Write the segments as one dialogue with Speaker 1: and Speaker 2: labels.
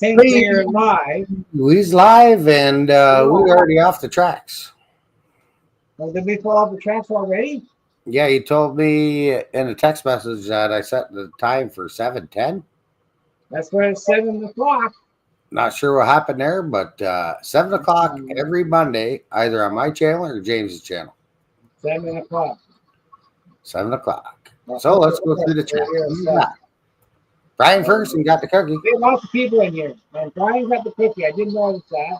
Speaker 1: think we're live.
Speaker 2: He's live, and we're already off the tracks.
Speaker 1: Well, did we pull off the tracks already?
Speaker 2: Yeah, he told me in a text message that I set the time for 7:10.
Speaker 1: That's when it's 7 o'clock.
Speaker 2: Not sure what happened there, but 7 o'clock every Monday, either on my channel or James's channel.
Speaker 1: 7 o'clock.
Speaker 2: 7 o'clock. So let's go through the chat. Brian Ferguson got the cookie.
Speaker 1: We have lots of people in here. And Brian got the cookie. I didn't notice that.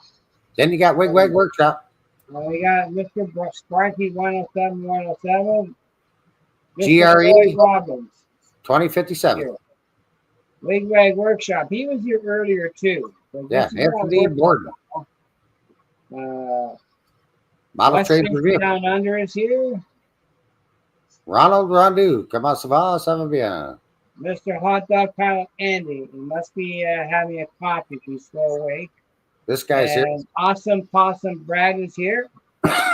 Speaker 2: Then you got Wig Workshop.
Speaker 1: We got Mr. Sparky 107 107.
Speaker 2: GRE
Speaker 1: Robbins
Speaker 2: 2057.
Speaker 1: Wig Workshop. He was here earlier too. So
Speaker 2: yeah, Anthony Borden. Model Trade Review.
Speaker 1: Down Under is here.
Speaker 2: Ronald Rondu. Comment ça va? Ça va bien.
Speaker 1: Mr. Hot Dog Pilot Andy. He must be having a coffee if he's still awake.
Speaker 2: This guy's here.
Speaker 1: Awesome Possum Brad is here.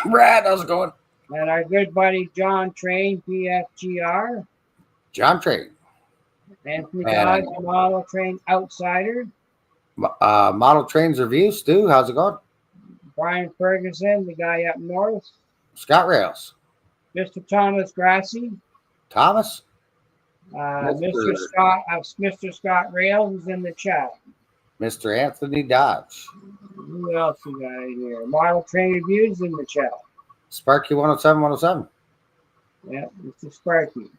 Speaker 2: Brad, how's it going?
Speaker 1: And our good buddy John Train, PFGR.
Speaker 2: John Train.
Speaker 1: Anthony Dodge, Model Train Outsider.
Speaker 2: Model Trains Review. Stu, how's it going?
Speaker 1: Brian Ferguson, the guy up north.
Speaker 2: Scott Rails.
Speaker 1: Mr. Thomas Grassi.
Speaker 2: Thomas.
Speaker 1: Mr. Scott Rails is in the chat.
Speaker 2: Mr. Anthony Dodge.
Speaker 1: Who else we got in here? Model Train Reviews in the chat.
Speaker 2: Sparky 107 107.
Speaker 1: Yeah, Mr. Sparky.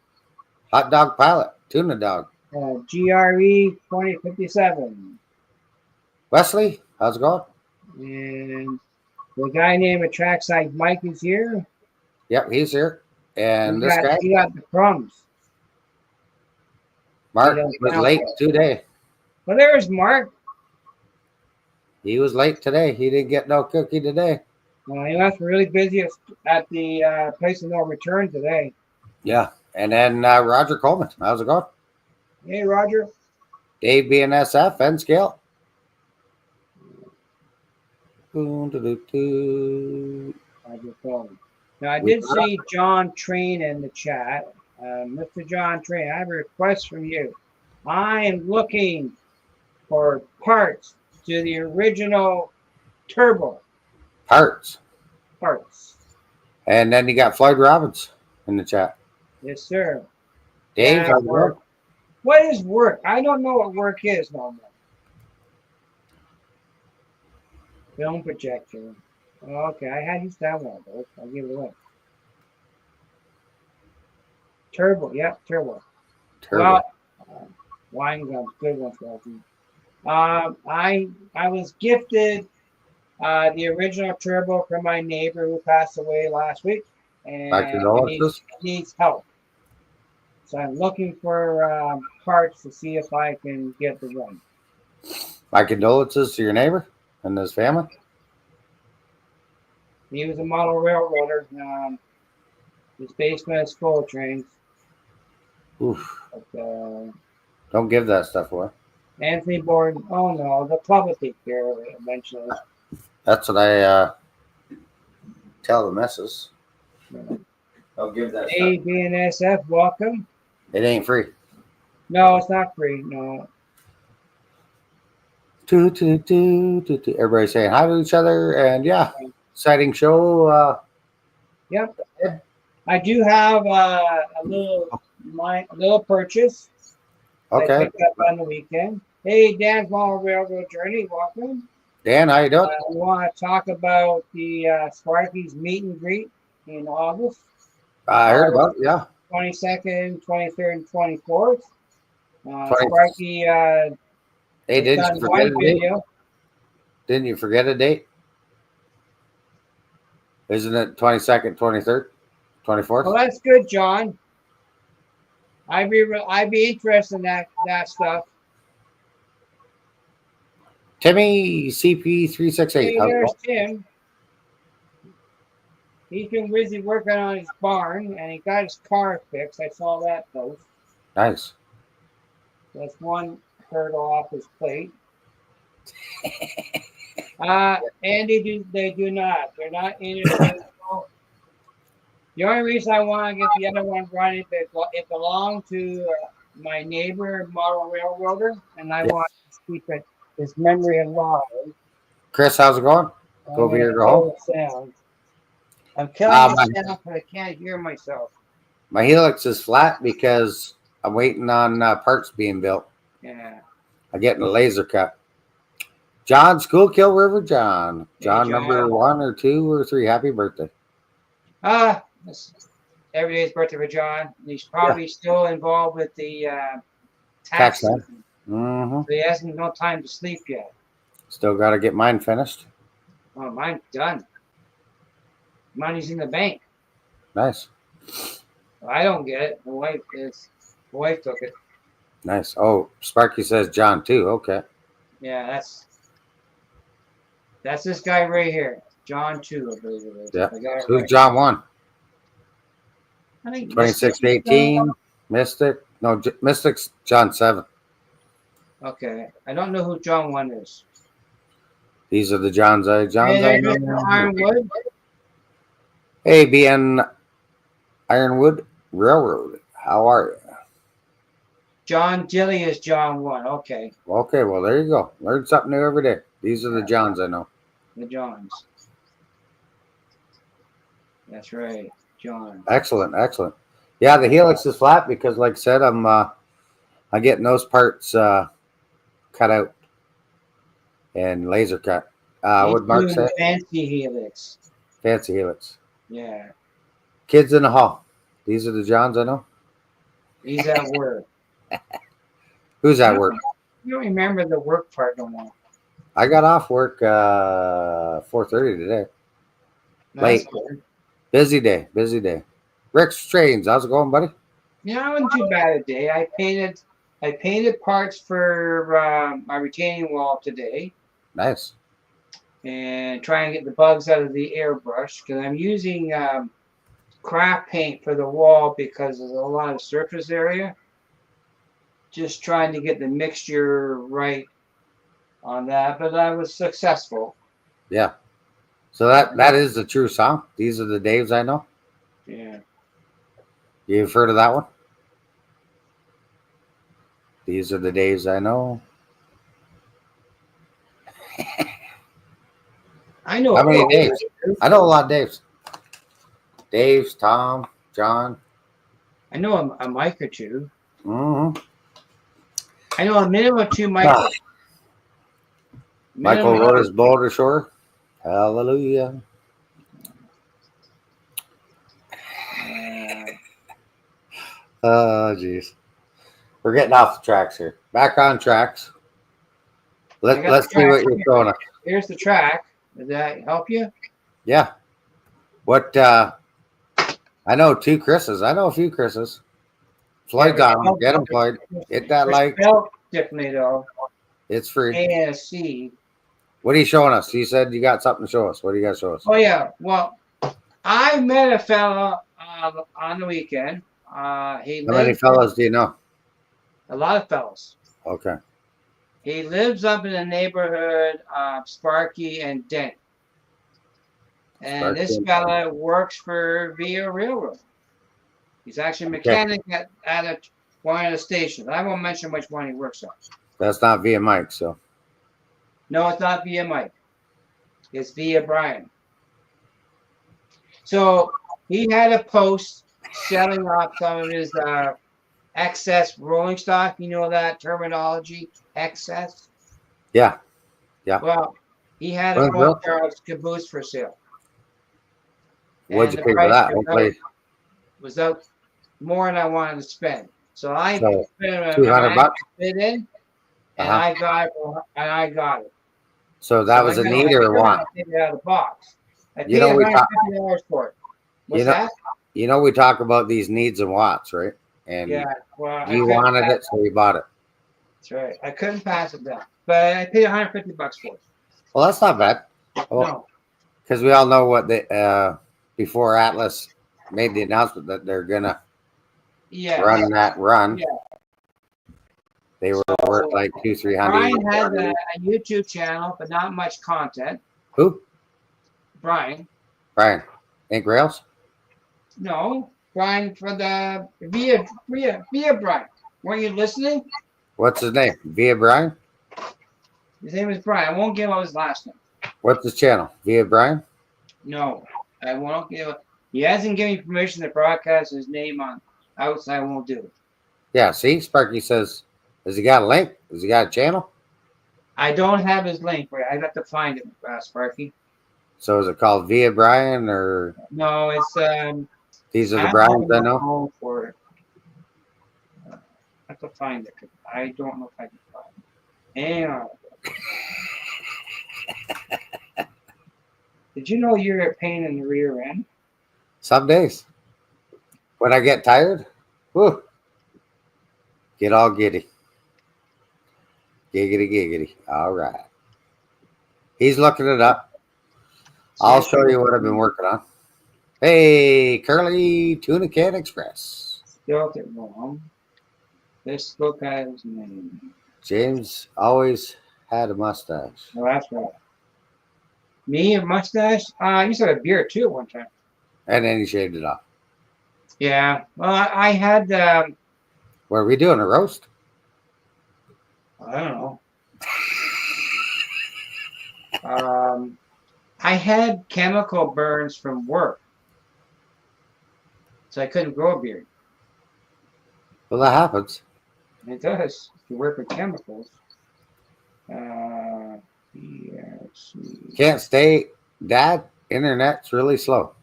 Speaker 2: Hot Dog Pilot. Tuna Dog.
Speaker 1: GRE 2057.
Speaker 2: Wesley, how's it going?
Speaker 1: And the guy named Trackside Mike is here.
Speaker 2: Yep, he's here. And this guy.
Speaker 1: He got the crumbs.
Speaker 2: Mark was late today.
Speaker 1: Well, there's Mark.
Speaker 2: He was late today. He didn't get no cookie today.
Speaker 1: Well, he was really busy at the place of no return today.
Speaker 2: Yeah. And then Roger Coleman. How's it going?
Speaker 1: Hey, Roger.
Speaker 2: Dave BNSF and Scale.
Speaker 1: Now, I did see John Train in the chat. Mr. John Train, I have a request from you. I am looking for parts to the original turbo.
Speaker 2: Parts.
Speaker 1: And
Speaker 2: then you got Floyd Robbins in the chat.
Speaker 1: Yes, sir.
Speaker 2: Dave, how's it going?
Speaker 1: What is work? I don't know what work is no more. Film projector. Okay, I had used that one. I'll give it away. Turbo, yep, turbo. Well, wine gums, good ones, Walter. I was gifted the original turbo from my neighbor who passed away last week, and he needs help. So I'm looking for parts to see if I can get the run.
Speaker 2: My condolences to your neighbor and his family.
Speaker 1: He was a model railroader. His basement is full of trains.
Speaker 2: Oof.
Speaker 1: But,
Speaker 2: don't give that stuff away.
Speaker 1: Anthony Borden. Oh no, the club will take care of it eventually.
Speaker 2: That's what I tell the missus. I'll give that
Speaker 1: Hey,
Speaker 2: stuff.
Speaker 1: BNSF, welcome.
Speaker 2: It ain't free.
Speaker 1: No, it's not free. No.
Speaker 2: Everybody saying hi to each other, and yeah, exciting show.
Speaker 1: Yep. I do have a little purchase.
Speaker 2: Okay.
Speaker 1: I picked up on the weekend. Hey, Dan, Small Railroad Journey, welcome.
Speaker 2: Dan, how you doing?
Speaker 1: I want to talk about the Sparky's meet and greet in August.
Speaker 2: I heard about it, yeah.
Speaker 1: 22nd, 23rd, and 24th. Sparky.
Speaker 2: Hey, didn't you forget a date? Didn't you forget a date? Isn't it 22nd, 23rd, 24th?
Speaker 1: Well, that's good, John. I'd be interested in that stuff.
Speaker 2: Timmy CP368.
Speaker 1: Hey, there's Tim. He's been busy working on his barn, and he got his car fixed. I saw that post.
Speaker 2: Nice.
Speaker 1: That's one hurt off his plate. Andy, they do not. They're not interchangeable. The only reason I want to get the other one running, it belonged to my neighbor, model railroader, and I want to keep it his memory alive.
Speaker 2: Chris, how's it going? Go over here, go home.
Speaker 1: Sound. I'm killing the sound, but I can't hear myself.
Speaker 2: My helix is flat because I'm waiting on parts being built.
Speaker 1: Yeah.
Speaker 2: I'm getting a laser cut. John, Schoolkill River John. John,
Speaker 1: Hey,
Speaker 2: number 1 or 2 or 3. Happy birthday.
Speaker 1: Every day's birthday for John. He's probably still involved with the tax season.
Speaker 2: Mm-hmm.
Speaker 1: So he hasn't no time to sleep yet.
Speaker 2: Still got to get mine finished.
Speaker 1: Oh, mine's done. Money's in the bank.
Speaker 2: Nice.
Speaker 1: I don't get it. The wife took it.
Speaker 2: Nice. Oh, Sparky says John too. Okay.
Speaker 1: Yeah, that's this guy right here. John 2, I believe it is.
Speaker 2: Yeah. Who's John 1?
Speaker 1: I think
Speaker 2: 26-18. Mystic. No, Mystic's John 7.
Speaker 1: Okay. I don't know who John 1 is.
Speaker 2: These are the Johns I know.
Speaker 1: Ironwood.
Speaker 2: Hey, BN Ironwood Railroad. How are you?
Speaker 1: John Dilly is John 1. Okay.
Speaker 2: Okay, well, there you go. Learn something new every day. These are the Johns I know.
Speaker 1: The Johns. That's right. John.
Speaker 2: Excellent, excellent. Yeah, the helix is flat because, like I said, I'm getting those parts cut out and laser cut. What Mark said?
Speaker 1: Fancy helix.
Speaker 2: Fancy helix.
Speaker 1: Yeah.
Speaker 2: Kids in the hall. These are the Johns I know.
Speaker 1: He's at work.
Speaker 2: Who's at work?
Speaker 1: You don't remember the work part no more.
Speaker 2: I got off work 4:30 today. Late. Busy day. Rick's Trains. How's it going, buddy?
Speaker 1: Yeah, I wasn't too bad a day. I painted parts for my retaining wall today.
Speaker 2: Nice.
Speaker 1: And trying to get the bugs out of the airbrush because I'm using craft paint for the wall because there's a lot of surface area. Just trying to get the mixture right on that, but I was successful.
Speaker 2: Yeah. So that is the true song. These are the Daves I know.
Speaker 1: Yeah.
Speaker 2: You've heard of that one? These are the Daves I know.
Speaker 1: I know.
Speaker 2: How many Daves? I know a lot of Daves. Dave's, Tom, John.
Speaker 1: I know a Mike or two.
Speaker 2: Mm-hmm.
Speaker 1: I know a minimum of 2 Michaels.
Speaker 2: Michael wrote his Boulder Shore. Hallelujah. Oh, jeez. We're getting off the tracks here. Back on tracks. Let's see what you're throwing us.
Speaker 1: Here's the track. Does that help you?
Speaker 2: Yeah. What? I know 2 Chris's. I know a few Chris's. Floyd's on them. Get them, Floyd. Hit that like.
Speaker 1: Differently though.
Speaker 2: It's free.
Speaker 1: A and a C.
Speaker 2: What are you showing us? You said you got something to show us. What do you got to show us?
Speaker 1: Oh yeah. Well, I met a fella on the weekend. How
Speaker 2: many fellas do you know?
Speaker 1: A lot of fellas.
Speaker 2: Okay.
Speaker 1: He lives up in the neighborhood of Sparky and Dent. And this fella works for Via Railroad. He's actually a mechanic at one of the stations. I won't mention which one he works on.
Speaker 2: That's not Via Mike, so.
Speaker 1: No, it's not Via Mike. It's Via Brian. So he had a post selling off some of his excess rolling stock. You know that terminology, excess?
Speaker 2: Yeah. Yeah.
Speaker 1: Well, he had a Charles caboose for sale.
Speaker 2: What'd you pay for that?
Speaker 1: Was out more than I wanted to spend. So I
Speaker 2: spent
Speaker 1: $200 in, and I got it.
Speaker 2: So that was a need or a want?
Speaker 1: I paid it out of the box. I paid $150 for it. What's that?
Speaker 2: You know, we talk about these needs and wants, right? And
Speaker 1: yeah, well,
Speaker 2: you wanted it, so you bought it.
Speaker 1: That's right. I couldn't pass it down, but I paid $150 for it.
Speaker 2: Well, that's not bad.
Speaker 1: No,
Speaker 2: because we all know what they before Atlas made the announcement that they're gonna run that run. Yeah. They were worth like $200-300.
Speaker 1: Brian has a YouTube channel, but not much content.
Speaker 2: Who?
Speaker 1: Brian.
Speaker 2: Ink Rails?
Speaker 1: No, Brian for the Via Brian. Weren't you listening?
Speaker 2: What's his name? Via Brian?
Speaker 1: His name is Brian. I won't give out his last name.
Speaker 2: What's his channel? Via Brian?
Speaker 1: No, I won't give. He hasn't given me permission to broadcast his name on outside. I won't do it.
Speaker 2: Yeah, see, Sparky says, has he got a link? Has he got a channel?
Speaker 1: I don't have his link, but I'd have to find it, Sparky.
Speaker 2: So is it called Via Brian or?
Speaker 1: No, it's
Speaker 2: These are the Brians I know.
Speaker 1: For it. I have to find it. I don't know if I can find it. Hang on. Did you know you're a pain in the rear end?
Speaker 2: Some days. When I get tired, whew, get all giddy. Giggity, giggity. All right. He's looking it up. I'll show you what I've been working on. Hey, Curly Tuna Can Express.
Speaker 1: Spelled it wrong. Let's look at his name.
Speaker 2: James always had a mustache.
Speaker 1: Oh, that's right. Me, a mustache? I used to have a beard too at one time.
Speaker 2: And then he shaved it off.
Speaker 1: Yeah. Well, I had.
Speaker 2: What are we doing? A roast?
Speaker 1: I don't know. I had chemical burns from work, so I couldn't grow a beard.
Speaker 2: Well, that happens.
Speaker 1: It does. If you work with chemicals.
Speaker 2: Can't stay. Dad, internet's really slow.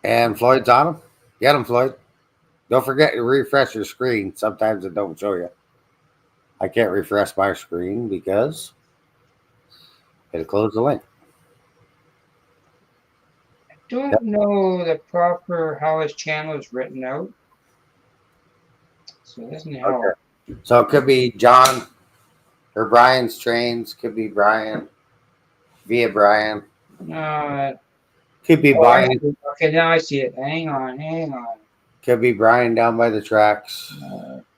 Speaker 2: And Floyd's on him. Get him, Floyd. Don't forget to refresh your screen. Sometimes it don't show you. I can't refresh my screen because it'll close the link.
Speaker 1: I don't know the proper how his channel is written out. So it doesn't help.
Speaker 2: Okay. So it could be John or Brian's Trains. Could be Brian. Via Brian.
Speaker 1: No.
Speaker 2: Could be Brian.
Speaker 1: Okay, now I see it. Hang on.
Speaker 2: Could be Brian down by the tracks.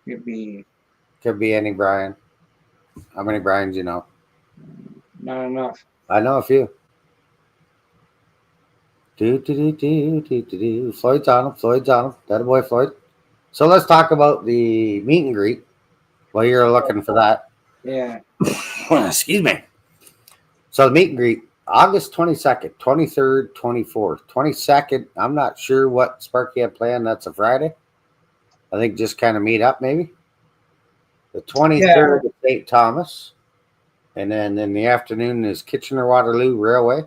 Speaker 1: Could be
Speaker 2: any Brian. How many Brians you know?
Speaker 1: Not enough.
Speaker 2: I know a few. Floyd's on him. That boy Floyd. So let's talk about the meet and greet while you're looking for that.
Speaker 1: Yeah.
Speaker 2: Excuse me. So the meet and greet, August 22nd, 23rd, 24th. 22nd, I'm not sure what Sparky had planned. That's a Friday. I think just kind of meet up maybe. The 23rd is St. Thomas. And then in the afternoon is Kitchener-Waterloo Railway.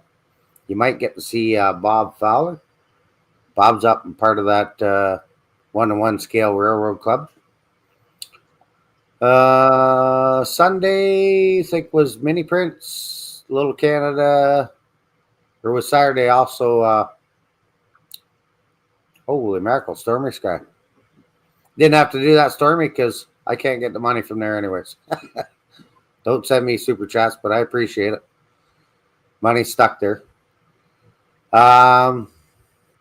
Speaker 2: You might get to see Bob Fowler. Bob's up and part of that one-to-one scale railroad club. Sunday, I think, was Mini Prince, Little Canada. Or was Saturday also, holy mackerel, Stormy Sky. Didn't have to do that, Stormy, because I can't get the money from there anyways. Don't send me super chats, but I appreciate it. Money's stuck there. But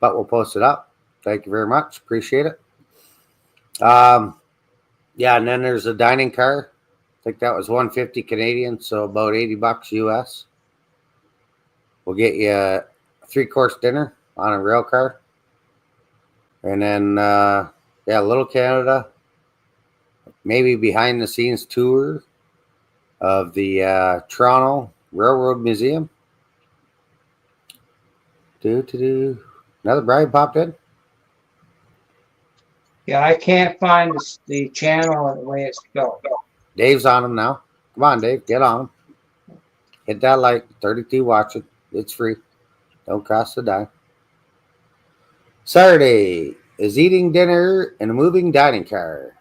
Speaker 2: we'll post it up. Thank you very much. Appreciate it. Yeah, and then there's a dining car. I think that was $150 Canadian, so about $80 US. We'll get you a 3-course dinner on a rail car. And then, Little Canada. Maybe behind the scenes tour of the Toronto Railroad Museum. Another Brian popped in.
Speaker 1: Yeah, I can't find the channel the way it's spelled.
Speaker 2: Dave's on him now. Come on, Dave, get on him. Hit that like 32 watching. It's free. Don't cost a dime. Saturday is eating dinner in a moving dining car.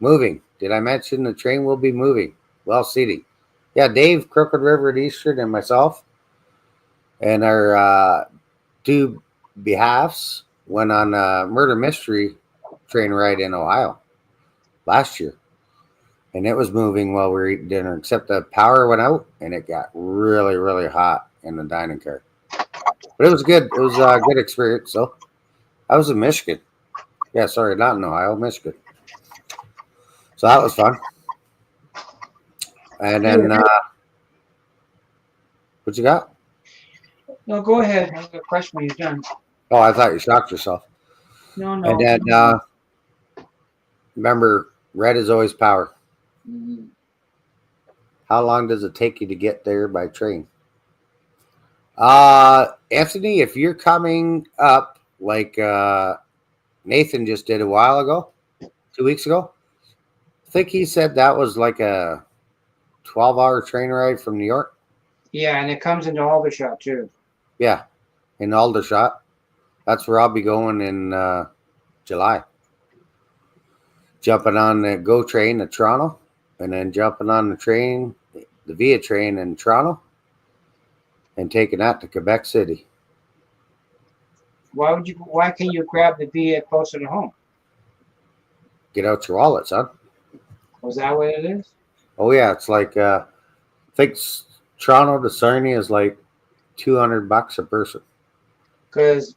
Speaker 2: Moving. Did I mention the train will be moving? Well, seating. Yeah, Dave, Crooked River at Eastern, and myself, and our two behalves went on a murder mystery train ride in Ohio last year. And it was moving while we were eating dinner, except the power went out and it got really, really hot in the dining car. But it was good. It was a good experience. So I was in Michigan. Yeah, sorry, not in Ohio, Michigan. So that was fun. And then, what you got?
Speaker 1: No, go ahead. I have a question when you're done.
Speaker 2: Oh, I thought you shocked yourself.
Speaker 1: No.
Speaker 2: And then, remember, red is always power.
Speaker 1: Mm-hmm.
Speaker 2: How long does it take you to get there by train? Anthony, if you're coming up like Nathan just did a while ago, 2 weeks ago, I think he said that was like a 12-hour train ride from New York.
Speaker 1: Yeah, and it comes into Aldershot too.
Speaker 2: Yeah, in Aldershot. That's where I'll be going in July. Jumping on the GO train to Toronto, and then jumping on the train, the Via train in Toronto, and taking that to Quebec City.
Speaker 1: Why can't you grab the VA closer to home?
Speaker 2: Get out your wallet, son.
Speaker 1: Was that what it is?
Speaker 2: Oh yeah, it's like I think Toronto to Sarnia is like $200 a person.
Speaker 1: Because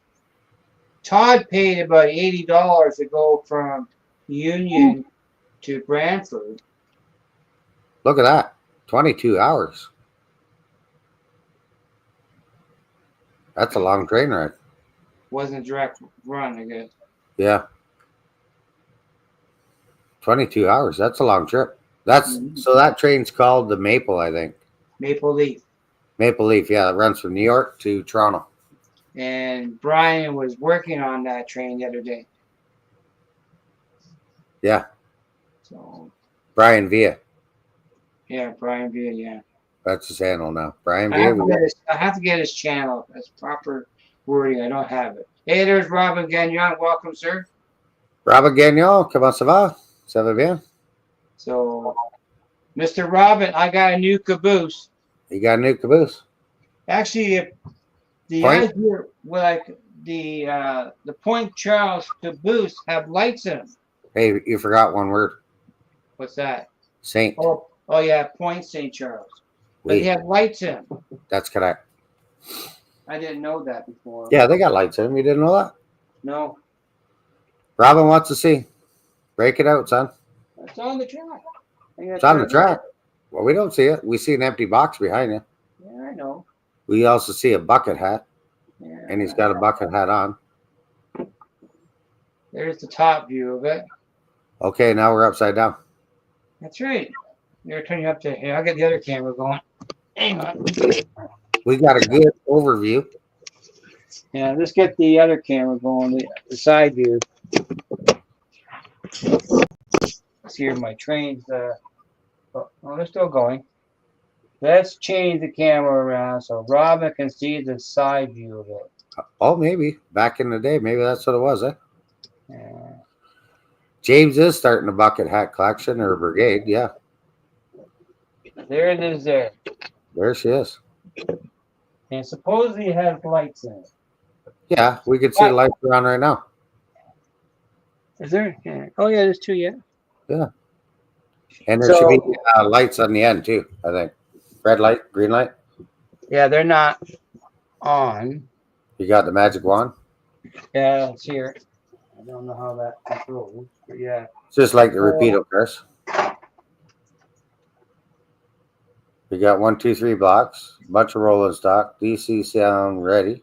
Speaker 1: Todd paid about $80 to go from Union to Brantford.
Speaker 2: Look at that, 22 hours. That's a long train ride.
Speaker 1: Wasn't a direct run, I guess.
Speaker 2: Yeah, 22 hours. That's a long trip. That's so that train's called the Maple, I think.
Speaker 1: Maple Leaf.
Speaker 2: Maple Leaf, yeah, it runs from New York to Toronto.
Speaker 1: And Brian was working on that train the other day.
Speaker 2: Yeah.
Speaker 1: So
Speaker 2: Brian Villa.
Speaker 1: yeah, Brian Villa, yeah.
Speaker 2: That's his handle now. Brian
Speaker 1: I have to get his channel. That's proper wording. I don't have it. Hey, there's Robin Gagnon. Welcome, sir.
Speaker 2: Robin Gagnon, comment ça va? Ça va bien?
Speaker 1: So, Mr. Robin, I got a new caboose.
Speaker 2: You got a new caboose?
Speaker 1: Actually, the idea, like the Point Charles caboose have lights in them.
Speaker 2: Hey, you forgot one word.
Speaker 1: What's that?
Speaker 2: Saint.
Speaker 1: Oh yeah, Point St. Charles. But they have lights in them.
Speaker 2: That's correct.
Speaker 1: I didn't know that before.
Speaker 2: Yeah, they got lights in them. You didn't know that?
Speaker 1: No.
Speaker 2: Robin wants to see. Break it out, son.
Speaker 1: It's on the track.
Speaker 2: It's on the track. Well, we don't see it. We see an empty box behind you.
Speaker 1: Yeah, I know.
Speaker 2: We also see a bucket hat.
Speaker 1: Yeah,
Speaker 2: and he's got a bucket hat on.
Speaker 1: There's the top view of it.
Speaker 2: Okay, now we're upside down.
Speaker 1: That's right. You're turning up to here. I'll get the other camera going. Hang on.
Speaker 2: We got a good overview.
Speaker 1: Yeah, let's get the other camera going, the side view. Let's hear my trains. Oh, they're still going. Let's change the camera around so Robin can see the side view of it.
Speaker 2: Oh, maybe. Back in the day, maybe that's what it was, eh?
Speaker 1: Yeah.
Speaker 2: James is starting a bucket hat collection or a brigade, yeah.
Speaker 1: There it is there.
Speaker 2: There she is.
Speaker 1: And supposedly it has lights in it.
Speaker 2: Yeah, we can see the lights around right now.
Speaker 1: Is there? Yeah. Oh, yeah, there's two, yeah.
Speaker 2: Yeah. And there should be lights on the end, too, I think. Red light, green light.
Speaker 1: Yeah, they're not on.
Speaker 2: You got the magic wand?
Speaker 1: Yeah, it's here. I don't know how that controls, but yeah.
Speaker 2: It's just like the repeato cars. We got 1, 2, 3 blocks, a bunch of rolling stock, DC sound ready.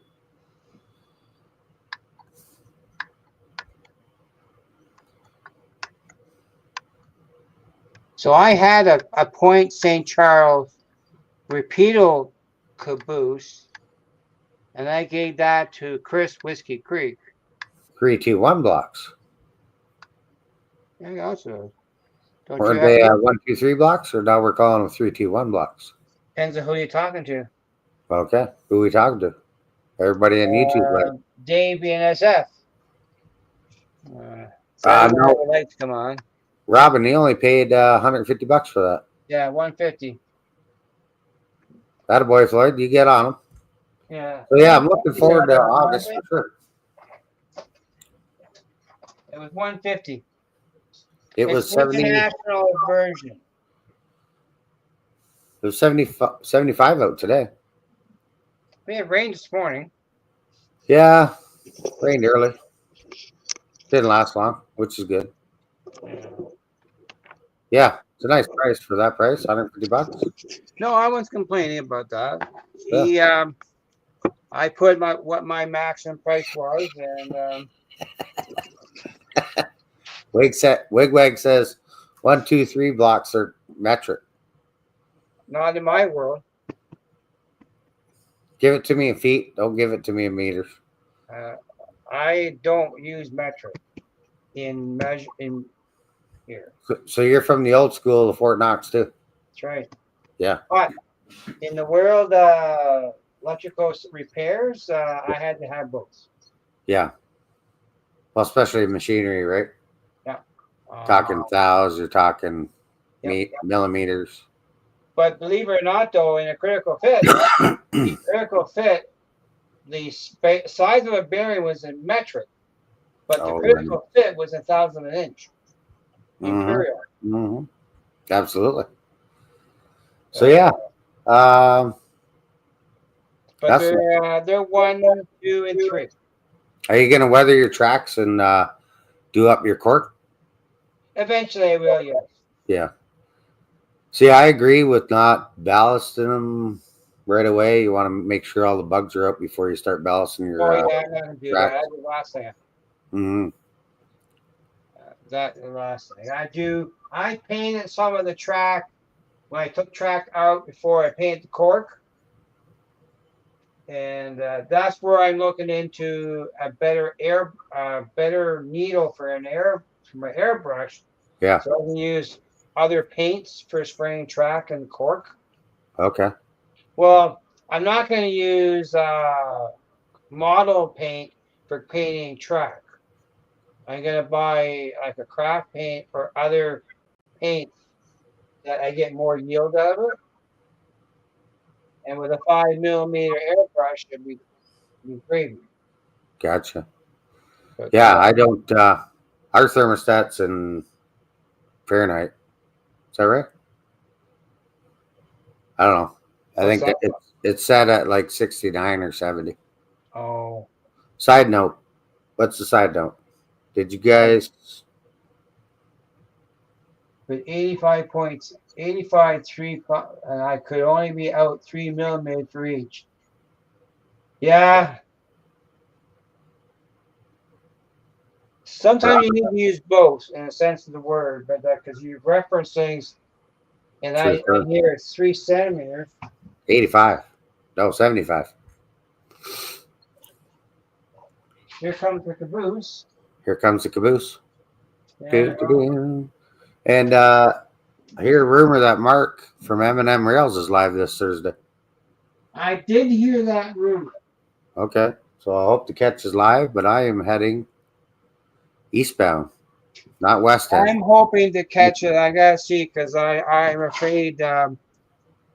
Speaker 1: So I had a Point St. Charles repeato caboose, and I gave that to Chris Whiskey Creek.
Speaker 2: 3, 2, 1 blocks.
Speaker 1: Yeah, also.
Speaker 2: Weren't they 1, 2, 3 blocks, or now we're calling them 3, 2, 1 blocks?
Speaker 1: Depends on who you're talking to.
Speaker 2: Okay, who are we talking to? Everybody on YouTube, right?
Speaker 1: Dave BNSF.
Speaker 2: No.
Speaker 1: The lights come on.
Speaker 2: Robin, he only paid $150 for that.
Speaker 1: Yeah, $150.
Speaker 2: That a boy, Floyd. You get on him.
Speaker 1: Yeah.
Speaker 2: So yeah, I'm looking forward to August for sure.
Speaker 1: It was $150.
Speaker 2: It was 70.
Speaker 1: International version.
Speaker 2: It was 75 out today.
Speaker 1: We had rain this morning.
Speaker 2: Yeah, rained early. Didn't last long, which is good. Yeah, it's a nice price for that price, $150.
Speaker 1: No, I wasn't complaining about that.
Speaker 2: Yeah.
Speaker 1: I put what my maximum price was, and
Speaker 2: Wigwag says, 1, 2, 3 blocks are metric.
Speaker 1: Not in my world.
Speaker 2: Give it to me in feet. Don't give it to me in meters.
Speaker 1: I don't use metric in here.
Speaker 2: So you're from the old school of Fort Knox too.
Speaker 1: That's right.
Speaker 2: Yeah.
Speaker 1: But in the world electrical repairs, I had to have both.
Speaker 2: Yeah. Well, especially machinery, right?
Speaker 1: Yeah.
Speaker 2: Talking thous, you're talking millimeters.
Speaker 1: But believe it or not, though, in a critical fit, the size of a bearing was in metric, but the critical fit was 1,000 an inch. Imperial.
Speaker 2: Mm-hmm. Absolutely. So yeah.
Speaker 1: But they're 1, 2, and 3.
Speaker 2: Are you going to weather your tracks and do up your cork?
Speaker 1: Eventually, I will. Yes.
Speaker 2: Yeah. See, I agree with not ballasting them right away. You want to make sure all the bugs are out before you start ballasting your.
Speaker 1: I'm gonna do that. I did last thing.
Speaker 2: Mm-hmm.
Speaker 1: That the last thing I painted some of the track when I took track out before I painted the cork, and that's where I'm looking into a better better needle for my airbrush.
Speaker 2: Yeah.
Speaker 1: So I can use other paints for spraying track and cork.
Speaker 2: Okay.
Speaker 1: Well, I'm not going to use model paint for painting track. I'm going to buy like a craft paint or other paints that I get more yield out of it. And with a 5mm airbrush, it'd be great.
Speaker 2: Gotcha. But, yeah, I don't. Our thermostat's in Fahrenheit. Is that right? I don't know. I think it's set at like 69 or 70.
Speaker 1: Oh.
Speaker 2: Side note. What's the side note? Did you guys?
Speaker 1: With 85 points, 85 3, and I could only be out 3mm for each. Yeah. Sometimes you need to use both in a sense of the word, but because you reference things, and I hear it's 3 centimeters.
Speaker 2: 85. No, 75.
Speaker 1: Here comes the caboose.
Speaker 2: Here comes the caboose.
Speaker 1: Yeah.
Speaker 2: And I hear a rumor that Mark from M&M Rails is live this Thursday.
Speaker 1: I did hear that rumor. Okay.
Speaker 2: So I hope to catch us live, but I am heading eastbound, not westbound.
Speaker 1: I'm hoping to catch it. I gotta see because I'm afraid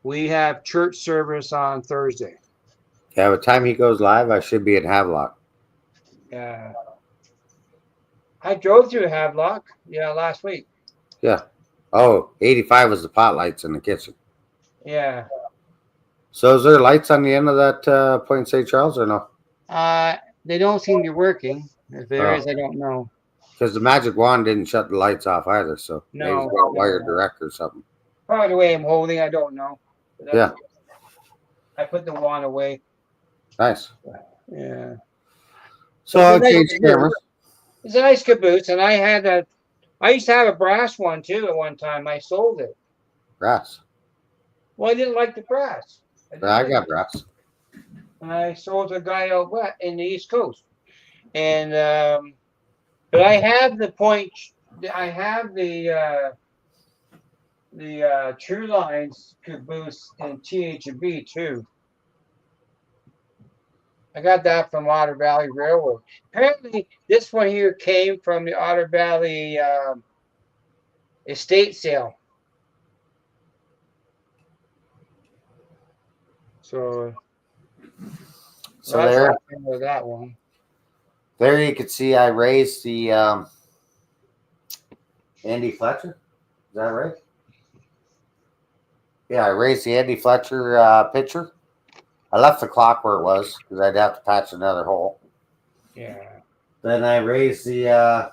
Speaker 1: we have church service on Thursday.
Speaker 2: Yeah, by the time he goes live, I should be at Havelock.
Speaker 1: Yeah. I drove through Havelock, last week.
Speaker 2: Yeah. Oh, 85 was the pot lights in the kitchen.
Speaker 1: Yeah.
Speaker 2: So is there lights on the end of that Point St. Charles or no?
Speaker 1: They don't seem to be working. If there is, I don't know.
Speaker 2: Because the magic wand didn't shut the lights off either, so maybe it's got wired direct or something.
Speaker 1: Probably the way I'm holding, I don't know.
Speaker 2: Yeah.
Speaker 1: I put the wand away.
Speaker 2: Nice.
Speaker 1: Yeah.
Speaker 2: So I'll change cameras.
Speaker 1: It's a nice caboose, and I used to have a brass one too at one time. I sold it.
Speaker 2: Brass?
Speaker 1: Well, I didn't like the brass.
Speaker 2: I got brass.
Speaker 1: And I sold to a guy out west in the East Coast. And but I have the point. I have the True Lines caboose in TH&B too. I got that from Otter Valley Railroad. Apparently, this one here came from the Otter Valley estate sale. So
Speaker 2: there,
Speaker 1: that one.
Speaker 2: There you can see I raised the Andy Fletcher. Is that right? Yeah, I raised the Andy Fletcher picture. I left the clock where it was because I'd have to patch another hole.
Speaker 1: Yeah.
Speaker 2: Then I raised the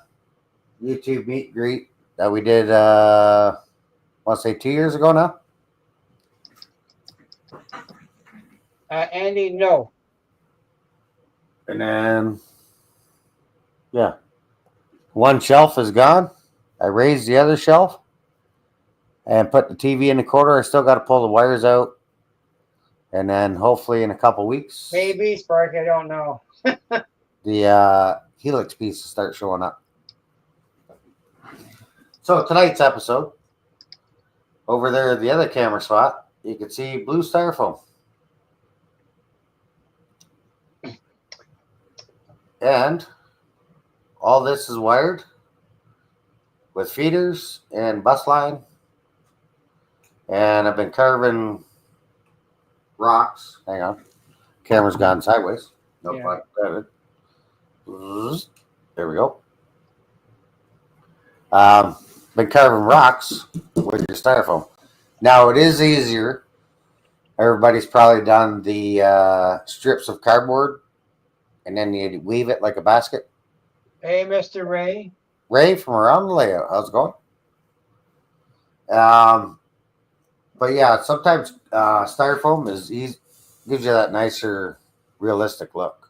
Speaker 2: YouTube meet and greet that we did, I want to say 2 years ago now.
Speaker 1: Andy, no.
Speaker 2: And then, yeah, one shelf is gone. I raised the other shelf. and put the TV in the corner. I still got to pull the wires out, and then hopefully in a couple weeks,
Speaker 1: maybe Sparky. I don't know.
Speaker 2: the helix pieces start showing up. So tonight's episode, over there, the other camera spot, you can see blue styrofoam. And all this is wired with feeders and bus line. And I've been carving rocks. Hang on. Camera's gone sideways. Nope. Yeah. There we go. Been carving rocks with your styrofoam. Now it is easier. Everybody's probably done the strips of cardboard, and then you weave it like a basket.
Speaker 1: Hey, Mr. Ray.
Speaker 2: Ray from Around the Layout. How's it going? But yeah, sometimes styrofoam is easy, gives you that nicer, realistic look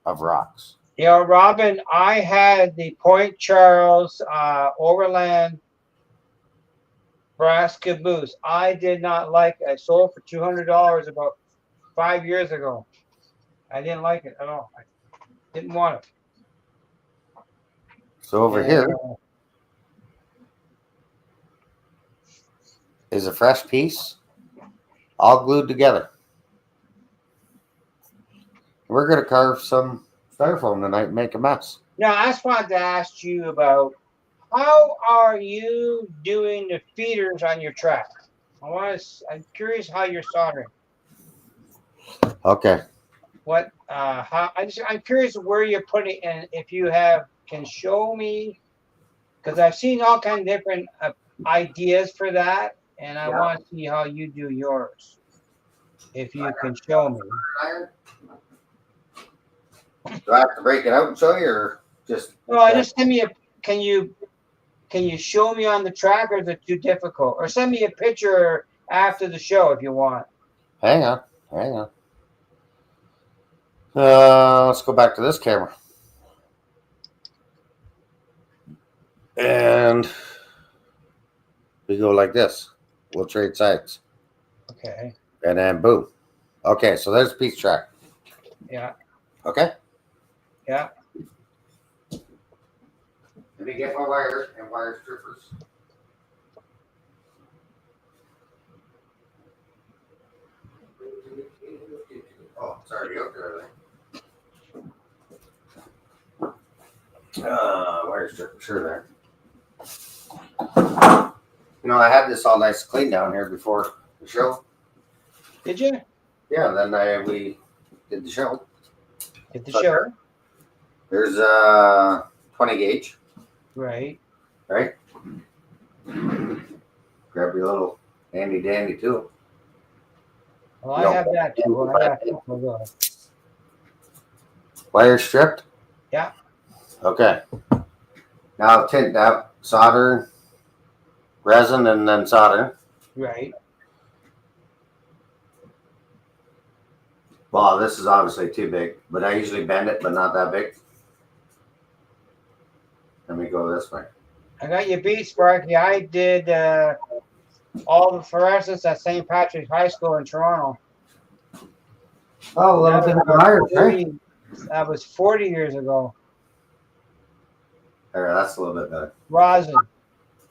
Speaker 2: of rocks.
Speaker 1: You know, Robin, I had the Point Charles Overland brass caboose. I did not like it. I sold it for $200 about 5 years ago. I didn't like it at all. I didn't want it.
Speaker 2: So over here is a fresh piece, all glued together. We're going to carve some styrofoam tonight and make a mess.
Speaker 1: Now, I just wanted to ask you about how are you doing the feeders on your track? I'm curious how you're soldering.
Speaker 2: Okay.
Speaker 1: I'm curious where you're putting it, and if you can show me, because I've seen all kinds of different ideas for that, and I want to see how you do yours. If you can show me.
Speaker 2: Do I have to break it out and show you, or just?
Speaker 1: No, just send me a. Can you show me on the track, or is it too difficult? Or send me a picture after the show if you want.
Speaker 2: Hang on. Let's go back to this camera. And we go like this. We'll trade sides.
Speaker 1: Okay.
Speaker 2: And then boom. Okay, so there's piece track.
Speaker 1: Yeah.
Speaker 2: Okay?
Speaker 1: Yeah.
Speaker 2: Let me get my wires and wire strippers. Oh, sorry, up there. Wire stripper, sure there. You know, I had this all nice clean down here before the show.
Speaker 1: Did you?
Speaker 2: Yeah, then we did the show.
Speaker 1: Did the show?
Speaker 2: There's a 20 gauge.
Speaker 1: Right.
Speaker 2: Right? Grab your little handy dandy tool.
Speaker 1: Well, I have that too.
Speaker 2: Wire stripped?
Speaker 1: Yeah.
Speaker 2: Okay. Now tint that, solder, resin, and then solder.
Speaker 1: Right.
Speaker 2: Well, this is obviously too big, but I usually bend it, but not that big. Let me go this way.
Speaker 1: I got you beat, Sparky. I did all the fluorescence at St. Patrick's High School in Toronto.
Speaker 2: Oh, a little bit of iron, right?
Speaker 1: That was 40 years ago.
Speaker 2: All right, that's a little bit better.
Speaker 1: Rosin.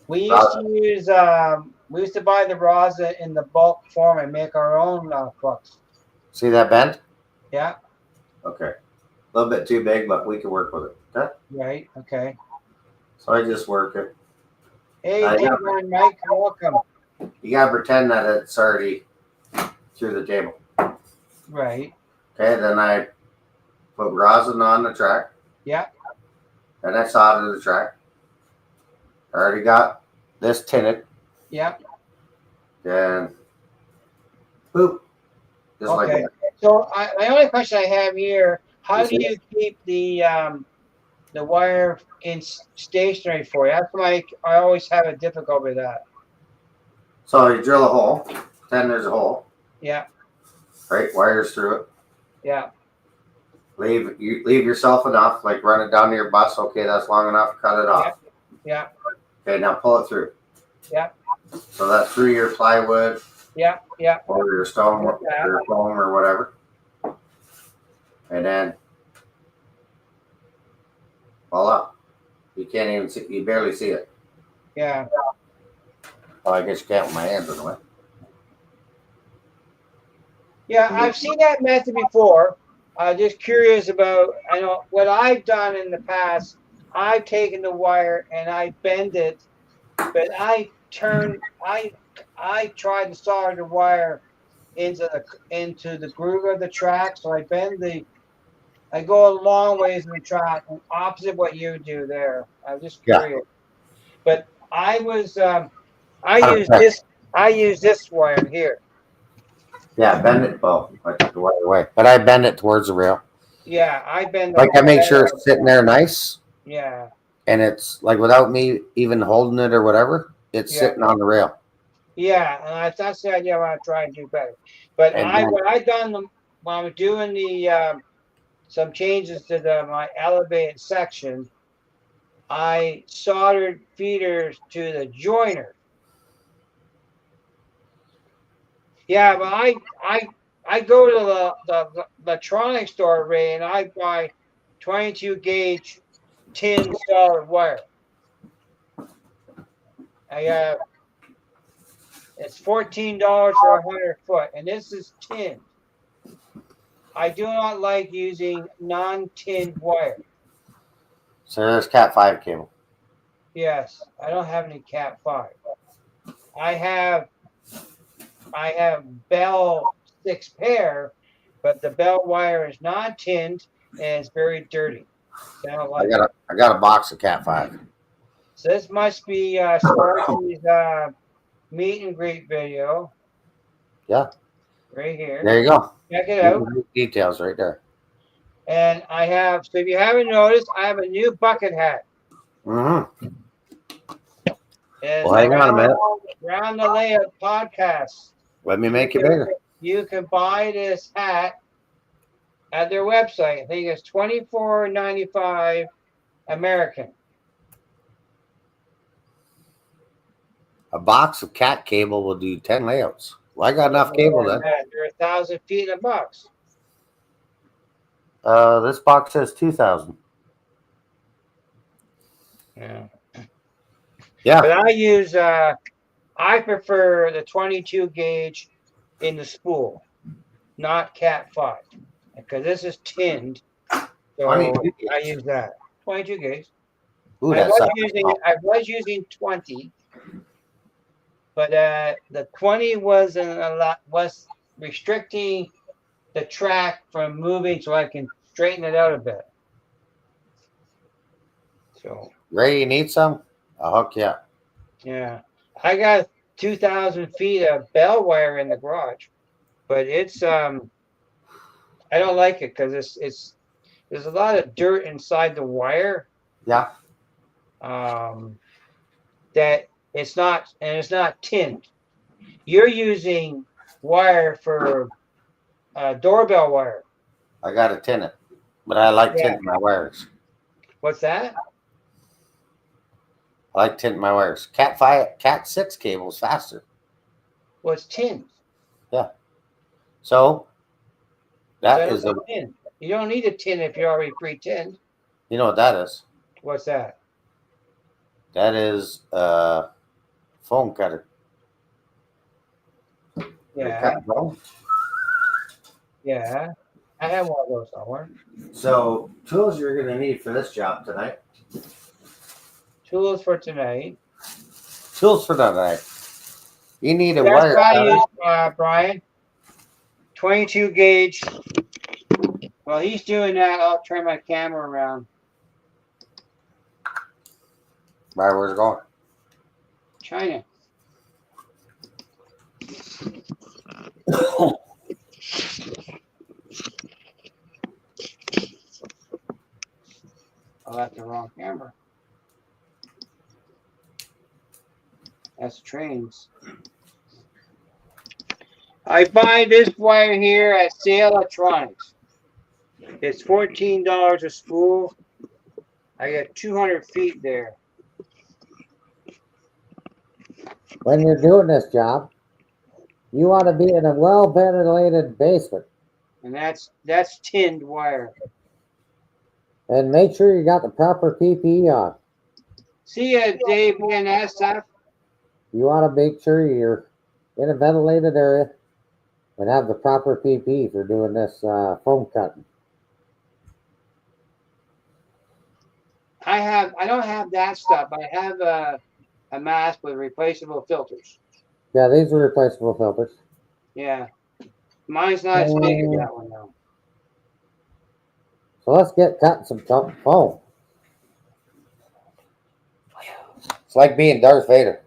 Speaker 1: We used to buy the rosin in the bulk form and make our own crooks.
Speaker 2: See that bend?
Speaker 1: Yeah.
Speaker 2: Okay. A little bit too big, but we can work with it. Okay.
Speaker 1: Right. Okay.
Speaker 2: So I just work it.
Speaker 1: Hey, Dave, Mike, welcome.
Speaker 2: You gotta pretend that it's already through the table.
Speaker 1: Right.
Speaker 2: Okay, then I put rosin on the track.
Speaker 1: Yeah.
Speaker 2: Then I solder the track. I already got this tinted.
Speaker 1: Yeah.
Speaker 2: Then, boop. Just like that.
Speaker 1: So my only question I have here: how do you keep the wire in stationary for you? That's I always have a difficulty with that.
Speaker 2: So you drill a hole. Then there's a hole.
Speaker 1: Yeah.
Speaker 2: Right, wires through it.
Speaker 1: Yeah.
Speaker 2: Leave yourself enough, run it down to your bus. Okay, that's long enough. Cut it off.
Speaker 1: Yeah.
Speaker 2: Okay, now pull it through.
Speaker 1: Yeah.
Speaker 2: So that's through your plywood.
Speaker 1: Yeah. Yeah.
Speaker 2: Or your stone or your foam or whatever. And then voila. You can't even see, you barely see it.
Speaker 1: Yeah.
Speaker 2: Oh, I guess you can't with my hands in the way.
Speaker 1: Yeah, I've seen that method before. Just curious about, I know what I've done in the past. I've taken the wire and I bend it, but I try to solder the wire into the groove of the track. So I go a long ways in the track, opposite what you do there. I'm just
Speaker 2: Yeah.
Speaker 1: curious. But I use
Speaker 2: 100%.
Speaker 1: this wire here.
Speaker 2: Yeah, bend it. Well, I took the wire away. But I bend it towards the rail.
Speaker 1: Yeah, I bend
Speaker 2: Like
Speaker 1: the
Speaker 2: I make sure it's sitting there nice.
Speaker 1: Yeah.
Speaker 2: And it's like without me even holding it or whatever, it's sitting on the rail.
Speaker 1: Yeah, and that's the idea I want to try and do better. But what I done when I was doing the some changes to my elevated section, I soldered feeders to the joiner. Yeah, but I go to the electronics store, Ray, and I buy 22 gauge tin solid wire. It's $14 for 100 foot, and this is tin. I do not like using non-tinned wire.
Speaker 2: So there's Cat 5 cable.
Speaker 1: Yes, I don't have any Cat 5. I have Bell 6 pair, but the Bell wire is non-tinned and it's very dirty. So I don't like it.
Speaker 2: I got a box of Cat 5.
Speaker 1: So this must be Sparky's meet and greet video.
Speaker 2: Yeah.
Speaker 1: Right here.
Speaker 2: There you go.
Speaker 1: Check it out.
Speaker 2: Details right there.
Speaker 1: And so if you haven't noticed, I have a new bucket hat.
Speaker 2: Mm-hmm.
Speaker 1: Well,
Speaker 2: hang on a minute.
Speaker 1: Round the Layout podcast.
Speaker 2: Let me make it bigger.
Speaker 1: You can buy this hat at their website. I think it's $24.95 American.
Speaker 2: A box of cat cable will do 10 layouts. Well, I got enough cable then.
Speaker 1: They're 1,000 feet in a box.
Speaker 2: This box says 2,000.
Speaker 1: Yeah.
Speaker 2: Yeah.
Speaker 1: But I prefer the 22 gauge in the spool, not Cat 5, because this is tinned. So I use that 22 gauge.
Speaker 2: Ooh,
Speaker 1: I was using 20, but the 20 was restricting the track from moving, so I can straighten it out a bit. So
Speaker 2: Ray, you need some? I'll hook you up.
Speaker 1: Yeah, I got 2,000 feet of bell wire in the garage, but it's I don't like it because it's there's a lot of dirt inside the wire.
Speaker 2: Yeah.
Speaker 1: That it's not tinned. You're using wire for doorbell wire.
Speaker 2: I got to tin it, but I like tinting my wires.
Speaker 1: What's that?
Speaker 2: I like tinting my wires. Cat 6 cable is faster.
Speaker 1: Well, it's tinned.
Speaker 2: Yeah. So that is a
Speaker 1: tin. You don't need a tin if you're already pre-tinned.
Speaker 2: You know what that is?
Speaker 1: What's that?
Speaker 2: That is a foam cutter.
Speaker 1: Yeah. Yeah. I have one of those somewhere.
Speaker 2: So tools you're going to need for this job tonight.
Speaker 1: Tools for tonight.
Speaker 2: You need a wire.
Speaker 1: I use, Brian. 22 gauge. While he's doing that, I'll turn my camera around.
Speaker 2: Right, where's it going?
Speaker 1: China. Oh, that's the wrong camera. That's trains. I buy this wire here at Sale Electronics. It's $14 a spool. I got 200 feet there.
Speaker 2: when you're doing this job, you want to be in a well-ventilated basement.
Speaker 1: And that's tinned wire.
Speaker 2: And make sure you got the proper PPE on.
Speaker 1: See ya, Dave, again, that stuff.
Speaker 2: You want to make sure you're in a ventilated area and have the proper PPE for doing this foam cutting.
Speaker 1: I don't have that stuff. I have a mask with replaceable filters.
Speaker 2: Yeah, these are replaceable filters.
Speaker 1: Yeah. Mine's not as big as that one though.
Speaker 2: So let's get cutting some foam. It's like being Darth Vader.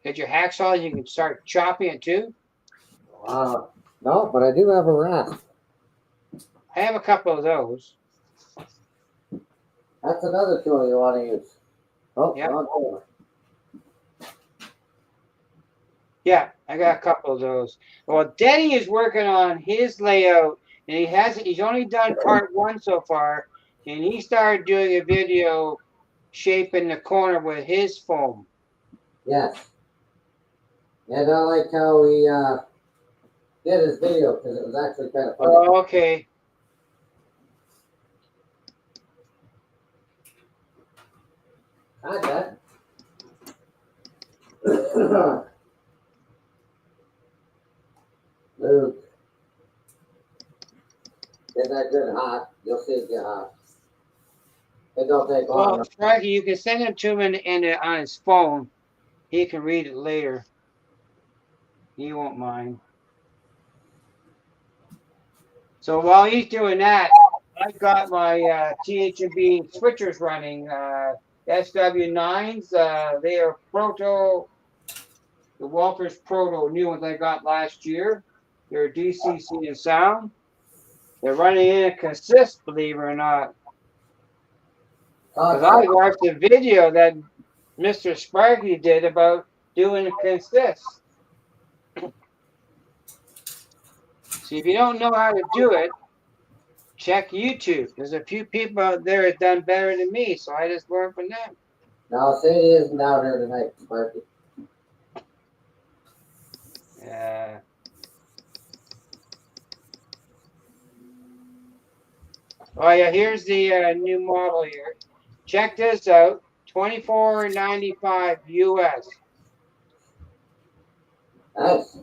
Speaker 1: Get your hacksaw, you can start chopping it too.
Speaker 2: No, but I do have a rasp.
Speaker 1: I have a couple of those.
Speaker 2: That's another tool you want to use. Oh,
Speaker 1: yeah.
Speaker 2: Wrong.
Speaker 1: Yeah, I got a couple of those. Well, Denny is working on his layout, and he's only done part 1 so far, and he started doing a video shaping the corner with his foam.
Speaker 2: Yes. And I like how he did his video because it was actually kind of funny.
Speaker 1: Oh, okay.
Speaker 2: Okay. Luke. Get that good hot. You'll see it get hot. It don't take long.
Speaker 1: Well, Frankie, you can send it to him on his phone. He can read it later. He won't mind. So while he's doing that, I've got my TH&B switchers running. SW9s. They are Proto. The Walters Proto new ones I got last year. They're DCC and sound. They're running in a consist, believe it or not. Because I watched a video that Mr. Sparky did about doing a consist. See, if you don't know how to do it, check YouTube. There's a few people out there that have done better than me, so I just learned from them.
Speaker 2: Now, Sadie isn't down here tonight, Sparky.
Speaker 1: Yeah. Oh yeah, here's the new model here. Check this out, $24.95 US.
Speaker 2: Nice.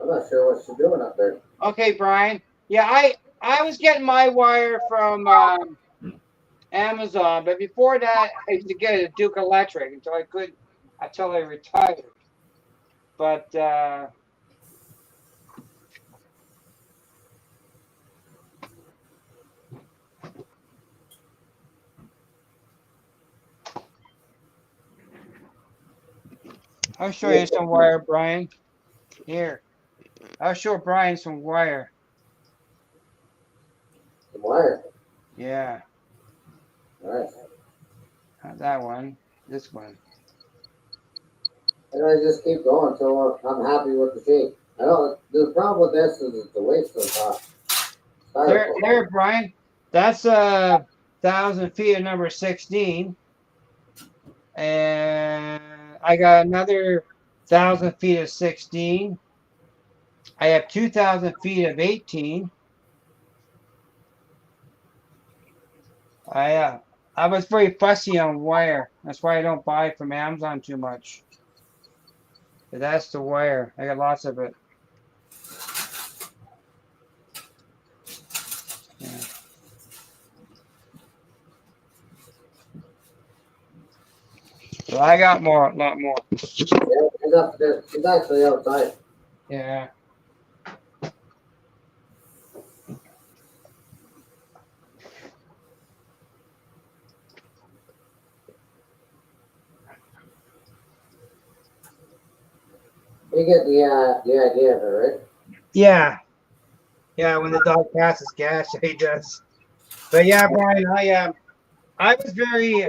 Speaker 2: I'm not sure what she's doing up there.
Speaker 1: Okay, Brian. Yeah, I was getting my wire from Amazon, but before that, I used to get it at Duke Electric until I retired. But I'll show you some wire, Brian. Here. I'll show Brian some wire.
Speaker 2: Some wire?
Speaker 1: Yeah.
Speaker 2: Nice.
Speaker 1: Not that one. This one.
Speaker 2: And I just keep going until I'm happy with the shape. I don't. The problem with this is it's a waste of
Speaker 1: There, Brian. That's 1,000 feet of number 16. And I got another 1,000 feet of 16. I have 2,000 feet of 18. I was very fussy on wire. That's why I don't buy from Amazon too much. But that's the wire. I got lots of it. Yeah. So I got a lot more.
Speaker 2: Yeah, it's actually outside.
Speaker 1: Yeah.
Speaker 2: You get the idea of it, right?
Speaker 1: Yeah. Yeah, when the dog passes gas, he does. But yeah, Brian, I was very,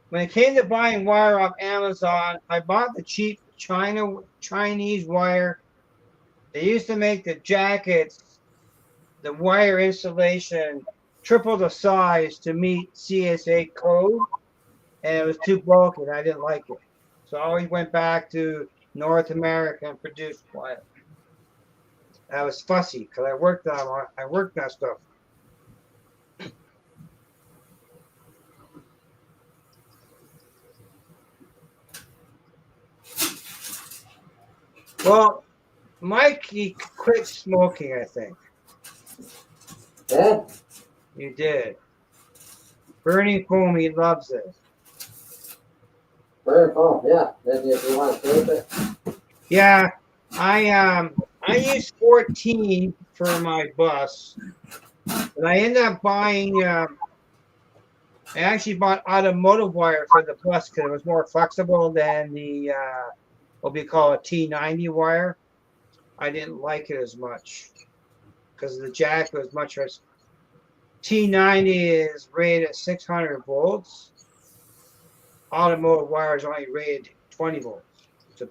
Speaker 1: when it came to buying wire off Amazon, I bought the cheap Chinese wire. They used to make the jackets, the wire insulation triple the size to meet CSA code, and it was too bulky, and I didn't like it. So I always went back to North America and produced one. I was fussy because I worked on stuff. Well, Mike, he quit smoking, I think.
Speaker 2: Yeah.
Speaker 1: He did. Burning foam, he loves it.
Speaker 2: Burning foam, yeah. If you want to tape it.
Speaker 1: Yeah, I used 14 for my bus, and I ended up buying. I actually bought automotive wire for the bus because it was more flexible than the what we call a T90 wire. I didn't like it as much because the jack was much less. T90 is rated at 600 volts. Automotive wire is only rated 20 volts. It's a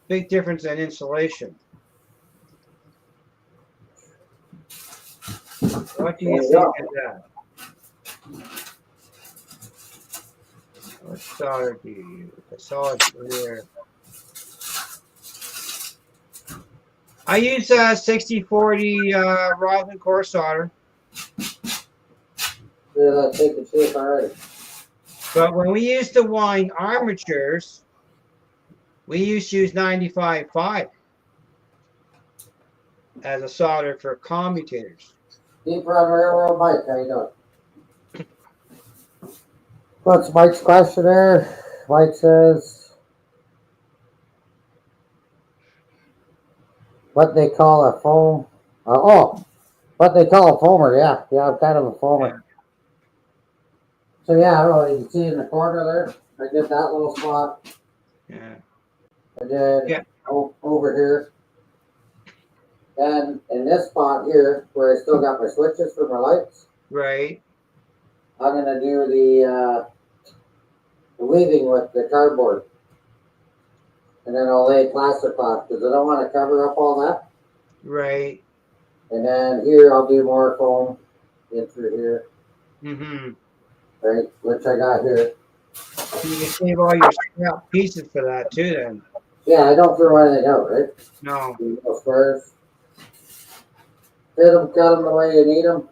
Speaker 1: big difference in insulation. What do you think of that? What solder do you use? The solid clear. I use 6040 rosin core solder.
Speaker 2: Yeah, take the shape already.
Speaker 1: But when we used to wind armatures, we used to use 95.5 as a solder for commutators.
Speaker 2: Deep Run Railroad Mike, how you doing? What's Mike's question there? Mike says, what they call a foam. What they call a foamer. Yeah, I'm kind of a foamer. Yeah. So yeah, I don't know. You can see in the corner there. I did that little spot.
Speaker 1: Yeah.
Speaker 2: I did over here. And in this spot here, where I still got my switches for my lights.
Speaker 1: Right.
Speaker 2: I'm gonna do the weaving with the cardboard. And then I'll lay plastercloth because I don't want to cover up all that.
Speaker 1: Right.
Speaker 2: And then here I'll do more foam in through here.
Speaker 1: Mm-hmm.
Speaker 2: Right, which I got here.
Speaker 1: You can save all your scrap pieces for that too then.
Speaker 2: Yeah, I don't throw anything out, right?
Speaker 1: No.
Speaker 2: No squares. Fit them, cut them the way you need them.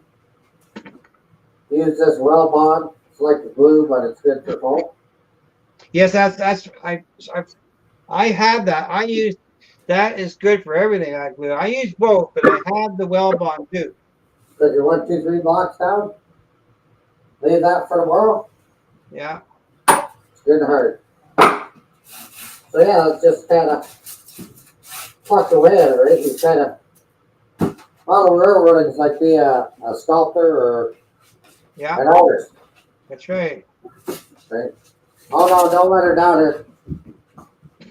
Speaker 2: Use this well bond. It's like the glue, but it's good for foam.
Speaker 1: Yes, I have that. I use that is good for everything I glue. I use both, but I have the well bond too.
Speaker 2: So you're 1, 2, 3 blocks down. Leave that for tomorrow.
Speaker 1: Yeah.
Speaker 2: It's good and hard. So yeah, it's just kind of pluck away at it, right? You kind of model railroading is like be a sculptor or an artist.
Speaker 1: That's right.
Speaker 2: Right. Oh no, don't let her down here.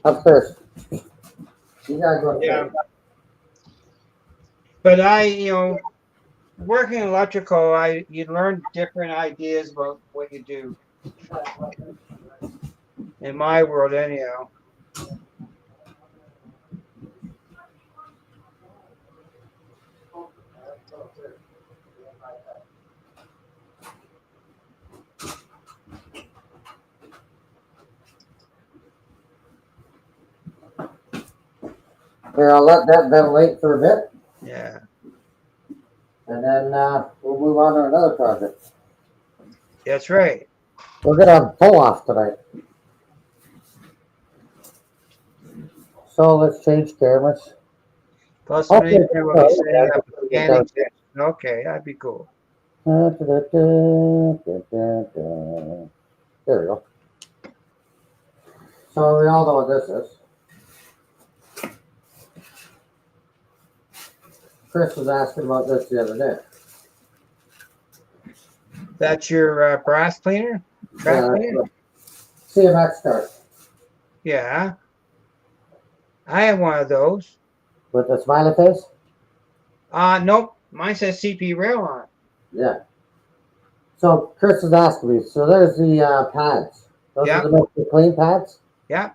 Speaker 2: Upstairs. You gotta go upstairs.
Speaker 1: Yeah. But working electrical, you learn different ideas about what you do. In my world, anyhow.
Speaker 2: Here, I'll let that ventilate for a bit.
Speaker 1: Yeah.
Speaker 2: And then we'll move on to another project.
Speaker 1: That's right.
Speaker 2: We're going to pull off tonight. So let's change cameras.
Speaker 1: Plus,
Speaker 2: okay,
Speaker 1: okay, that'd be cool.
Speaker 2: There we go. So we all know what this is. Chris was asking about this the other day.
Speaker 1: That's your brass cleaner?
Speaker 2: CMX card.
Speaker 1: Yeah. I have one of those.
Speaker 2: With the smiley face?
Speaker 1: Nope. Mine says CP rail on it.
Speaker 2: Yeah. So Chris is asking me, so there's the pads. Those are the clean pads?
Speaker 1: Yeah.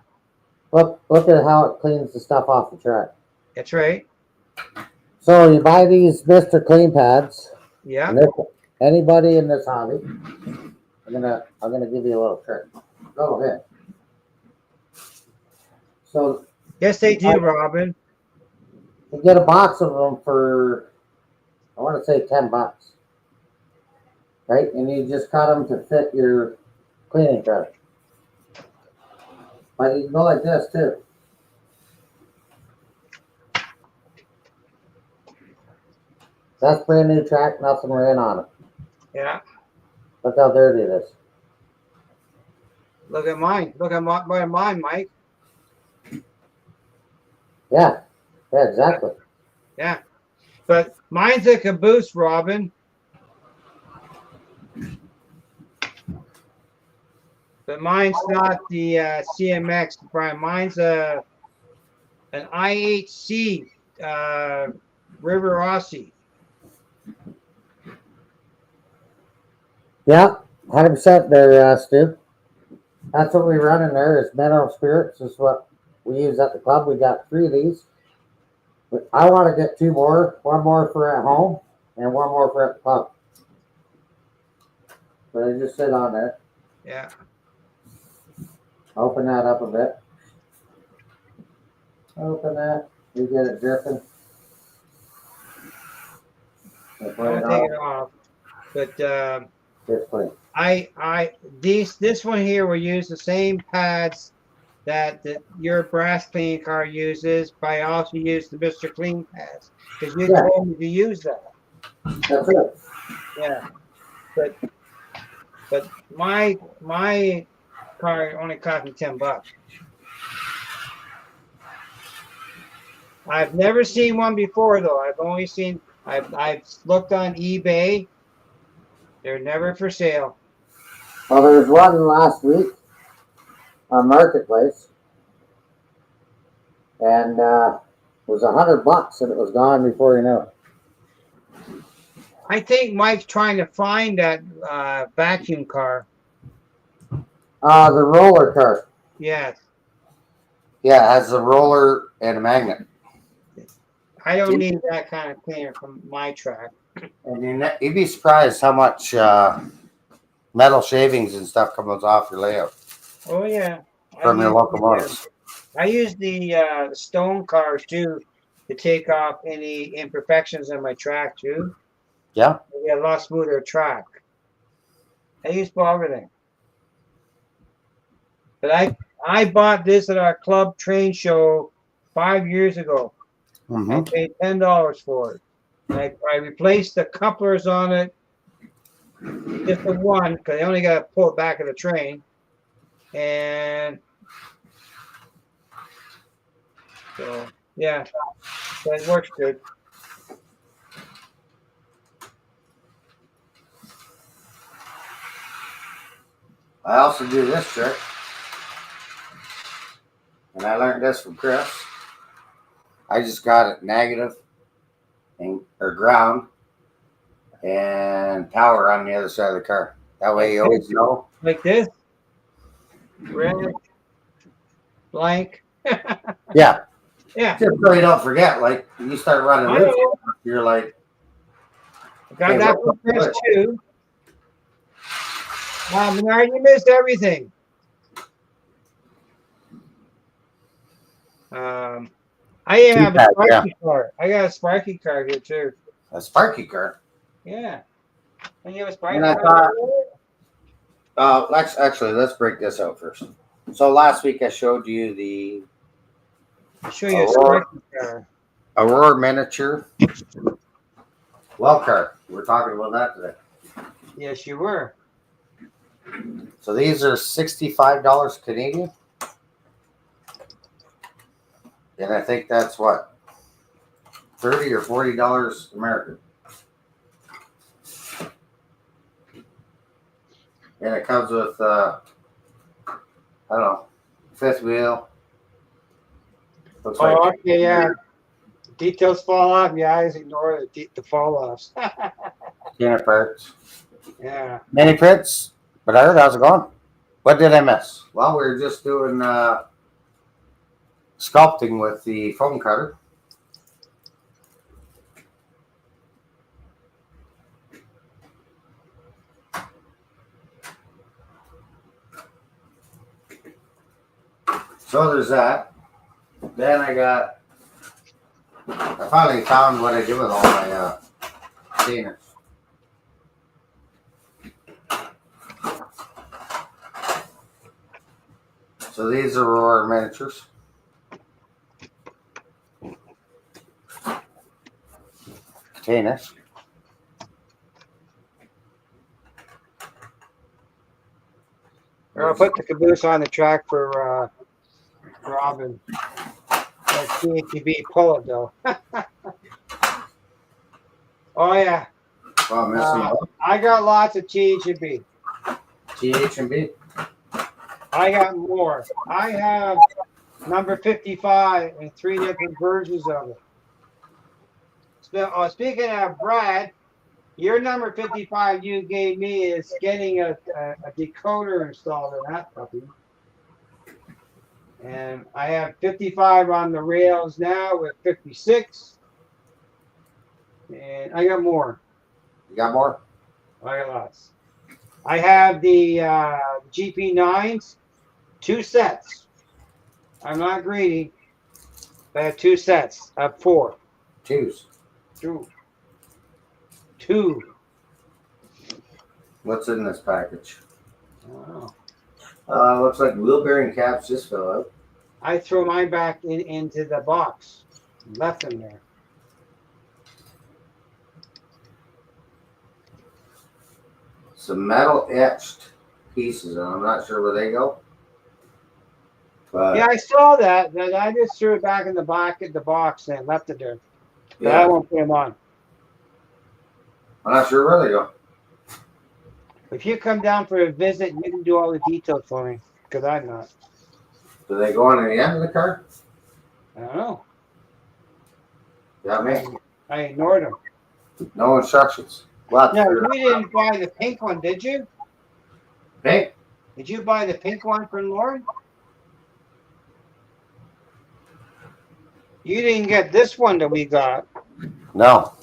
Speaker 2: Look at how it cleans the stuff off the track.
Speaker 1: That's right.
Speaker 2: So you buy these Mr. Clean pads.
Speaker 1: Yeah.
Speaker 2: And anybody in this hobby, I'm gonna give you a little trick. Go ahead. So
Speaker 1: Yes, they do, Robin.
Speaker 2: you get a box of them for, I want to say $10, right? And you just cut them to fit your cleaning cart. But you can go like this too. That's brand new track, nothing ran on it.
Speaker 1: Yeah.
Speaker 2: Look how dirty it is.
Speaker 1: Look at mine. Look at mine, Mike.
Speaker 2: Yeah, yeah, exactly.
Speaker 1: Yeah. But mine's a caboose, Robin. But mine's not the CMX, Brian. Mine's an IHC River Aussie.
Speaker 2: Yeah, 100% there, Stu. That's what we run in there is mineral spirits. Is what we use at the club. We got 3 of these. But I want to get 2 more. 1 more for at home and 1 more for at the club. But I just sit on there.
Speaker 1: Yeah.
Speaker 2: Open that up a bit. Open that. You get it dripping.
Speaker 1: I'll take it off. But this one here will use the same pads that your brass cleaning car uses, but I also use the Mr. Clean pads because you told me to use that.
Speaker 2: That's it.
Speaker 1: Yeah, but my car only cost me $10. I've never seen one before though. I've looked on eBay. They're never for sale.
Speaker 2: Well, there was one last week on Marketplace, and it was $100, and it was gone before you know it.
Speaker 1: I think Mike's trying to find that vacuum car.
Speaker 2: The roller car.
Speaker 1: Yes.
Speaker 2: Yeah, it has a roller and a magnet.
Speaker 1: I don't need that kind of cleaner from my track.
Speaker 2: And you'd be surprised how much metal shavings and stuff comes off your layout.
Speaker 1: Oh yeah.
Speaker 2: From your locomotives.
Speaker 1: I use the stone cars too to take off any imperfections in my track too.
Speaker 2: Yeah.
Speaker 1: I get a lot smoother track. I use for everything. But I bought this at our club train show 5 years ago.
Speaker 2: Mm-hmm.
Speaker 1: I paid $10 for it. I replaced the couplers on it, just the one, because I only got to pull it back of the train. And so, yeah, so it works good.
Speaker 2: I also do this trick, and I learned this from Chris. I just got it negative or ground and power on the other side of the car. That way you always know.
Speaker 1: Like this? Red, blank.
Speaker 2: Yeah.
Speaker 1: Yeah.
Speaker 2: Just so you don't forget, like you start running this, you're like,
Speaker 1: I got that from Chris too. Menard, you missed everything. I have a Sparky car. I got a Sparky car here too.
Speaker 2: A Sparky car?
Speaker 1: Yeah. And you have a Sparky car?
Speaker 2: Let's break this out first. So last week I showed you the
Speaker 1: Sparky car.
Speaker 2: Aurora miniature well car. We're talking about that today.
Speaker 1: Yes, you were.
Speaker 2: So these are $65 Canadian. And I think that's what? $30 or $40 American. And it comes with I don't know, 5th wheel. Looks
Speaker 1: okay, yeah. Details fall off. Your eyes ignore the fall offs.
Speaker 2: Unit parts.
Speaker 1: Yeah.
Speaker 2: Mini prints. But how's it going? What did I miss? Well, we were just doing sculpting with the foam cutter. So there's that. Then I finally found what I do with all my containers. So these are Aurora miniatures. Containers.
Speaker 3: I'll put the caboose on the track for Robin. Let's see if you beat pull it though. Oh yeah. I got lots of TH&B.
Speaker 2: TH&B.
Speaker 3: I got more. I have number 55 and 3 different versions of it. So, speaking of Brad, your number 55 you gave me is getting a decoder installed in that puppy. And I have 55 on the rails now with 56. And I got more.
Speaker 2: You got more?
Speaker 3: I got lots. I have the GP9s, 2 sets. I'm not greedy. I have 2 sets of 4.
Speaker 2: Twos.
Speaker 3: Two.
Speaker 2: What's in this package?
Speaker 3: Oh.
Speaker 2: Looks like wheel bearing caps just fell out.
Speaker 3: I threw mine back into the box. Left them there.
Speaker 2: Some metal etched pieces, and I'm not sure where they go. But
Speaker 3: Yeah, I saw that. But I just threw it back in the box and left it there. But
Speaker 2: yeah,
Speaker 3: I won't put them on.
Speaker 2: I'm not sure where they go.
Speaker 3: If you come down for a visit, you can do all the details for me, because I'm not.
Speaker 2: Do they go on the end of the car?
Speaker 3: I don't know.
Speaker 2: Yeah, me.
Speaker 3: I ignored them.
Speaker 2: No instructions. What?
Speaker 3: No, you didn't buy the pink one, did you?
Speaker 2: Hey,
Speaker 3: Did you buy the pink one from Lauren? You didn't get this one that we got.
Speaker 2: no.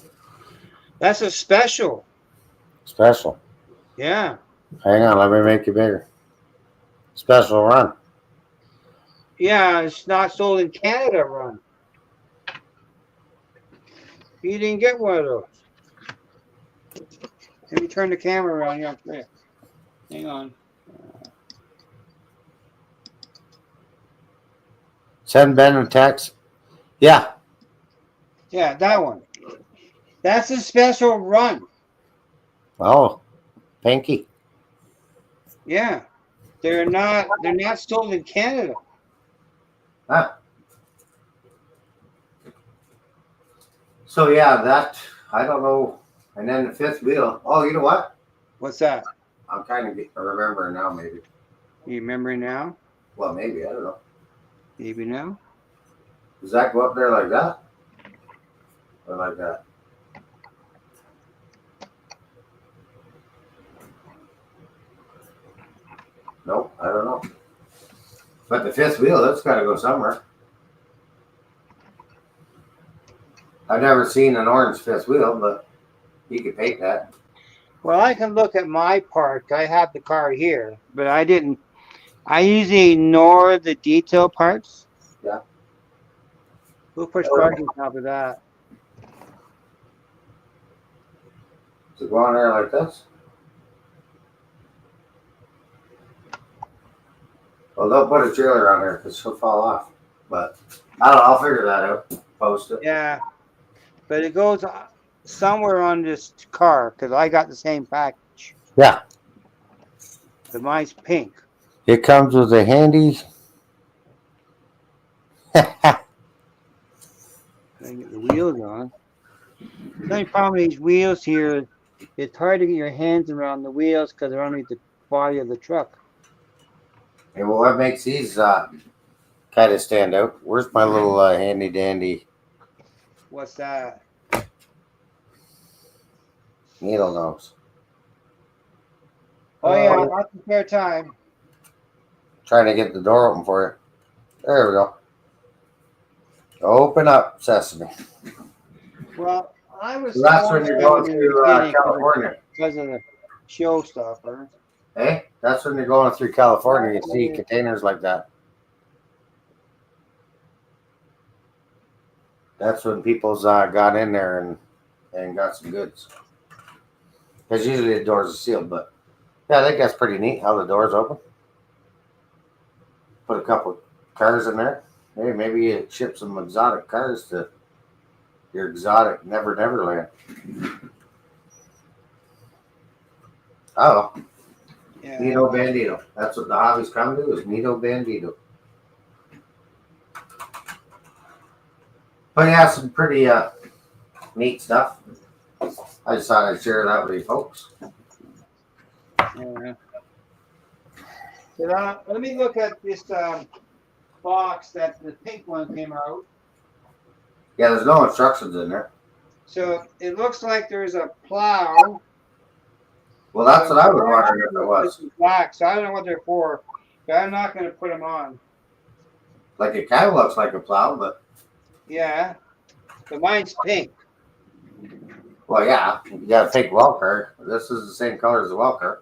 Speaker 3: That's a special.
Speaker 2: Special.
Speaker 3: Yeah.
Speaker 2: Hang on, let me make it bigger. Special run.
Speaker 3: Yeah, it's not sold in Canada, Ron. You didn't get one of those. Let me turn the camera around here. There. Hang on.
Speaker 2: Send Ben a text. Yeah.
Speaker 3: Yeah, that one. That's a special run.
Speaker 2: Oh, pinky.
Speaker 3: Yeah. They're not sold in Canada.
Speaker 2: Huh. So yeah, that I don't know. And then the fifth wheel. Oh, you know what?
Speaker 3: What's that?
Speaker 2: I'm kind of remembering now. Maybe.
Speaker 3: You remember now?
Speaker 2: Well, maybe I don't know.
Speaker 3: Maybe now?
Speaker 2: Does that go up there like that? Or like that? Nope, I don't know. But the fifth wheel, that's got to go somewhere. I've never seen an orange fifth wheel, but you could paint that.
Speaker 3: Well, I can look at my part. I have the car here, but I didn't. I usually ignore the detail parts.
Speaker 2: Yeah.
Speaker 3: Who puts parts on top of that?
Speaker 2: Does it go on there like this? Well, don't put a trailer on there because she'll fall off. But I don't know. I'll figure that out. Post it.
Speaker 3: Yeah, but it goes somewhere on this car because I got the same package.
Speaker 2: Yeah.
Speaker 3: But mine's pink.
Speaker 2: It comes with a handy.
Speaker 3: I get the wheels on. The only problem with these wheels here, it's hard to get your hands around the wheels because they're underneath the body of the truck.
Speaker 2: And what makes these kind of stand out? Where's my little handy dandy
Speaker 3: What's that?
Speaker 2: needle nose?
Speaker 3: Oh yeah, lots of spare time.
Speaker 2: Trying to get the door open for you. There we go. Open up, Sesame.
Speaker 3: Well, I was.
Speaker 2: So that's when you're going through California.
Speaker 3: Because of the showstopper.
Speaker 2: Hey, that's when you're going through California. You see containers like that. That's when people's got in there and got some goods. Because usually the doors are sealed, but yeah, I think that's pretty neat how the doors open. Put a couple cars in there. Hey, maybe you ship some exotic cars to your exotic Neverland. Oh,
Speaker 3: Yeah.
Speaker 2: Nito Bandito. That's what the hobbies come to, is Nito Bandito. But yeah, some pretty neat stuff. I just thought I'd share that with you folks.
Speaker 3: Yeah. Let me look at this box that the pink one came out.
Speaker 2: Yeah, there's no instructions in there.
Speaker 3: So it looks like there's a plow.
Speaker 2: Well, that's what I was wondering if it was.
Speaker 3: Black, so I don't know what they're for, but I'm not going to put them on.
Speaker 2: Like it kind of looks like a plow, but
Speaker 3: Yeah, but mine's pink.
Speaker 2: well, yeah, you got a pink well car. This is the same color as the well car.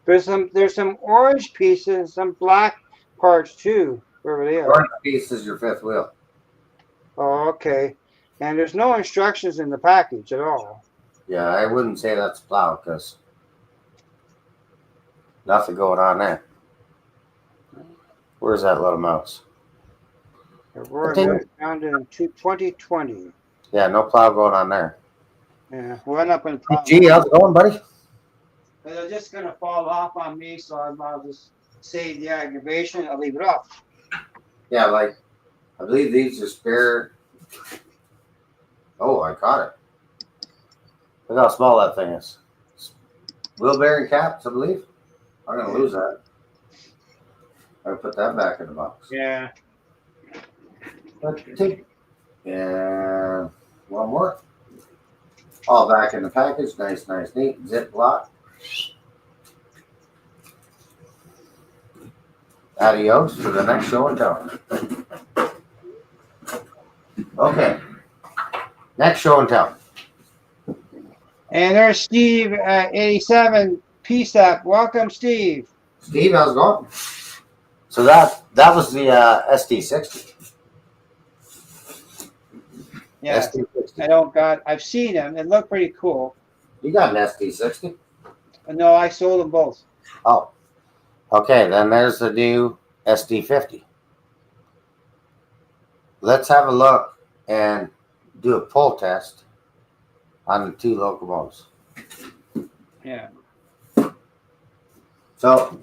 Speaker 3: There's some orange pieces, some black parts too, wherever they are.
Speaker 2: Orange piece is your fifth wheel.
Speaker 3: Oh, okay. And there's no instructions in the package at all.
Speaker 2: Yeah, I wouldn't say that's a plow because nothing going on there. Where's that little mouse?
Speaker 3: Aurora found in 2020.
Speaker 2: Yeah, no plow going on there.
Speaker 3: Yeah, we're not going to plow.
Speaker 2: Gee, how's it going, buddy?
Speaker 3: They're just going to fall off on me, so I'll just save the aggravation. I'll leave it off.
Speaker 2: Yeah, like, I believe these are spare. Oh, I caught it. Look how small that thing is. Wheel bearing caps, I believe. I'm going to lose that. I'm going to put that back in the box.
Speaker 3: Yeah.
Speaker 2: And one more. All back in the package. Nice, neat. Zip lock. Adios to the next show and tell. Okay. Next show and tell.
Speaker 3: And there's Steve at 87 PSAP. Welcome, Steve.
Speaker 2: Steve, how's it going? So that was the SD60.
Speaker 3: Yeah.
Speaker 2: SD60.
Speaker 3: I've seen them. It looked pretty cool.
Speaker 2: You got an SD60?
Speaker 3: No, I sold them both.
Speaker 2: Oh. Okay, then there's the new SD50. Let's have a look and do a pull test on the two locomotives.
Speaker 3: Yeah.
Speaker 2: So,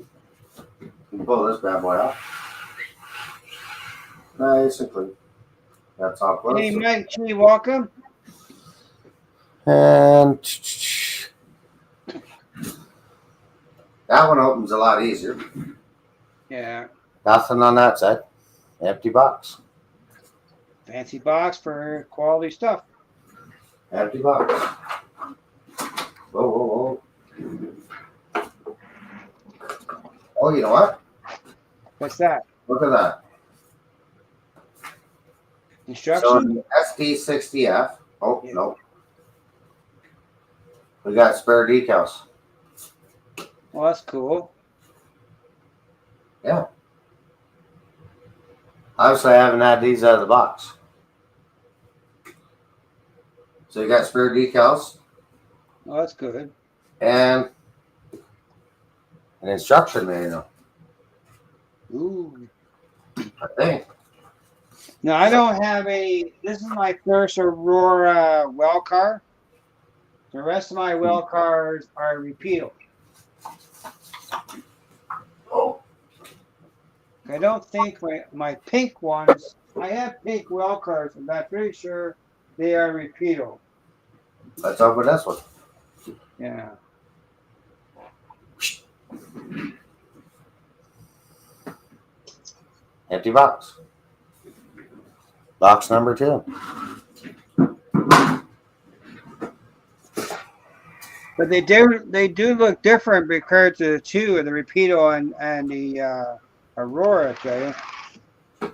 Speaker 2: you can pull this bad boy out. Nice and clean. That's all close.
Speaker 3: Hey, Mike G, welcome.
Speaker 2: And that one opens a lot easier.
Speaker 3: Yeah.
Speaker 2: Nothing on that side. Empty box.
Speaker 3: Fancy box for quality stuff.
Speaker 2: Empty box. Whoa. Oh, you know what?
Speaker 3: What's that?
Speaker 2: Look at that.
Speaker 3: Instruction?
Speaker 2: So the SD60F. Oh, yeah. No. We got spare decals.
Speaker 3: Well, that's cool.
Speaker 2: Yeah. Obviously, I haven't had these out of the box. So you got spare decals.
Speaker 3: Oh, that's good.
Speaker 2: And an instruction manual.
Speaker 3: Ooh.
Speaker 2: I think.
Speaker 3: No, I don't have any. This is my first Aurora well car. The rest of my well cars are repeatable.
Speaker 2: Oh.
Speaker 3: I don't think my pink ones, I have pink well cars, and I'm pretty sure they are repeatable.
Speaker 2: Let's open this one.
Speaker 3: Yeah.
Speaker 2: Empty box. Box number 2.
Speaker 3: But they do look different compared to the two, the Repeato and the Aurora, I tell you.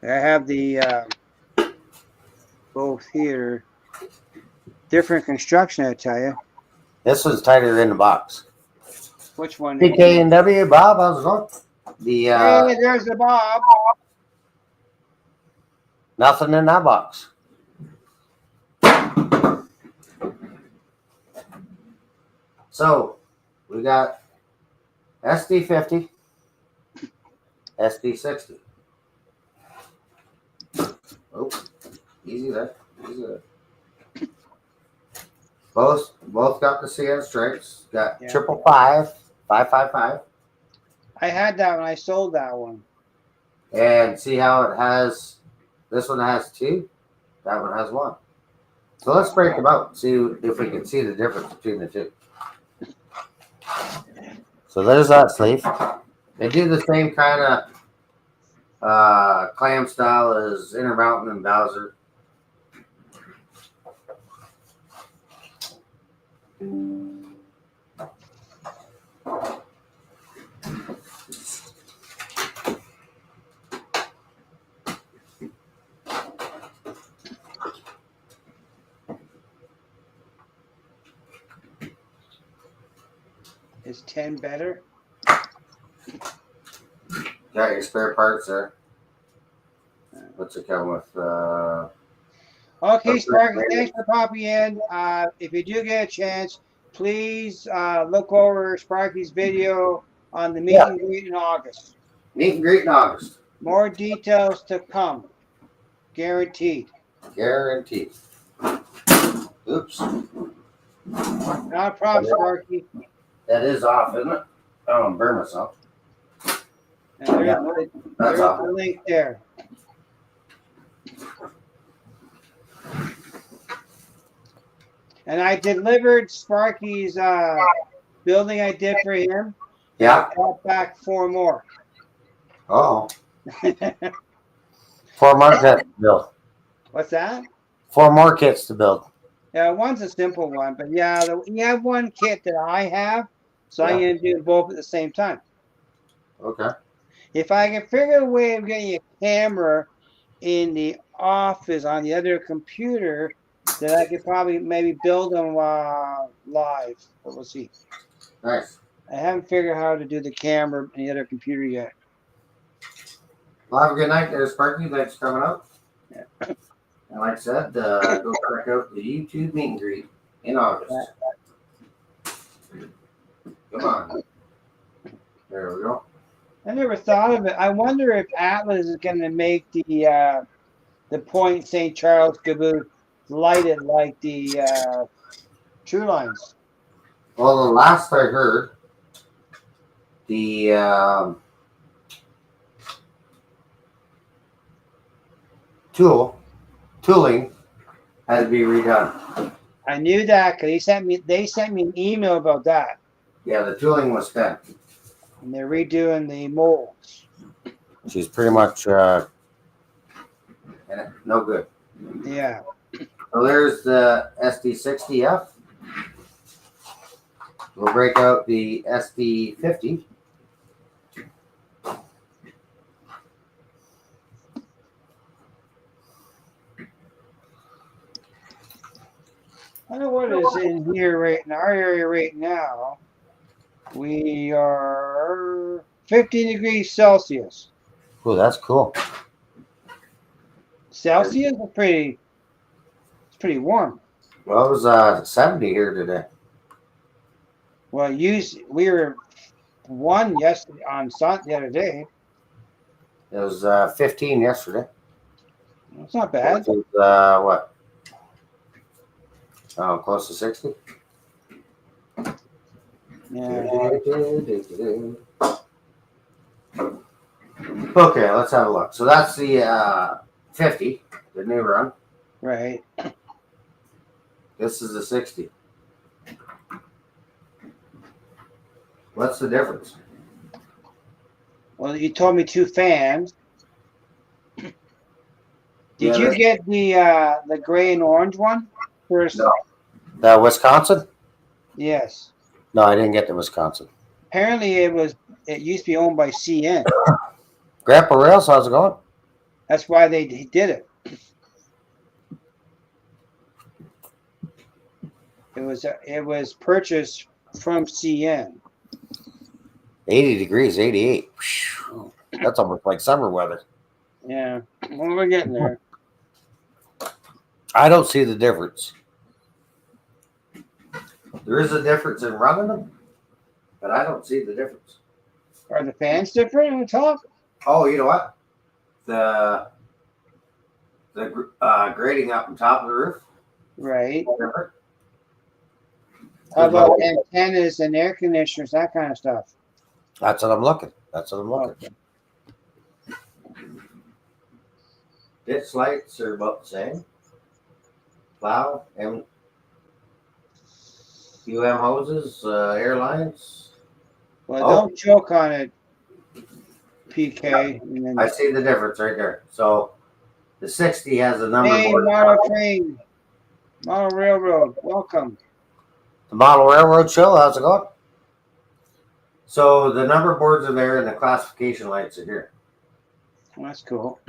Speaker 3: I have the both here. Different construction, I tell you.
Speaker 2: This one's tighter in the box.
Speaker 3: Which one?
Speaker 2: PK and W, Bob, how's it going?
Speaker 3: Hey, there's the Bob.
Speaker 2: Nothing in that box. So we got SD50, SD60. Oh, easy there. Easy there. Both got the CN stripes. Got 555, 555.
Speaker 3: I had that when I sold that one.
Speaker 2: And see how it has, this one has 2, that one has 1. So let's break them out and see if we can see the difference between the 2. So there's that sleeve. They do the same kind of clam style as Intermountain and Bowser.
Speaker 3: Is 10 better?
Speaker 2: Got your spare parts there. What's it come with?
Speaker 3: Okay, Sparky, thanks for popping in. If you do get a chance, please look over Sparky's video on the meet and greet in August.
Speaker 2: Meet and greet in August.
Speaker 3: More details to come. Guaranteed.
Speaker 2: Guaranteed. Oops.
Speaker 3: Not a problem, Sparky.
Speaker 2: That is off, isn't it? Oh, I'm burn myself.
Speaker 3: And there's the link there. And I delivered Sparky's building I did for him.
Speaker 2: Yeah.
Speaker 3: I got back 4 more.
Speaker 2: Oh. 4 more kits to build.
Speaker 3: What's that?
Speaker 2: 4 more kits to build.
Speaker 3: Yeah, one's a simple one, but yeah, you have one kit that I have, so I'm going to do both at the same time.
Speaker 2: Okay.
Speaker 3: If I can figure a way of getting a camera in the office on the other computer, then I could probably maybe build them live, but we'll see.
Speaker 2: Nice.
Speaker 3: I haven't figured out how to do the camera in the other computer yet.
Speaker 2: Well, have a good night there, Sparky. Thanks for coming out.
Speaker 3: Yeah.
Speaker 2: And like I said, go check out the YouTube meet and greet in August. Come on. There we go.
Speaker 3: I never thought of it. I wonder if Atlas is going to make the Point St. Charles caboose lighted like the True Lines.
Speaker 2: Well, the last I heard, the tooling had to be redone.
Speaker 3: I knew that because they sent me an email about that.
Speaker 2: Yeah, the tooling was spent.
Speaker 3: And they're redoing the molds.
Speaker 2: She's pretty much no good.
Speaker 3: Yeah.
Speaker 2: So there's the SD60F. We'll break out the SD50.
Speaker 3: I don't know what is in here in our area right now. We are 15 degrees Celsius.
Speaker 2: Oh, that's cool.
Speaker 3: Celsius is pretty warm.
Speaker 2: Well, it was 70 here today.
Speaker 3: Well, we were 1 yesterday on Sunday the other day.
Speaker 2: It was 15 yesterday.
Speaker 3: It's not bad.
Speaker 2: It was, what? Oh, close to 60.
Speaker 3: Yeah.
Speaker 2: Okay, let's have a look. So that's the 50, the new run.
Speaker 3: Right.
Speaker 2: This is the 60. What's the difference?
Speaker 3: Well, you told me 2 fans. Did you get the gray and orange one first?
Speaker 2: No. The Wisconsin?
Speaker 3: Yes.
Speaker 2: No, I didn't get the Wisconsin.
Speaker 3: Apparently, it used to be owned by CN.
Speaker 2: Grandpa Rails, how's it going?
Speaker 3: That's why they did it. It was purchased from CN.
Speaker 2: 80 degrees, 88. That's almost like summer weather.
Speaker 3: Yeah. Well, we're getting there.
Speaker 2: I don't see the difference. There is a difference in running them, but I don't see the difference.
Speaker 3: Are the fans different on the top?
Speaker 2: Oh, you know what? The grating up on top of the roof.
Speaker 3: Right.
Speaker 2: Different.
Speaker 3: How about antennas and air conditioners, that kind of stuff?
Speaker 2: That's what I'm looking. Okay. Ditch lights are about the same. Plow, hoses, airlines.
Speaker 3: Well, don't choke on it, PK. And then,
Speaker 2: I see the difference right there. So the 60 has a number board.
Speaker 3: Model Railroad, welcome.
Speaker 2: The Model Railroad show, how's it going? So the number boards are there and the classification lights are here.
Speaker 3: Well, that's cool.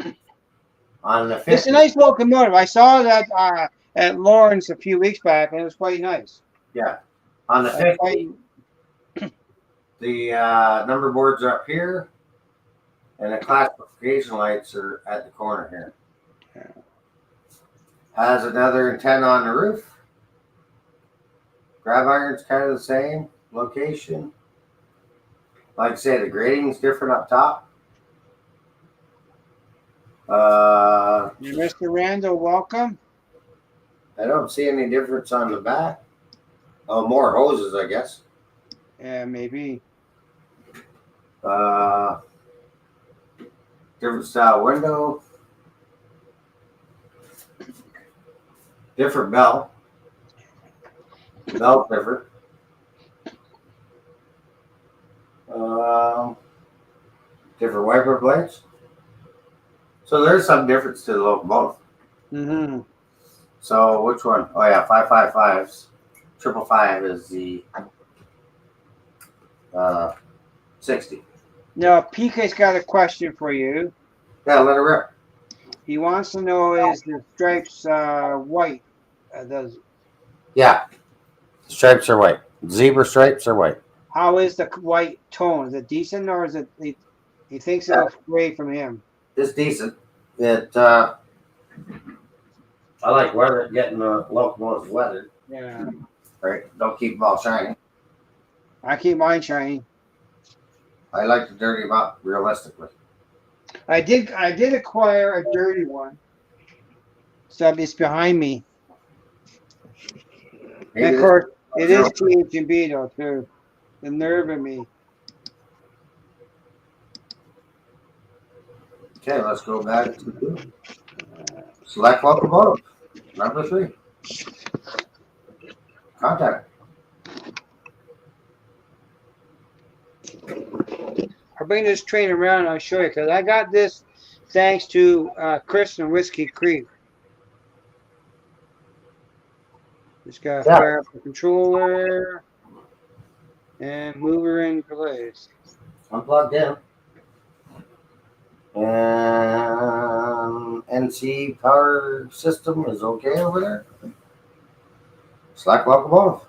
Speaker 2: On the 50,
Speaker 3: it's a nice locomotive. I saw that at Lawrence a few weeks back, and it was quite nice.
Speaker 2: Yeah. On the 50, the number boards are up here, and the classification lights are at the corner here.
Speaker 3: Yeah.
Speaker 2: Has another antenna on the roof. Grab iron's kind of the same location. Like I say, the grading's different up top.
Speaker 3: Mr. Randall, welcome.
Speaker 2: I don't see any difference on the back. Oh, more hoses, I guess.
Speaker 3: Yeah, maybe.
Speaker 2: Different style window. Different bell. Bell's different. Different wiper blades. So there's some difference to the locomotive.
Speaker 3: Mm-hmm.
Speaker 2: So which one? Oh yeah, 555s. 555 is the 60.
Speaker 3: Now, PK's got a question for you.
Speaker 2: Yeah, let it rip.
Speaker 3: He wants to know, is the stripes white?
Speaker 2: Yeah, stripes are white. Zebra stripes are white.
Speaker 3: How is the white tone? Is it decent, or is it? He thinks it looks great from him.
Speaker 2: It's decent. I like getting the locomotives weathered.
Speaker 3: Yeah.
Speaker 2: Right. Don't keep them all shiny.
Speaker 3: I keep mine shiny.
Speaker 2: I like to dirty them up realistically.
Speaker 3: I did acquire a dirty one. So it's behind me.
Speaker 2: Maybe
Speaker 3: and of course, it is THB though too. The nerve of me.
Speaker 2: Okay, let's go back to select locomotive. Number 3. Contact.
Speaker 3: I'll bring this train around and I'll show you, because I got this thanks to Chris and Whiskey Creek. Just got to fire up the controller and move her in place.
Speaker 2: Unplugged in. And NC power system is okay over there. Select locomotive.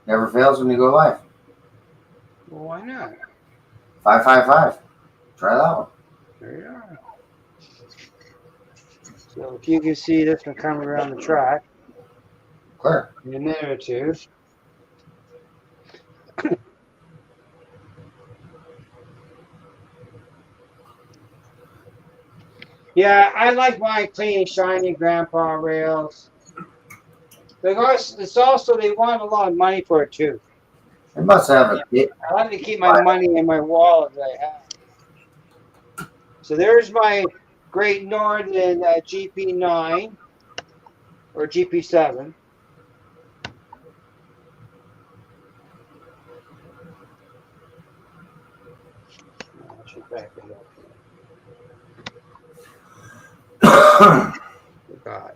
Speaker 2: Never fails when you go live.
Speaker 3: Well, why not?
Speaker 2: 555. Try that one.
Speaker 3: There you are. So if you can see this one coming around the track
Speaker 2: Clear.
Speaker 3: in a minute or two. Yeah, I like my clean, shiny grandpa rails. Because it's also, they want a lot of money for it too.
Speaker 2: It must have a
Speaker 3: I like to keep my money in my wallet that I have. So there's my Great Northern GP9 or GP7. I should back it up. God.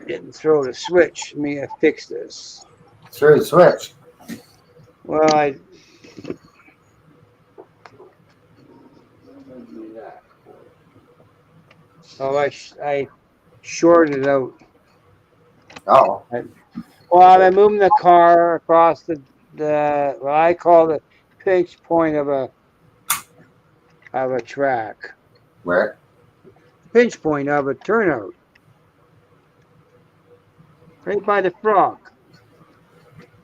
Speaker 3: Didn't throw the switch. Let me fix this.
Speaker 2: Throw the switch.
Speaker 3: Well, I shorted out.
Speaker 2: Oh,
Speaker 3: Well, I'm moving the car across the what I call the pinch point of a track.
Speaker 2: where?
Speaker 3: Pinch point of a turnout. Right by the frog.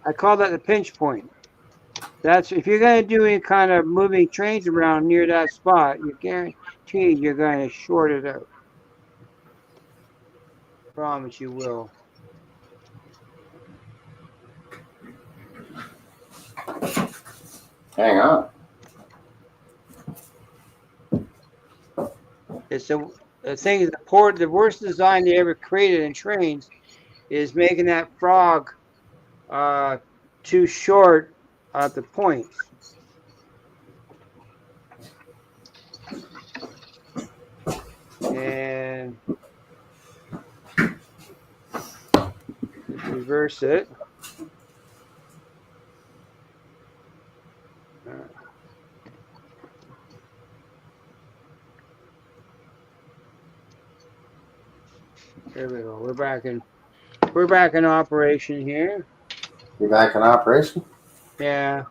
Speaker 3: I call that the pinch point. That's if you're gonna do any kind of moving trains around near that spot, you're guaranteed you're gonna short it out. Promise you will.
Speaker 2: Hang on.
Speaker 3: It's the thing is the worst design they ever created in trains is making that frog too short at the points. And reverse it. There we go. We're back in operation here.
Speaker 2: You back in operation?
Speaker 3: Yeah.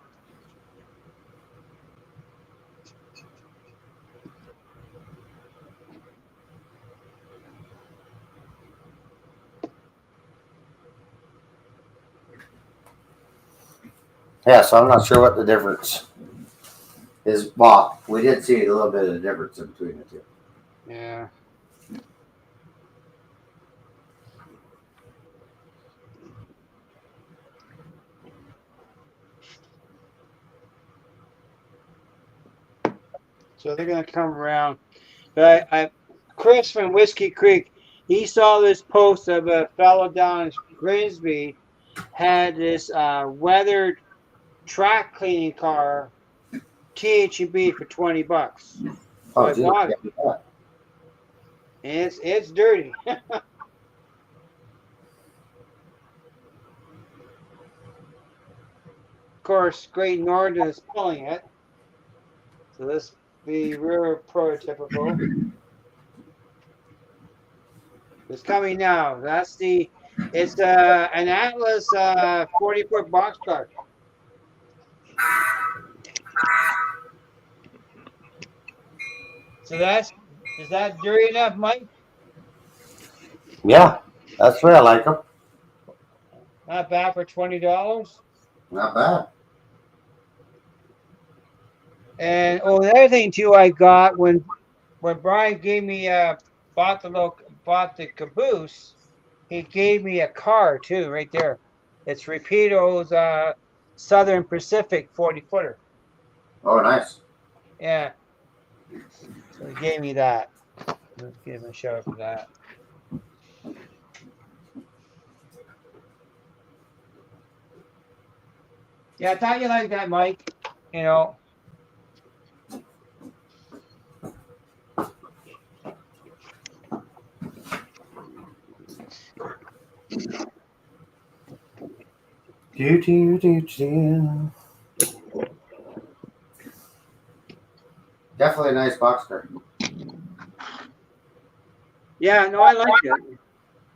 Speaker 2: Yeah, so I'm not sure what the difference is. Well, we did see a little bit of difference in between the two.
Speaker 3: Yeah. So they're gonna come around. But Chris from Whiskey Creek, he saw this post of a fellow down in Grimsby had this weathered track cleaning car, THB for $20. So I
Speaker 2: geez,
Speaker 3: bought it.
Speaker 2: yeah.
Speaker 3: And it's dirty. Of course, Great Northern is pulling it. So this be real prototypical. It's coming now. It's an Atlas 40-foot boxcar. So is that dirty enough, Mike?
Speaker 2: Yeah, that's where I like them.
Speaker 3: Not bad for $20.
Speaker 2: Not bad.
Speaker 3: And the other thing too, I got when Brian gave me bought the caboose, he gave me a car too, right there. It's Rapido's Southern Pacific 40-footer.
Speaker 2: Oh, nice.
Speaker 3: Yeah. So he gave me that. Let's give him a shout out for that. Yeah, I thought you liked that, Mike. You know.
Speaker 2: Definitely a nice boxcar.
Speaker 3: Yeah, no, I liked it.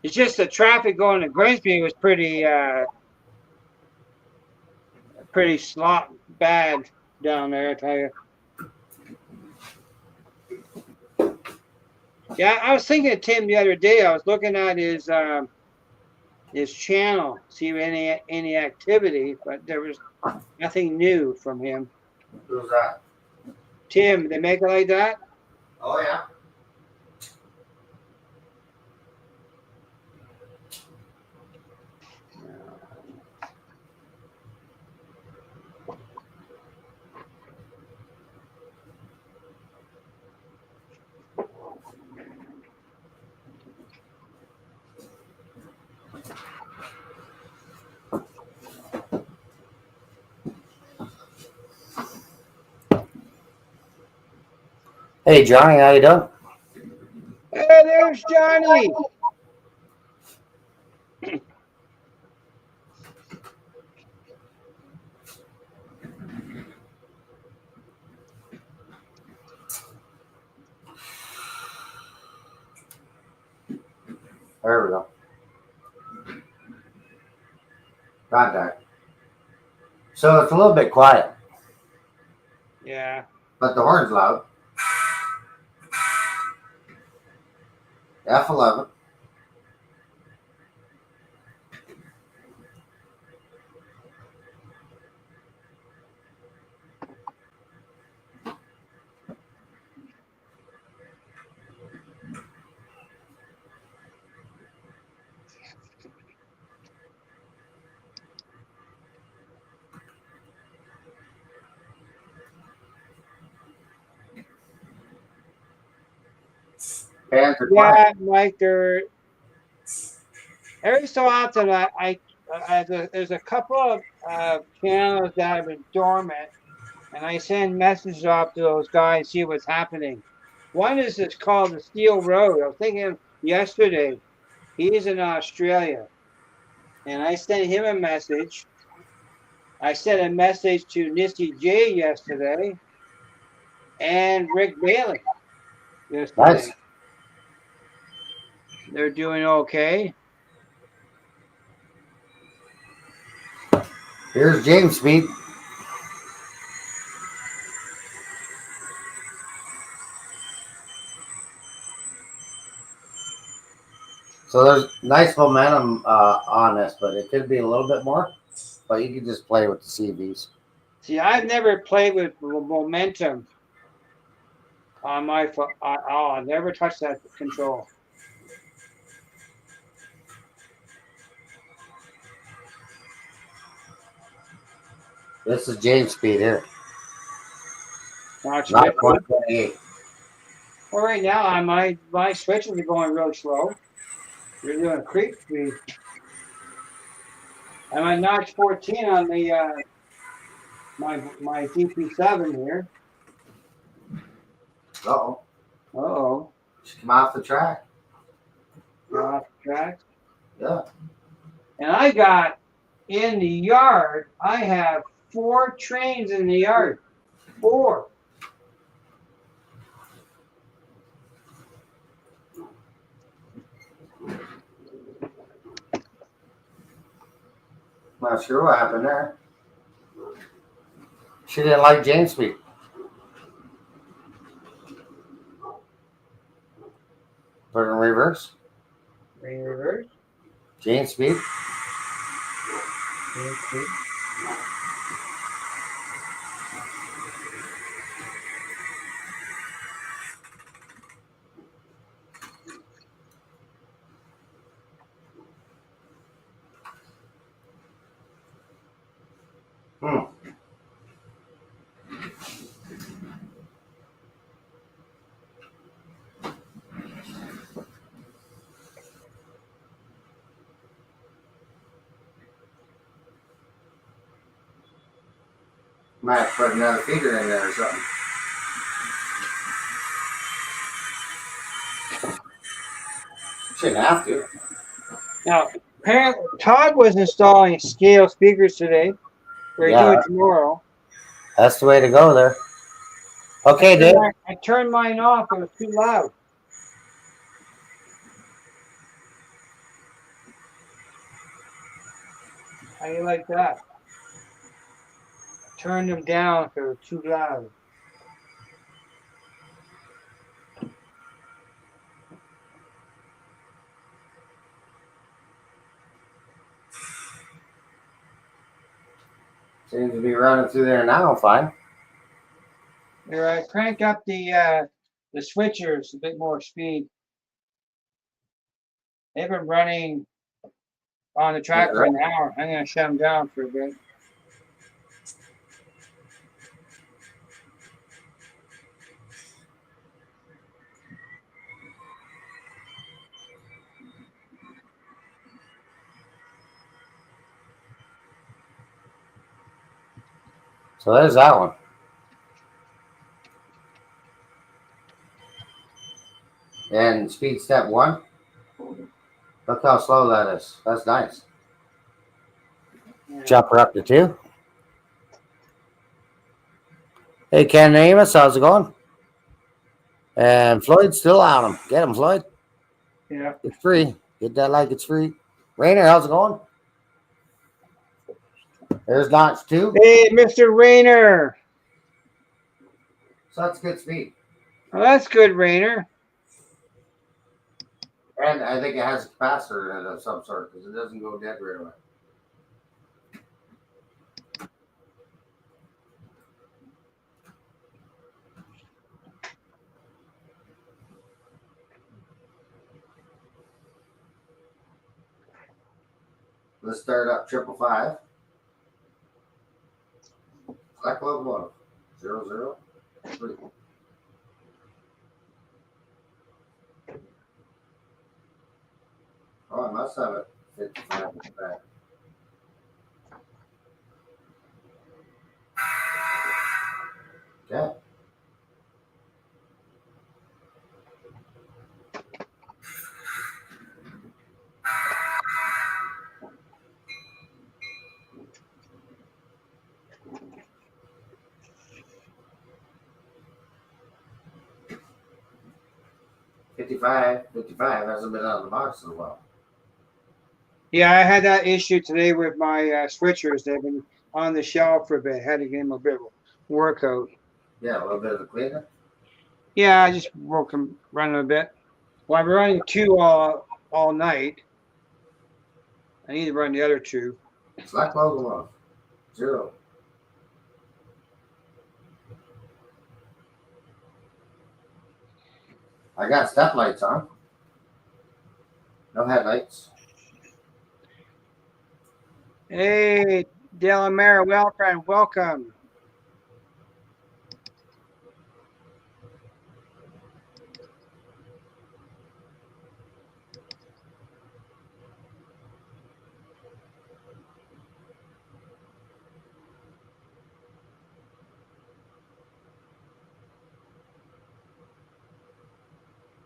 Speaker 3: It's just the traffic going to Grimsby was pretty bad down there, I tell you. Yeah, I was thinking of Tim the other day. I was looking at his channel, see any activity, but there was nothing new from him.
Speaker 2: Who's that?
Speaker 3: Tim, they make it like that?
Speaker 2: Oh, yeah. Hey, Johnny, how you doing?
Speaker 3: Hey, there's Johnny.
Speaker 2: There we go. Contact. So it's a little bit quiet,
Speaker 1: Yeah.
Speaker 2: but the horn's loud. F11. Fans are quiet.
Speaker 1: Yeah, Mike. Every so often, there's a couple of channels that have been dormant, and I send messages off to those guys, see what's happening. One is it's called the Steel Road. I was thinking yesterday. He's in Australia, and I sent him a message. I sent a message to Nisty J yesterday, and Rick Bailey yesterday.
Speaker 2: Nice.
Speaker 1: They're doing okay.
Speaker 2: Here's James Speed. So there's nice momentum on this, but it could be a little bit more. But you can just play with the CVs.
Speaker 1: See, I've never played with momentum on my phone. I never touched that control.
Speaker 2: This is James Speed here.
Speaker 1: Not
Speaker 2: 128.
Speaker 1: Well, right now, my switches are going really slow. You're doing creep speed. I'm at notch 14 on the my DP7 here.
Speaker 2: Uh-oh.
Speaker 1: Uh-oh.
Speaker 2: Just come off the track.
Speaker 1: Off track.
Speaker 2: Yeah.
Speaker 1: And I got in the yard, I have 4 trains in the yard. 4.
Speaker 2: Not sure what happened there. She didn't like James Speed. Put it in reverse.
Speaker 1: Reverse.
Speaker 2: James Speed.
Speaker 1: James Speed.
Speaker 2: Might put another feeder in there or something. Shouldn't have to.
Speaker 1: Now, apparently, Todd was installing scale speakers today. We're doing it tomorrow.
Speaker 2: That's the way to go there. Okay, Dave.
Speaker 1: I turned mine off. It was too loud. How do you like that? Turn them down if they were too loud.
Speaker 2: Seems to be running through there now, fine.
Speaker 1: Here, I crank up the switchers a bit more speed. They've been running on the track for an hour. I'm going to shut them down for a bit.
Speaker 2: So there's that one. And speed step 1. Look how slow that is. That's nice.
Speaker 1: Yeah.
Speaker 2: Jumper up to 2. Hey, Ken Amos, how's it going? And Floyd's still on him. Get him, Floyd.
Speaker 1: Yeah.
Speaker 2: It's free. Get that like it's free. Rainer, how's it going? There's Notch too.
Speaker 3: Hey, Mr. Rayner.
Speaker 2: So that's good speed.
Speaker 3: Well, that's good, Rayner.
Speaker 2: And I think it has a capacitor in it of some sort because it doesn't go dead right away. Let's start up 555. Black locomotive. 003. Oh, I must have it. 55 back. Okay. Fifty-five hasn't been out of the box in a while.
Speaker 3: Yeah, I had that issue today with my switchers. They've been on the shelf for a bit. Had to give them a bit of a workout.
Speaker 2: Yeah, a little bit of a cleaner.
Speaker 3: Yeah, I just broke them, running a bit. Well, I'm running 2 all night. I need to run the other 2.
Speaker 2: Black locomotive. 0. I got step lights on. No headlights.
Speaker 3: Hey, Delamere, welcome.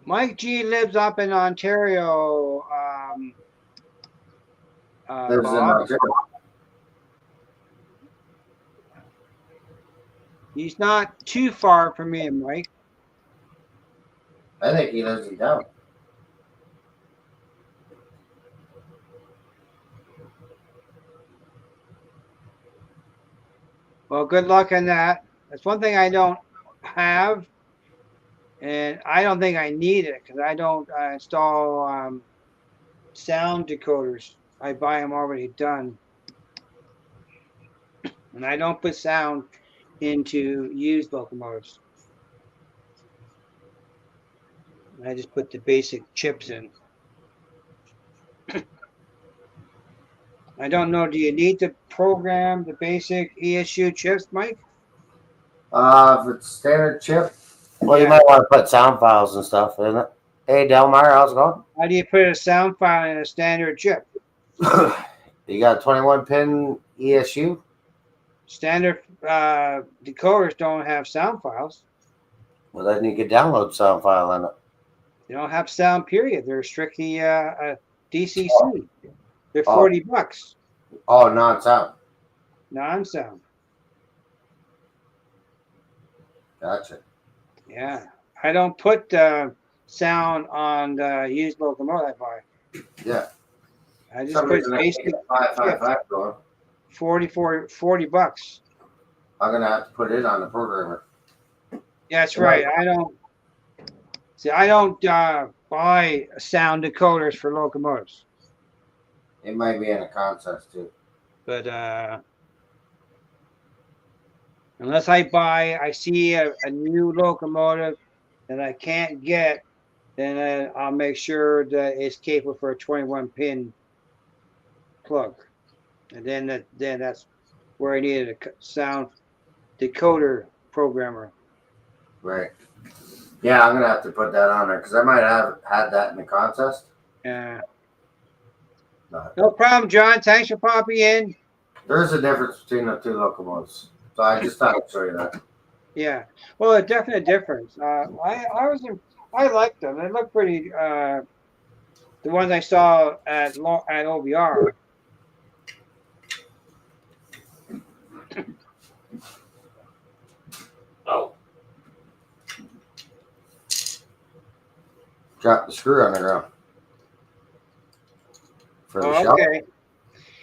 Speaker 3: Mike G lives up in Ontario.
Speaker 2: There's
Speaker 3: Bob. He's not too far from me and Mike.
Speaker 2: I think he lives in town.
Speaker 3: Well, good luck on that. That's one thing I don't have, and I don't think I need it because I don't install sound decoders. I buy them already done, and I don't put sound into used locomotives. I just put the basic chips in. I don't know. Do you need to program the basic ESU chips, Mike?
Speaker 2: If it's standard chip, well, you might want to put sound files and stuff in it. Hey, Delmar, how's it going?
Speaker 3: How do you put a sound file in a standard chip?
Speaker 2: You got a 21 pin ESU?
Speaker 3: Standard decoders don't have sound files.
Speaker 2: Well, then you could download sound file in it.
Speaker 3: They don't have sound, period. They're strictly DCC. They're $40.
Speaker 2: Oh, non-sound.
Speaker 3: Non-sound.
Speaker 2: Gotcha.
Speaker 3: Yeah. I don't put sound on the used locomotive I buy.
Speaker 2: Yeah.
Speaker 3: I just put basic
Speaker 2: 555 going.
Speaker 3: $40.
Speaker 2: I'm gonna have to put it on the programmer.
Speaker 3: Yeah, that's right. I don't buy sound decoders for locomotives.
Speaker 2: It might be in a contest too.
Speaker 3: But unless I see a new locomotive that I can't get, then I'll make sure that it's capable for a 21 pin plug. And then that's where I needed a sound decoder programmer.
Speaker 2: Right. Yeah, I'm gonna have to put that on there because I might have had that in the contest.
Speaker 3: Yeah. No problem, John. Thanks for popping in.
Speaker 2: There's a difference between the 2 locomotives, so I just thought I'd show you that.
Speaker 3: Yeah. Well, a definite difference. I liked them. They look pretty. The ones I saw at OBR.
Speaker 2: Oh. Drop the screw on the ground. for the show.
Speaker 3: Okay.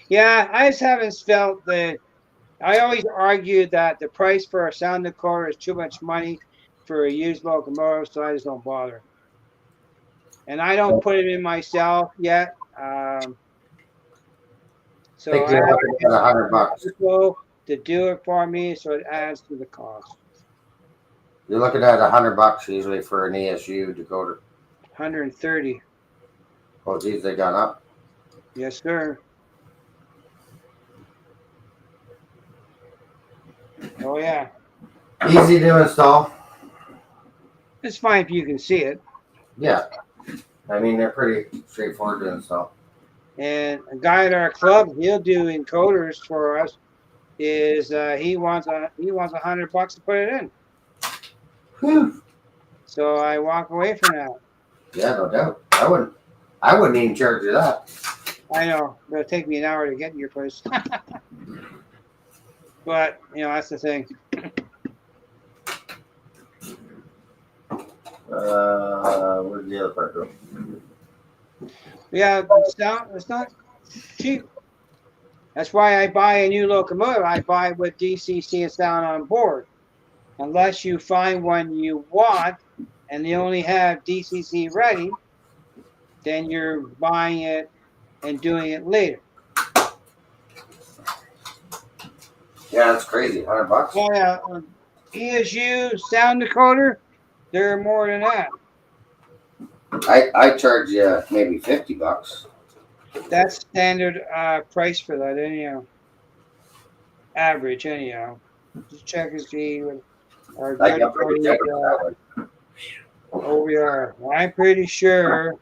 Speaker 3: Yeah, I just haven't felt that. I always argued that the price for a sound decoder is too much money for a used locomotive, so I just don't bother. And I don't put it in myself yet. So
Speaker 2: I think
Speaker 3: I
Speaker 2: you're
Speaker 3: have
Speaker 2: looking at $100.
Speaker 3: people to do it for me, so it adds to the cost.
Speaker 2: You're looking at $100 usually for an ESU decoder.
Speaker 3: 130.
Speaker 2: Oh, geez, they gone up.
Speaker 3: Yes, sir. Oh yeah.
Speaker 2: Easy to install.
Speaker 3: It's fine if you can see it.
Speaker 2: Yeah. I mean, they're pretty straightforward to install.
Speaker 3: And a guy at our club, he'll do encoders for us. Is he wants $100 to put it in.
Speaker 2: Whew.
Speaker 3: So I walk away from that.
Speaker 2: Yeah, no doubt. I wouldn't even charge you that.
Speaker 3: I know it'll take me an hour to get to your place. But that's the thing.
Speaker 2: Where's the other part go?
Speaker 3: Yeah, it's not cheap. That's why I buy a new locomotive. I buy with DCC and sound on board. Unless you find one you want and they only have DCC ready, then you're buying it and doing it later.
Speaker 2: Yeah, that's crazy. $100.
Speaker 3: Oh yeah, ESU sound decoder, they're more than that.
Speaker 2: I charge you maybe $50.
Speaker 3: That's standard price for that anyhow. Average anyhow. Just check and see what our
Speaker 2: I
Speaker 3: good
Speaker 2: got pretty
Speaker 3: buddy,
Speaker 2: generous that way.
Speaker 3: we are. I'm pretty sure.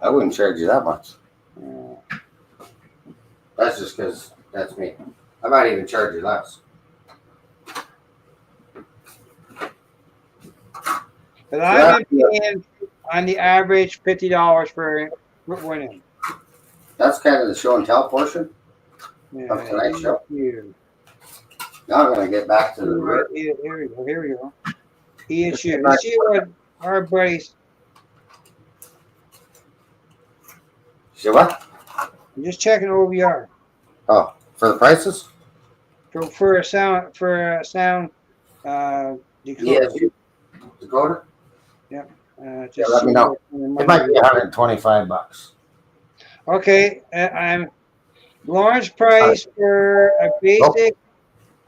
Speaker 2: I wouldn't charge you that much.
Speaker 3: Uh,
Speaker 2: That's just because that's me. I might even charge you less.
Speaker 3: But I've been paying on the average $50 for winning.
Speaker 2: That's kind of the show and tell portion
Speaker 3: Yeah,
Speaker 2: of tonight's show.
Speaker 3: ESU.
Speaker 2: Now I'm going to get back to the root.
Speaker 3: Here we go. ESU. Let's see what our buddies.
Speaker 2: See what?
Speaker 3: I'm just checking OVR
Speaker 2: Oh, for the prices?
Speaker 3: for a sound decoder.
Speaker 2: ESU decoder?
Speaker 3: Just
Speaker 2: Yeah, let me know. It might be $125.
Speaker 3: Okay, I'm Lawrence price for a basic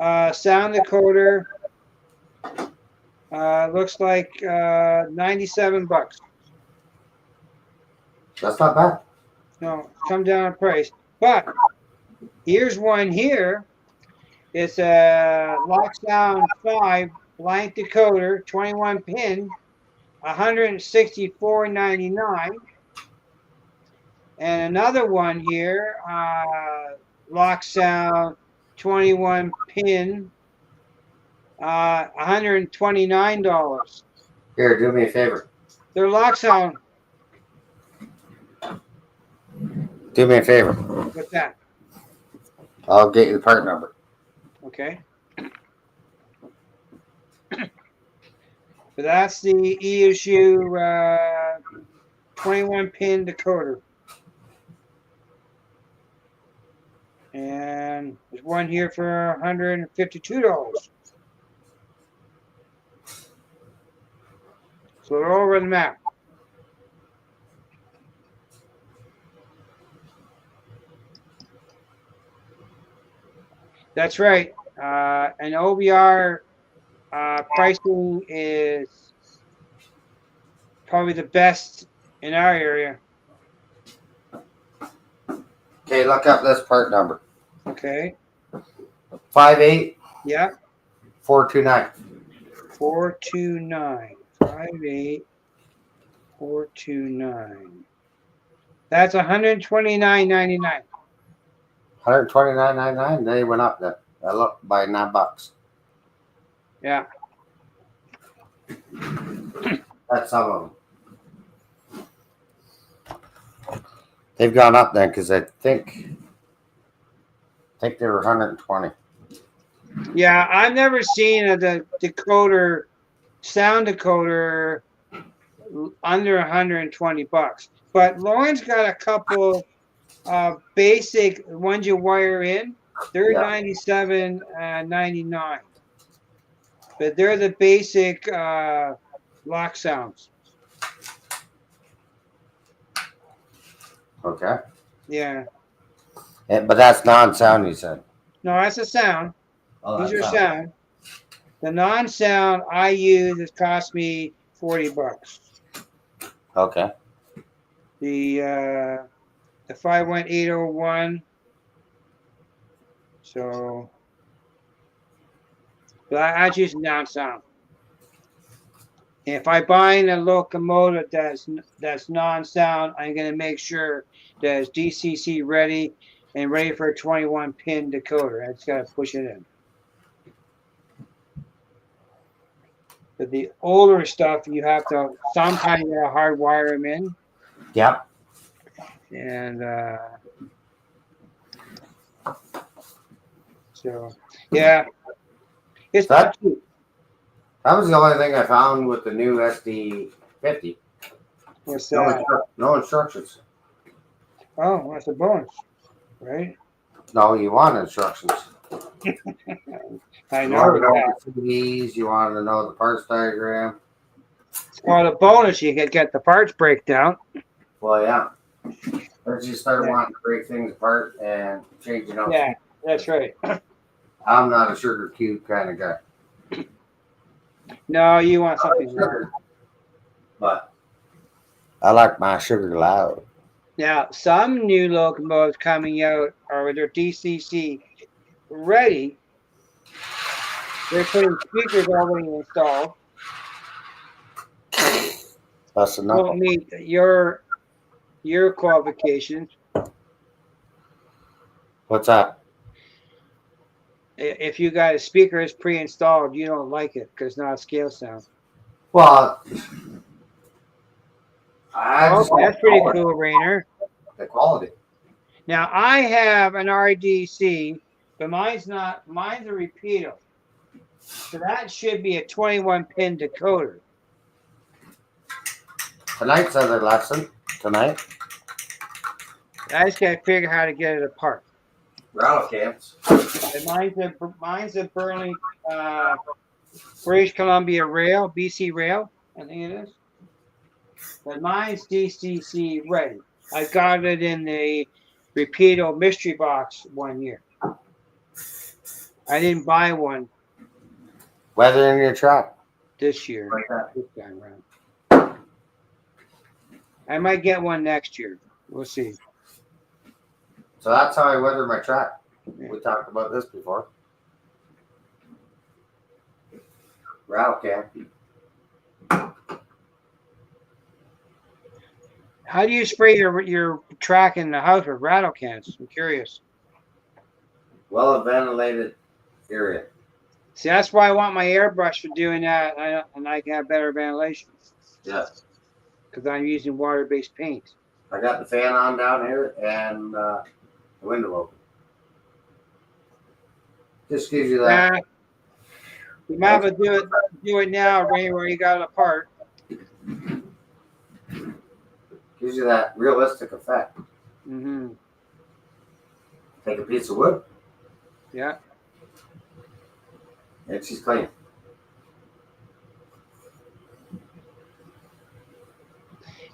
Speaker 3: sound decoder. Looks like $97.
Speaker 2: That's not bad.
Speaker 3: No, come down in price. But here's one here. It's a Lockdown 5 blank decoder, 21 pin, $164.99. And another one here, Lockdown 21 pin, $129.
Speaker 2: Here, do me a favor.
Speaker 3: They're Lockdown.
Speaker 2: Do me a favor.
Speaker 3: What's that?
Speaker 2: I'll get you the part number.
Speaker 3: Okay. So that's the ESU 21 pin decoder. And there's one here for $152. So they're all over the map. That's right. And OBR pricing is probably the best in our area.
Speaker 2: Okay, look up this part number.
Speaker 3: Okay.
Speaker 2: 58
Speaker 3: Yeah.
Speaker 2: 429.
Speaker 3: 429. 58429. That's $129.99.
Speaker 2: $129.99. They went up then. I looked by $9.
Speaker 3: Yeah.
Speaker 2: That's some of them. They've gone up then because I think they were 120.
Speaker 3: Yeah, I've never seen a decoder, sound decoder under $120. But Lauren's got a couple
Speaker 1: basic ones you wire in, they're
Speaker 2: Yeah.
Speaker 1: 97.99, but they're the basic lock sounds.
Speaker 2: Okay.
Speaker 1: Yeah.
Speaker 2: But that's non-sound, you said.
Speaker 1: No, that's a sound.
Speaker 2: Oh,
Speaker 1: These
Speaker 2: that's
Speaker 1: are
Speaker 2: sound.
Speaker 1: sound. The non-sound I use has cost me $40.
Speaker 2: Okay.
Speaker 1: The 51801. So, but I choose non-sound. If I buy a locomotive that's non-sound, I'm gonna make sure that it's DCC ready and ready for a 21 pin decoder. I just gotta push it in. But the older stuff, you have to sometimes you gotta hardwire them in,
Speaker 2: Yep.
Speaker 1: and so yeah, it's
Speaker 2: That
Speaker 1: not cheap.
Speaker 2: that was the only thing I found with the new SD50.
Speaker 1: What's
Speaker 2: No,
Speaker 1: that?
Speaker 2: no instructions.
Speaker 1: Oh, that's a bonus, right?
Speaker 2: No, you want instructions.
Speaker 1: I
Speaker 2: You
Speaker 1: know.
Speaker 2: want to know
Speaker 1: Yeah.
Speaker 2: the CDs. You want to know the parts diagram.
Speaker 1: It's called a bonus. You can get the parts breakdown.
Speaker 2: Well, yeah. Once you start
Speaker 1: Yeah.
Speaker 2: wanting to break things apart and changing up.
Speaker 1: Yeah, that's right.
Speaker 2: I'm not a sugar cube kind of guy.
Speaker 1: No, you want something more.
Speaker 2: But I like my sugar loud.
Speaker 1: Now, some new locomotives coming out are with their DCC ready. They're putting speakers already installed.
Speaker 2: That's enough.
Speaker 1: Won't meet your qualifications.
Speaker 2: What's that?
Speaker 1: If you got a speaker that's pre-installed, you don't like it because it's not a scale sound.
Speaker 2: Well, I just
Speaker 1: That's pretty cool, Rainer.
Speaker 2: the quality.
Speaker 1: Now I have an RDC, but mine's not. Mine's a repeater, so that should be a 21 pin decoder.
Speaker 2: Tonight's other lesson. Tonight.
Speaker 1: I just gotta figure how to get it apart.
Speaker 2: Rattle cans.
Speaker 1: And mine's a Burlington, British Columbia Rail, BC Rail, I think it is. But mine's DCC ready. I got it in the Repeato mystery box one year. I didn't buy one
Speaker 2: Weather in your truck.
Speaker 1: this year.
Speaker 2: Like that.
Speaker 1: This time around. I might get one next year. We'll see.
Speaker 2: So that's how I weather my truck. We talked about this before. Rattle can.
Speaker 1: How do you spray your track in the house with rattle cans? I'm curious.
Speaker 2: Well ventilated area.
Speaker 1: See, that's why I want my airbrush for doing that, and I can have better ventilation.
Speaker 2: Yeah.
Speaker 1: Because I'm using water-based paint.
Speaker 2: I got the fan on down here and the window open. Just gives you that.
Speaker 1: You might have to do it now, Ray, where you got it apart.
Speaker 2: Gives you that realistic effect.
Speaker 1: Mm-hmm.
Speaker 2: Take a piece of wood.
Speaker 1: Yeah.
Speaker 2: And she's clean.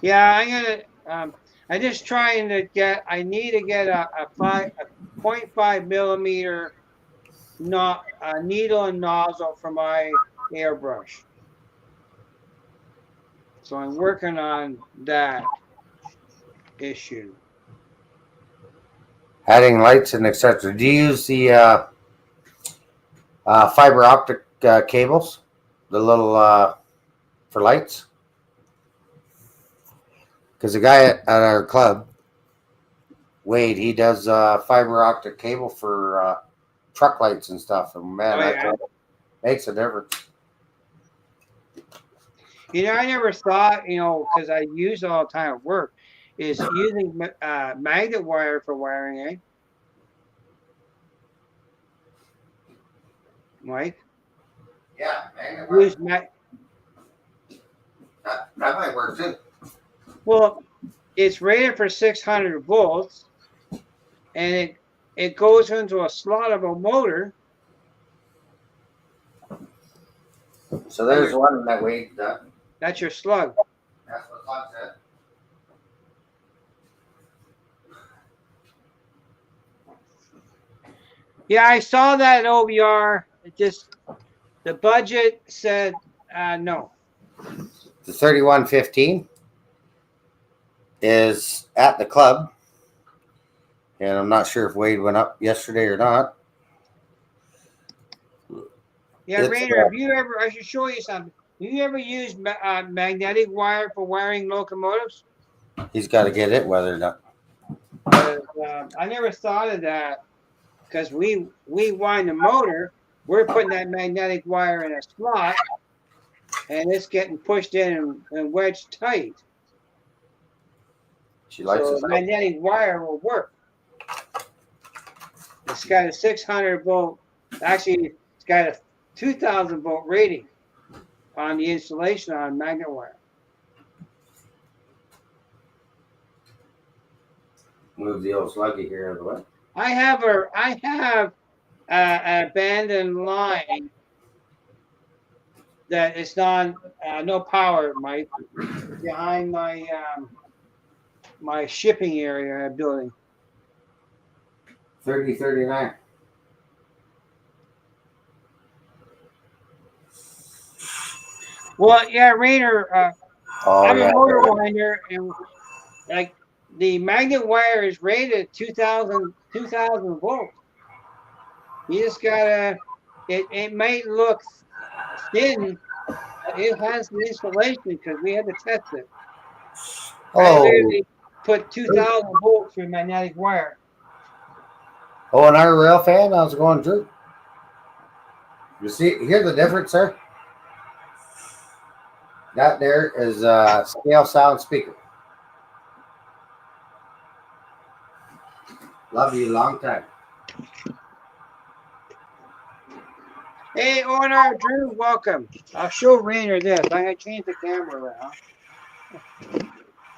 Speaker 1: Yeah, I'm gonna. I just trying to get. I need to get a 0.5 millimeter needle and nozzle for my airbrush. So I'm working on that issue.
Speaker 2: Adding lights and etc. Do you use the fiber optic cables? The little for lights? Because the guy at our club, Wade, he does fiber optic cable for truck lights and stuff. And man, that makes a difference.
Speaker 1: You know, I never thought, because I use it all the time at work, is using magnet wire for wiring, eh? Mike?
Speaker 2: Yeah, magnet wire. That might work too.
Speaker 1: Well, it's rated for 600 volts, and it goes into a slot of a motor.
Speaker 2: So there's one that weighed that.
Speaker 1: That's your slug.
Speaker 2: That's what Todd said.
Speaker 1: Yeah, I saw that OBR. It just the budget said no.
Speaker 2: The 3115 is at the club, and I'm not sure if Wade went up yesterday or not.
Speaker 1: Yeah, Rainer, have you ever? I should show you something. Have you ever used magnetic wire for wiring locomotives?
Speaker 2: He's got to get it weathered up.
Speaker 1: I never thought of that because we wind the motor. We're putting that magnetic wire in a slot, and it's getting pushed in and wedged tight.
Speaker 2: She likes
Speaker 1: so magnetic wire will work. It's got a 600 volt. Actually, it's got a 2,000 volt rating on the installation on magnet wire.
Speaker 2: Move the old sluggy here out of the way.
Speaker 1: I have an abandoned line that is no power, Mike, behind my my shipping area building.
Speaker 2: 3039.
Speaker 1: Well, yeah, Rainer, I'm a motor winder, and like the magnet wire is rated 2,000 volts. You just gotta. It might look thin. It has the installation because we had to test it. I literally put 2,000 volts through magnetic wire.
Speaker 2: Oh, and our rail fan, how's it going, Drew? You hear the difference, sir? That there is a scale sound speaker. Love you long time.
Speaker 1: Hey, owner, Drew, welcome. I'll show Rainer this. I'm going to change the camera around.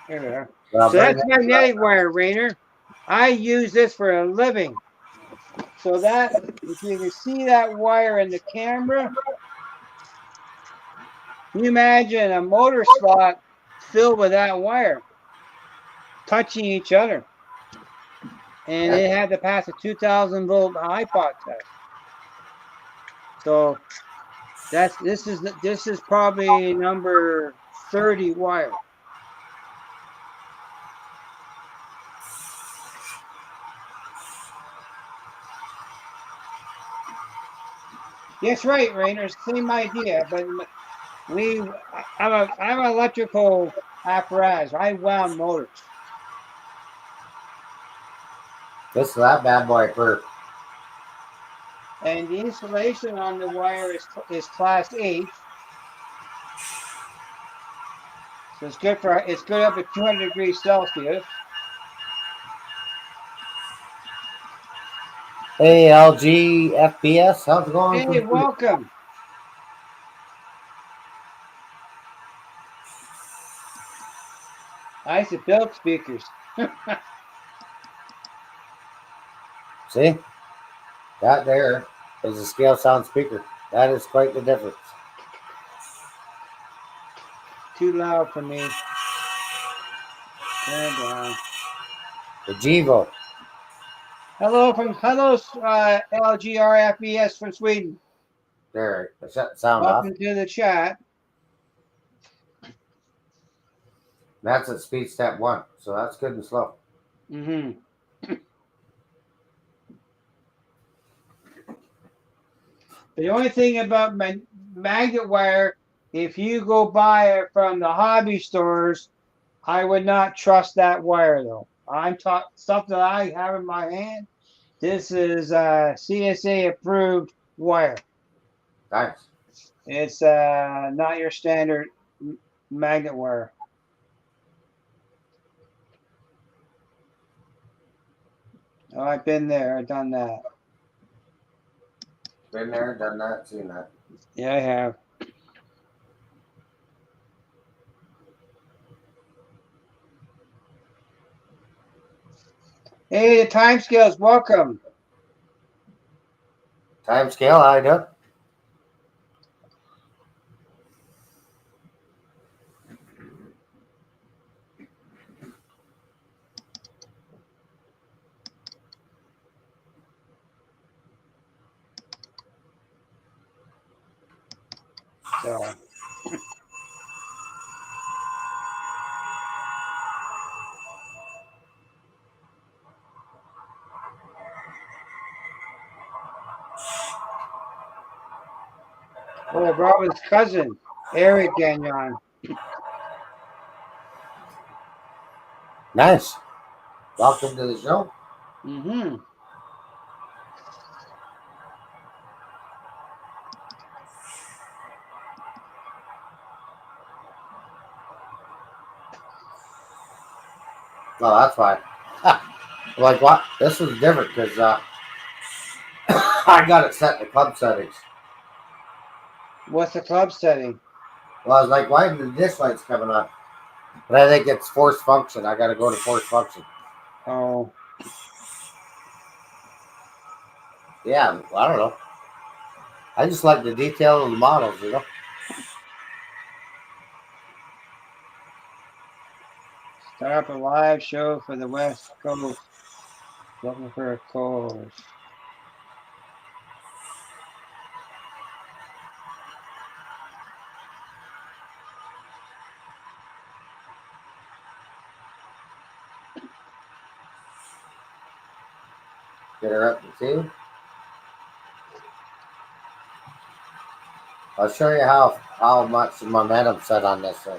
Speaker 1: There we are. Well, so that's magnetic wire, Rainer. I use this for a living. So that, if you can see that wire in the camera, you imagine a motor slot filled with that wire touching each other. And it had to pass a 2,000 volt iPod test. So this is probably number 30 wire. Yes, right, Rainer. Same idea, but I'm an electrical apparatus. I wound motors.
Speaker 2: This is that bad boy for.
Speaker 1: And the insulation on the wire is class H. So it's good up at 200 degrees Celsius.
Speaker 2: Hey, LG FPS, how's it going?
Speaker 1: Hey, welcome. I used to build speakers.
Speaker 2: See? That there is a scale sound speaker. That is quite the difference.
Speaker 1: Too loud for me. Turn it down.
Speaker 2: The Jivo.
Speaker 1: Hello LG RFBS from Sweden.
Speaker 2: There, I shut the sound off.
Speaker 1: Welcome to the chat.
Speaker 2: That's at speed step 1, so that's good and slow.
Speaker 1: Mm-hmm. The only thing about magnet wire, if you go buy it from the hobby stores, I would not trust that wire though. I'm talking stuff that I have in my hand. This is CSA approved wire.
Speaker 2: Nice.
Speaker 1: It's not your standard magnet wire. Oh, I've been there, I've done that.
Speaker 2: Been there, done that, seen that.
Speaker 1: Yeah, I have.
Speaker 3: Hey, the time scales, welcome.
Speaker 2: Time scale, I know.
Speaker 3: So. Oh, Robin's cousin, Eric Gagnon.
Speaker 2: Nice. Welcome to the show.
Speaker 3: Mm-hmm.
Speaker 2: Oh, that's fine. Like what? This is different because I got it set to club settings.
Speaker 3: What's the club setting?
Speaker 2: Well, I was like, why did the dish lights coming on? But I think it's force function. I got to go to force function.
Speaker 3: Oh.
Speaker 2: Yeah, I don't know. I just like the detail of the models, you know.
Speaker 3: Start up a live show for the West Coast. Looking for a course.
Speaker 2: Get her up to 2. I'll show you how much momentum set on this thing.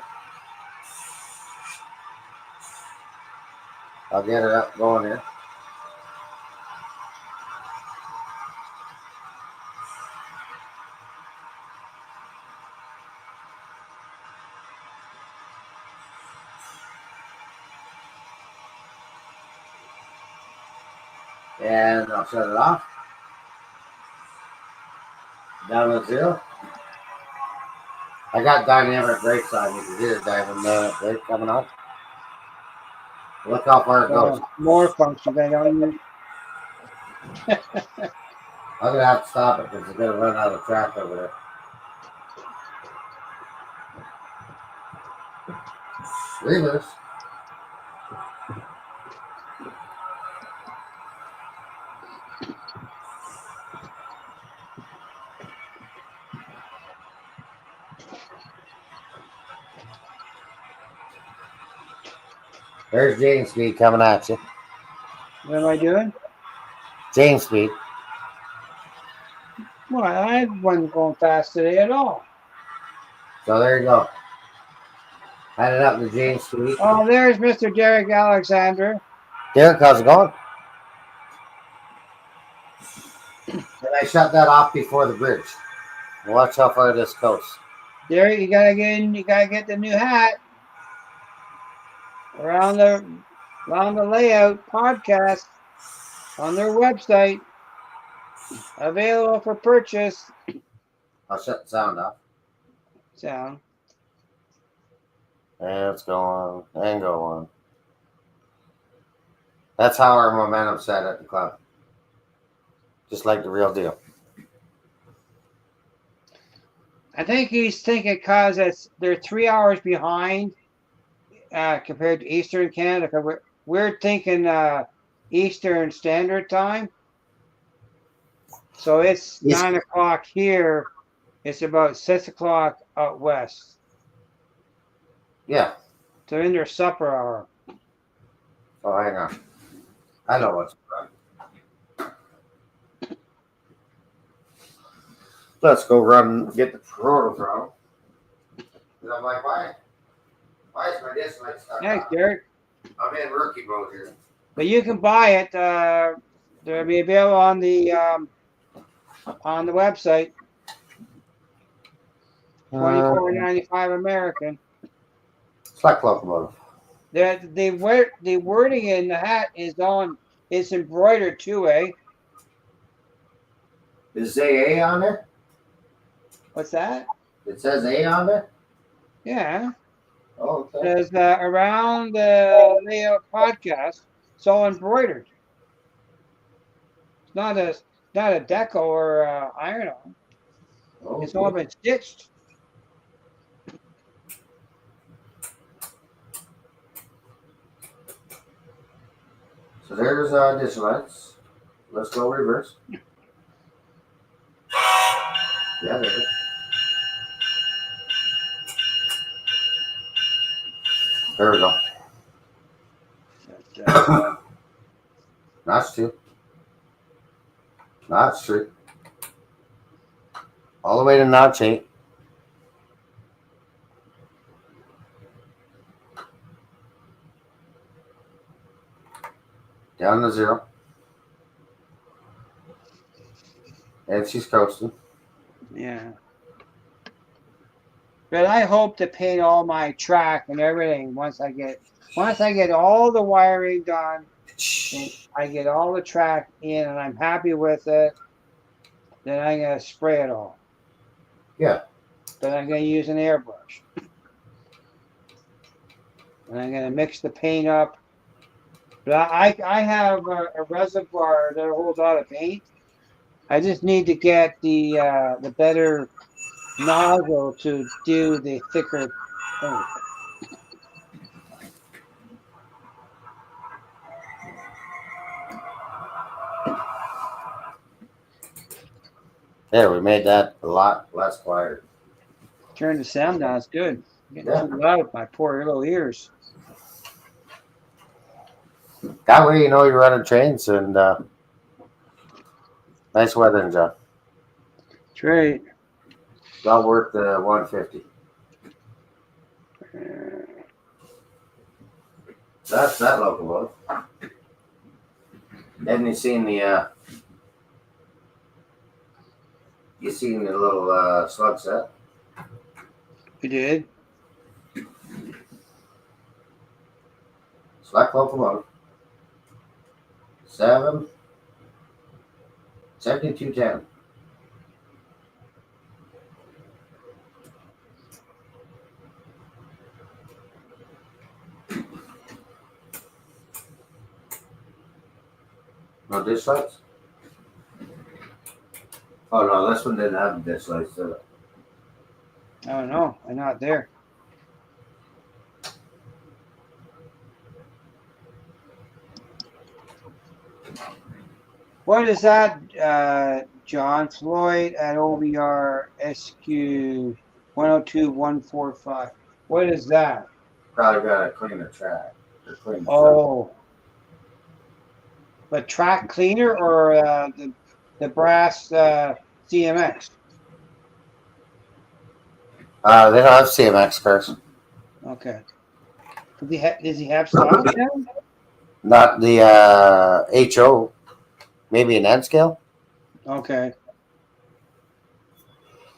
Speaker 2: I'll get her up going here. And I'll shut it off. Down to 0. I got dynamic brakes on. You can hear the dynamic brake coming on. Look how far it goes.
Speaker 3: More functions. I don't use.
Speaker 2: I'm going to have to stop it because it's going to run out of track over there. Reverse. There's James Speed coming at you.
Speaker 3: What am I doing?
Speaker 2: James Speed.
Speaker 3: Well, I wasn't going fast today at all.
Speaker 2: So there you go. Headed up to James Speed.
Speaker 3: Oh, there's Mr. Derek Alexander.
Speaker 2: Derek, how's it going? And I shut that off before the bridge. Watch how far this goes.
Speaker 3: Derek, you gotta get in. You gotta get the new hat. Around the layout podcast on their website, available for purchase.
Speaker 2: I'll shut the sound off.
Speaker 3: Sound.
Speaker 2: And let's go on and go on. That's how our momentum set at the club. Just like the real deal.
Speaker 3: I think he's thinking because they're 3 hours behind compared to Eastern Canada. Cause we're thinking Eastern Standard Time. So it's 9 o'clock here. It's about 6 o'clock out west.
Speaker 2: Yeah.
Speaker 3: So in their supper hour.
Speaker 2: Oh, hang on. I know what's wrong. Let's go get the proto throttle. And I'm like, why is my disc light stuck?
Speaker 3: Thanks, Derek.
Speaker 2: I'm in rookie mode here.
Speaker 3: But you can buy it. They'll be available on the website. $24.95 American.
Speaker 2: Select locomotive.
Speaker 3: The wording in the hat is on. It's embroidered too, eh?
Speaker 2: Is A on there?
Speaker 3: What's that?
Speaker 2: It says A on there?
Speaker 3: Yeah.
Speaker 2: Oh, okay.
Speaker 3: It says around the layout podcast. It's all embroidered.
Speaker 1: not a deco or iron-on.
Speaker 2: Oh,
Speaker 1: It's all been stitched.
Speaker 2: so there's dish lights. Let's go reverse. Yeah, there it is. There we go. Notch 2. Notch 3. All the way to notch 8. Down to 0. And she's coasting.
Speaker 1: Yeah. But I hope to paint all my track and everything once I get all the wiring done and I get all the track in and I'm happy with it, then I'm gonna spray it all.
Speaker 2: Yeah.
Speaker 1: But I'm gonna use an airbrush. And I'm gonna mix the paint up. But I have a reservoir that holds all the paint. I just need to get the better nozzle to do the thicker paint.
Speaker 2: There, we made that a lot less quieter.
Speaker 1: Turn the sound down. It's good. Getting
Speaker 2: Yeah.
Speaker 1: too loud with my poor little ears.
Speaker 2: That way you know you're running trains and nice weather, John.
Speaker 1: That's right.
Speaker 2: Well worth the 150. That's that locomotive. Haven't you seen the you seen the little slug set?
Speaker 1: You did?
Speaker 2: Select locomotive. 7210. No dish lights? Oh no, this one didn't have dish lights, did it?
Speaker 1: I don't know. I'm not there. What is that, John Floyd at OBR SQ 102145? What is that?
Speaker 2: Probably gotta clean the track. Or clean the
Speaker 1: Oh, the track cleaner or the brass CMX?
Speaker 2: they don't have CMX cars.
Speaker 1: Okay. Does he have stock now?
Speaker 2: Not the HO. Maybe an N scale,
Speaker 1: Okay.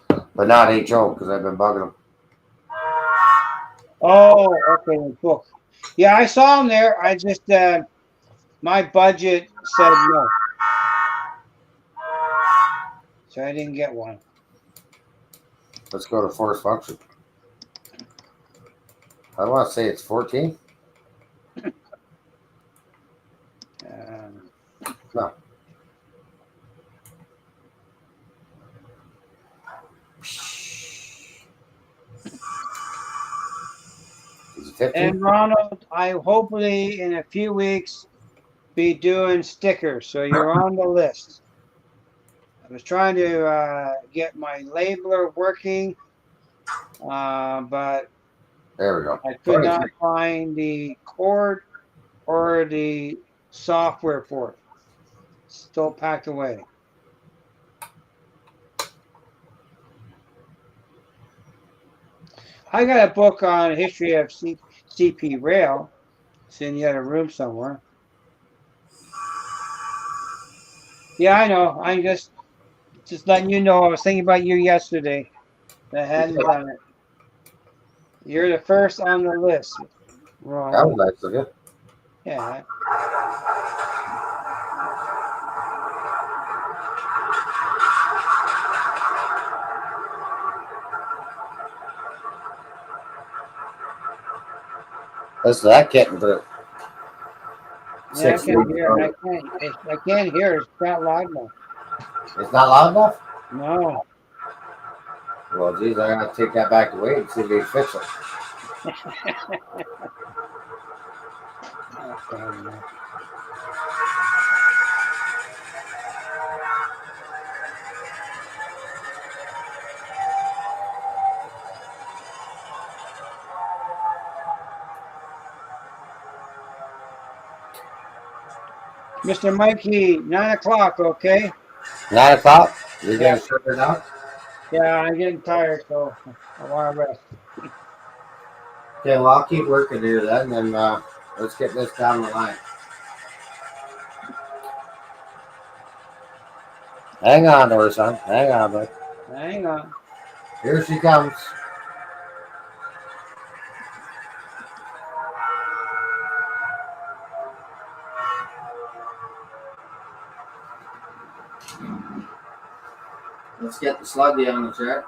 Speaker 2: but not HO because I've been bugging them.
Speaker 1: Oh, okay. Cool. Yeah, I saw him there. I just my budget said no, so I didn't get one.
Speaker 2: Let's go to force function. I want to say it's 14. No. Is it 15?
Speaker 1: And Ronald, I hopefully in a few weeks be doing stickers, so you're on the list. I was trying to get my labeler working, but
Speaker 2: There we go.
Speaker 1: I could not find the cord or the software for it. Still packed away. I got a book on history of CP Rail. It's in the other room somewhere. Yeah, I know. I'm just letting you know. I was thinking about you yesterday. I hadn't done it. You're the first on the list, Ron.
Speaker 2: That was nice of you.
Speaker 1: Yeah.
Speaker 2: Listen to that kitten, but
Speaker 1: Yeah, I
Speaker 2: 6
Speaker 1: can
Speaker 2: weeks
Speaker 1: hear.
Speaker 2: ago.
Speaker 1: I can't hear. It's not loud enough.
Speaker 2: It's not loud enough?
Speaker 1: No.
Speaker 2: Well, geez, I gotta take that back away and see if they fix it.
Speaker 1: That's bad enough. Mr. Mikey, 9 o'clock, okay?
Speaker 2: 9 o'clock? You're
Speaker 1: Yeah.
Speaker 2: gonna shut it out?
Speaker 1: Yeah, I'm getting tired, so I want to rest.
Speaker 2: Okay, well, I'll keep working here then, and let's get this down the line. Hang on, there, son. Hang on, bud.
Speaker 1: Hang on.
Speaker 2: Here she comes. Let's get the sluggy on the chair.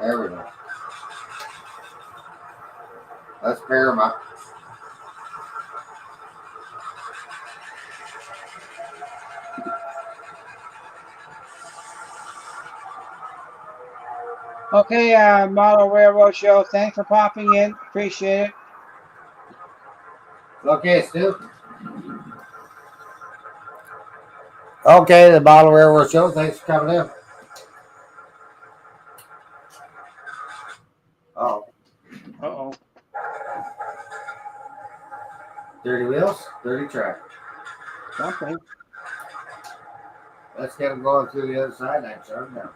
Speaker 2: There we go. Let's pair them up.
Speaker 1: Okay, Model Railroad Show. Thanks for popping in. Appreciate it.
Speaker 2: Okay, Stu. Okay, the Bottle Railroad Show. Thanks for coming in. Oh,
Speaker 1: Uh-oh.
Speaker 2: dirty wheels, dirty track.
Speaker 1: Something.
Speaker 2: Let's get them going through the other side. I shut them down.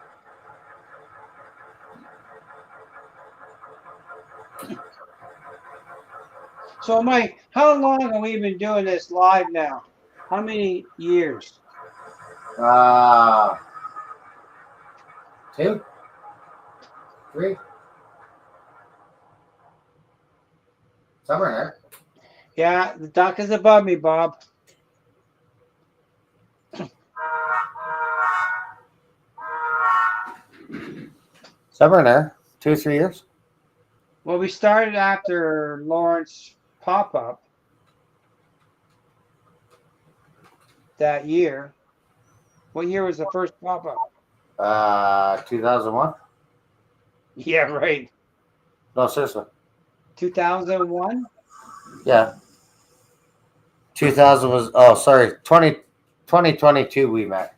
Speaker 1: So, Mike, how long have we been doing this live now? How many years?
Speaker 2: 2, 3, somewhere in there.
Speaker 1: Yeah, the dock is above me, Bob.
Speaker 2: Somewhere in there. 2 or 3 years.
Speaker 1: Well, we started after Lawrence pop-up that year. What year was the first pop-up?
Speaker 2: 2001.
Speaker 1: Yeah, right.
Speaker 2: No, seriously.
Speaker 1: 2001?
Speaker 2: Yeah. 2000 was. Oh, sorry. 2022 we met.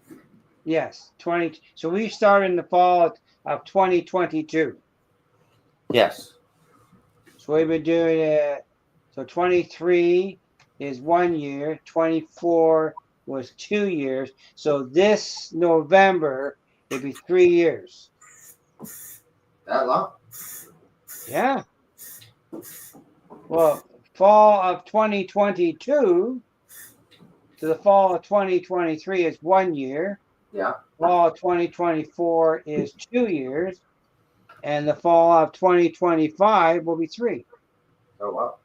Speaker 1: Yes, 20. So we started in the fall of 2022.
Speaker 2: Yes.
Speaker 1: So we've been doing it. So 23 is 1 year. 24 was 2 years. So this November it'd be 3 years.
Speaker 2: That long?
Speaker 1: Yeah. Well, fall of 2022 to the fall of 2023 is 1 year.
Speaker 2: Yeah.
Speaker 1: Fall of 2024 is 2 years. And the fall of 2025 will be 3.
Speaker 2: Oh, wow.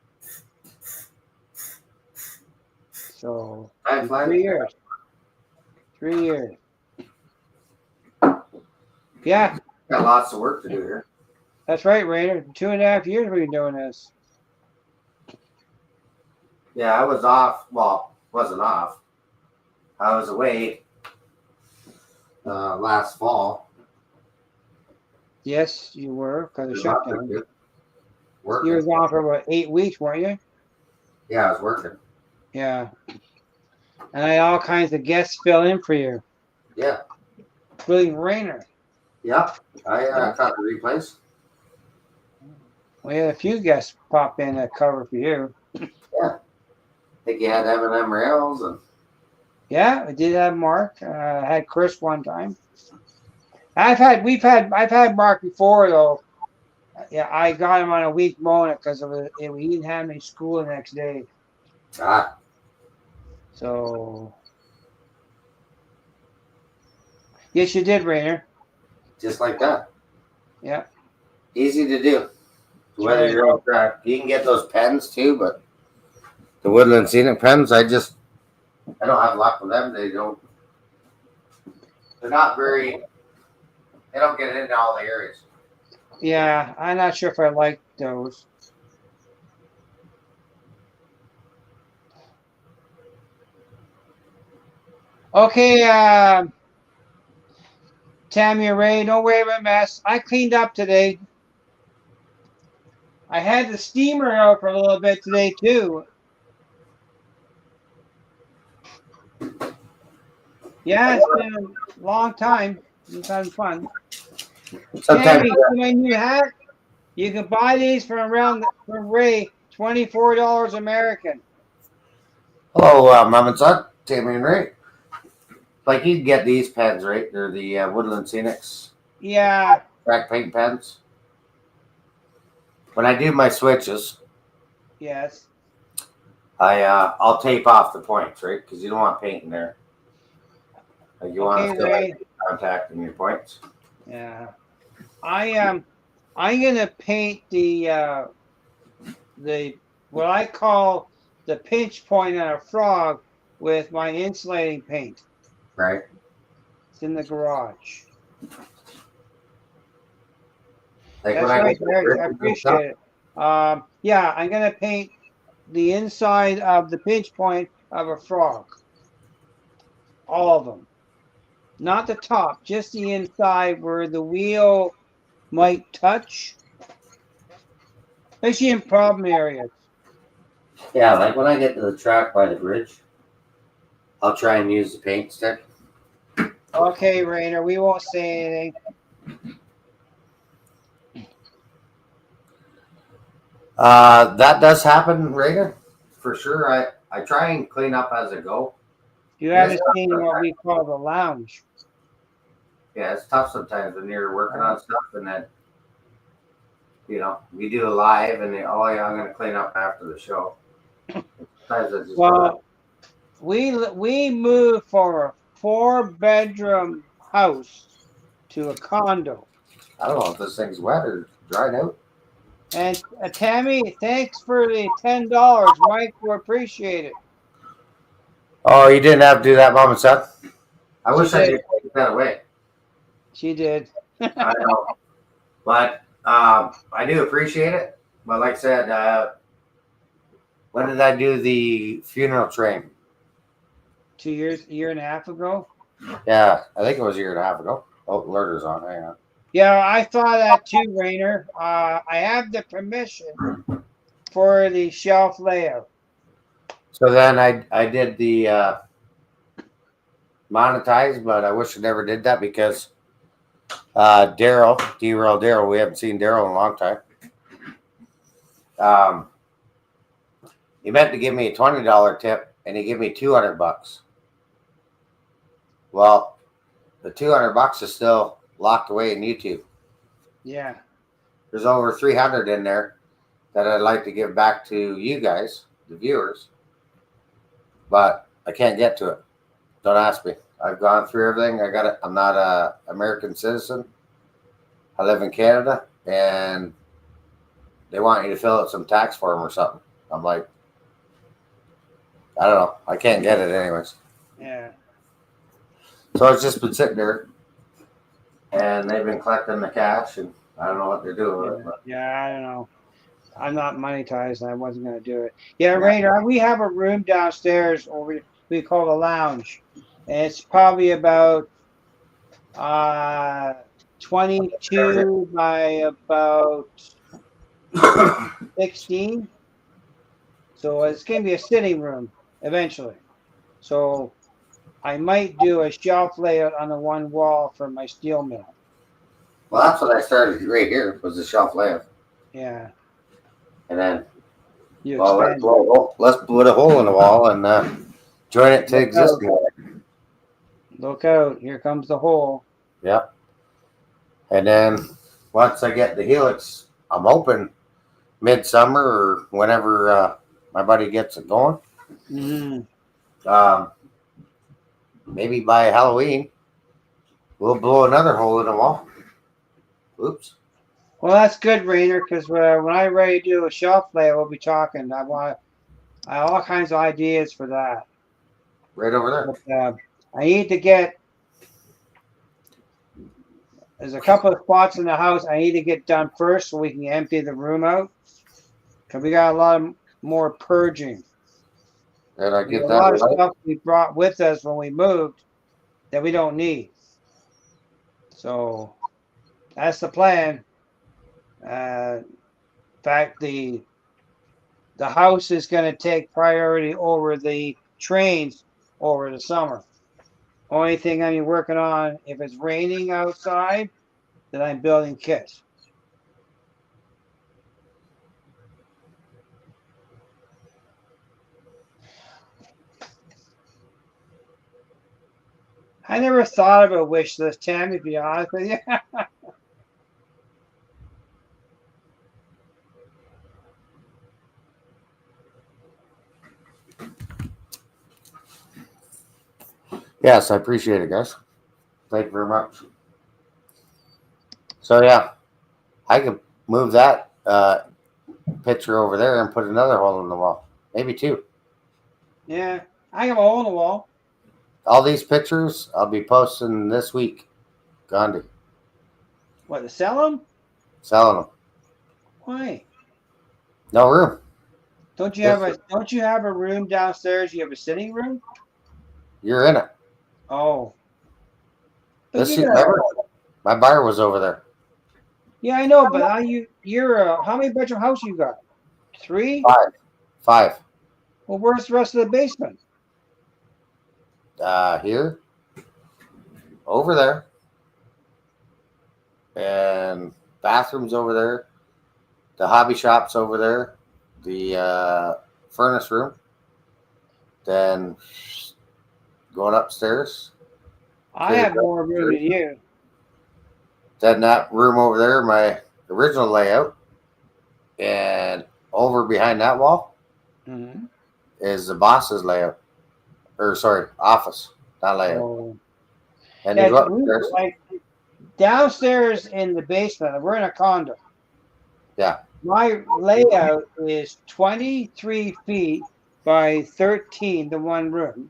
Speaker 1: So
Speaker 2: Time flies.
Speaker 1: 3 years. 3 years. Yeah,
Speaker 2: Got lots of work to do here.
Speaker 1: that's right, Rainer. 2.5 years we've been doing this.
Speaker 2: Yeah, I was off. Well, wasn't off. I was away last fall.
Speaker 1: Yes, you were, because of shutdown. You
Speaker 2: Working.
Speaker 1: was off for about 8 weeks, weren't you?
Speaker 2: Yeah, I was working.
Speaker 1: Yeah. And I had all kinds of guests fill in for you,
Speaker 2: Yeah.
Speaker 1: including Rainer.
Speaker 2: Yeah. I caught the replays.
Speaker 1: We had a few guests pop in that cover for you.
Speaker 2: Yeah. I think you had M&M rails and.
Speaker 1: Yeah, I did have Mark. I had Chris one time. I've had Mark before though. Yeah, I got him on a week mowing it because he didn't have any school the next day.
Speaker 2: Ah.
Speaker 1: So yes, you did, Rainer.
Speaker 2: Just like that.
Speaker 1: Yeah.
Speaker 2: Easy to do. Whether
Speaker 1: right.
Speaker 2: your own track, you can get those pens too, but the Woodland Scenic pens, I don't have luck with them. They're not very. They don't get into all the areas.
Speaker 1: Yeah, I'm not sure if I like those. Okay, Tammy and Ray, don't worry about mess. I cleaned up today. I had the steamer out for a little bit today too. Yeah, it's been a long time. It's having fun.
Speaker 2: Sometimes,
Speaker 1: Tammy, see my new hat? You can buy these from Ray, $24 American.
Speaker 2: hello, Mom and Son, Tammy and Ray. Like you can get these pens, right? They're the Woodland Scenics
Speaker 1: Yeah,
Speaker 2: crack paint pens. When I do my switches,
Speaker 1: yes.
Speaker 2: I'll tape off the points, right? Because you don't want paint in there. Like you want
Speaker 1: Okay,
Speaker 2: to still
Speaker 1: Ray.
Speaker 2: have contact in your points.
Speaker 1: Yeah. I'm gonna paint the what I call the pinch point on a frog with my insulating paint.
Speaker 2: Right.
Speaker 1: It's in the garage.
Speaker 2: Like
Speaker 1: That's
Speaker 2: when I
Speaker 1: right,
Speaker 2: get
Speaker 1: Greg. I
Speaker 2: the
Speaker 1: appreciate it. Yeah, I'm gonna paint the inside of the pinch point of a frog. All of them. Not the top, just the inside where the wheel might touch. Especially in problem areas.
Speaker 2: Yeah, like when I get to the track by the bridge, I'll try and use the paint stick.
Speaker 1: Okay, Rainer, we won't say anything.
Speaker 2: That does happen, Rager, for sure. I try and clean up as I go.
Speaker 1: You
Speaker 2: It is
Speaker 1: haven't seen
Speaker 2: tough.
Speaker 1: what we call the lounge.
Speaker 2: Yeah, it's tough sometimes when you're working on stuff and then, we do a live and oh yeah, I'm gonna clean up after the show. Sometimes I just
Speaker 1: Well, we moved from a 4-bedroom house to a condo.
Speaker 2: I don't know if this thing's wet or dried out.
Speaker 1: And Tammy, thanks for the $10. Mike will appreciate it.
Speaker 2: Oh, you didn't have to do that, Mom and Son. I
Speaker 1: She
Speaker 2: wish I
Speaker 1: did.
Speaker 2: could take that away.
Speaker 1: She did.
Speaker 2: I know, but I do appreciate it. But like I said, when did I do the funeral train?
Speaker 1: 2 years, a year and a half ago.
Speaker 2: Yeah, I think it was a year and a half ago. Oh, Lurder's on. Hang on.
Speaker 1: Yeah, I thought that too, Rainer. I have the permission for the shelf layout.
Speaker 2: So then I did the monetize, but I wish I never did that because Daryl, Derail Daryl, we haven't seen Daryl in a long time. He meant to give me a $20 tip, and he gave me $200. Well, the $200 is still locked away in YouTube.
Speaker 1: Yeah.
Speaker 2: There's over 300 in there that I'd like to give back to you guys, the viewers, but I can't get to it. Don't ask me. I've gone through everything. I got it. I'm not a American citizen. I live in Canada, and they want you to fill out some tax form or something. I'm like, I don't know. I can't get it anyways.
Speaker 1: Yeah.
Speaker 2: So it's just been sitting there, and they've been collecting the cash, and I don't know what they're doing with it. But
Speaker 1: Yeah, I don't know. I'm not monetized. I wasn't going to do it. Yeah, Rainer, we have a room downstairs, or we call the lounge. And it's probably about 22 by about 16. So it's going to be a sitting room eventually. So I might do a shelf layout on the one wall for my steel mill.
Speaker 2: Well, that's what I started right here was the shelf layout.
Speaker 1: Yeah.
Speaker 2: And then,
Speaker 1: You
Speaker 2: let's put a hole in the wall and join it to existing.
Speaker 1: Look out. Here comes the hole.
Speaker 2: Yep. And then once I get the helix, I'm hoping midsummer or whenever my buddy gets it going.
Speaker 1: Mm-hmm.
Speaker 2: Maybe by Halloween, we'll blow another hole in the wall. Oops.
Speaker 3: Well, that's good, Rainer, because when I'm ready to do a shelf layout, we'll be talking. I have all kinds of ideas for that.
Speaker 2: Right over there.
Speaker 3: But, I need to get. There's a couple of spots in the house I need to get done first, so we can empty the room out. Because we got a lot of more purging.
Speaker 2: And I
Speaker 3: We
Speaker 2: get
Speaker 3: have a
Speaker 2: that
Speaker 3: lot of
Speaker 2: right.
Speaker 3: stuff we brought with us when we moved that we don't need. So that's the plan. In fact, the house is going to take priority over the trains over the summer. Only thing I'm working on, if it's raining outside, then I'm building kits. I never thought of a wish list, Tammy, to be honest with you.
Speaker 2: Yes, I appreciate it, guys. Thank you very much. So yeah, I could move that picture over there and put another hole in the wall. Maybe two.
Speaker 3: Yeah, I have a hole in the wall.
Speaker 2: All these pictures I'll be posting this week. Gandhi.
Speaker 3: What, to sell them?
Speaker 2: Selling them.
Speaker 3: Why?
Speaker 2: No room.
Speaker 3: Don't you have a room downstairs? You have a sitting room?
Speaker 2: You're in it.
Speaker 3: Oh. But
Speaker 2: This
Speaker 3: you got,
Speaker 2: remember, my bar was over there.
Speaker 3: yeah, I know, but how many bedroom house you got? 3?
Speaker 2: 5.
Speaker 3: Well, where's the rest of the basement?
Speaker 2: Here, over there, and bathrooms over there. The hobby shop's over there. The furnace room. Then going upstairs.
Speaker 3: I have more room than you.
Speaker 2: Then that room over there, my original layout, and over behind that wall is the boss's layout. Or sorry, office, not layout.
Speaker 3: Oh.
Speaker 2: And
Speaker 3: Yeah,
Speaker 2: you go upstairs.
Speaker 3: like downstairs in the basement, we're in a condo.
Speaker 2: Yeah.
Speaker 3: My layout is 23 feet by 13, the one room.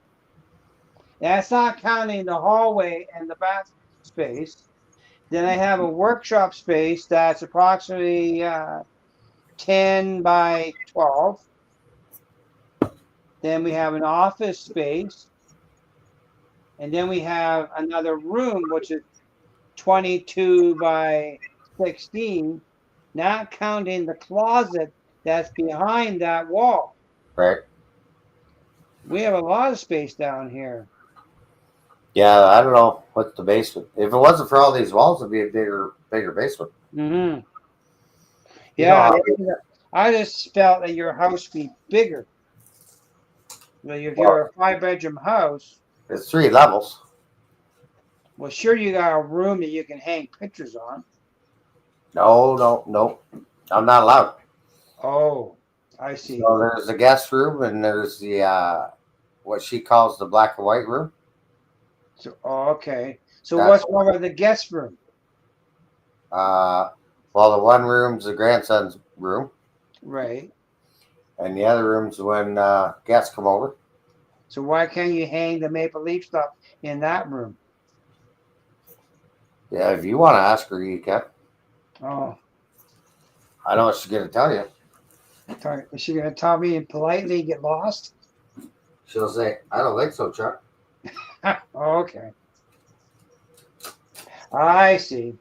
Speaker 3: That's not counting the hallway and the bath space. Then I have a workshop space that's approximately 10 by 12. Then we have an office space. And then we have another room, which is 22 by 16, not counting the closet that's behind that wall.
Speaker 2: Right.
Speaker 3: We have a lot of space down here.
Speaker 2: Yeah, I don't know what's the basement. If it wasn't for all these walls, it'd be a bigger basement.
Speaker 3: Mm-hmm. Yeah, I just felt that your house would be bigger. Like if you're a 5-bedroom house,
Speaker 2: it's 3 levels.
Speaker 3: well, sure you got a room that you can hang pictures on.
Speaker 2: No. I'm not allowed.
Speaker 3: Oh, I see.
Speaker 2: So there's the guest room, and there's the what she calls the black and white room.
Speaker 3: So, okay. So what's wrong with the guest room?
Speaker 2: Well, the one room's the grandson's room.
Speaker 3: Right.
Speaker 2: And the other room's when guests come over.
Speaker 3: So why can't you hang the Maple Leaf stuff in that room?
Speaker 2: Yeah, if you want to ask her, you can.
Speaker 3: Oh.
Speaker 2: I know what she's going to tell you.
Speaker 3: Is she going to tell me and politely get lost?
Speaker 2: She'll say, I don't think so, Chuck.
Speaker 3: Okay. I see.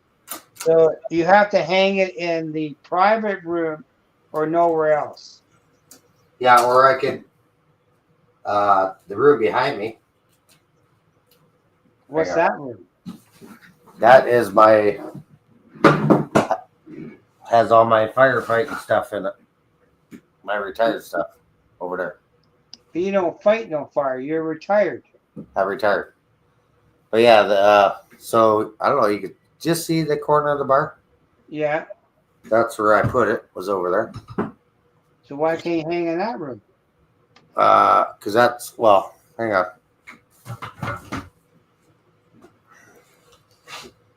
Speaker 3: So you have to hang it in the private room or nowhere else.
Speaker 2: Yeah, or I could, the room behind me.
Speaker 3: What's that room?
Speaker 2: That is has all my firefighting stuff in it. My retired stuff over there.
Speaker 3: But you don't fight no fire. You're retired.
Speaker 2: I retired. But yeah, so I don't know, you could just see the corner of the bar.
Speaker 3: Yeah.
Speaker 2: That's where I put it, was over there.
Speaker 3: So why can't you hang in that room?
Speaker 2: Because that's, well, hang on.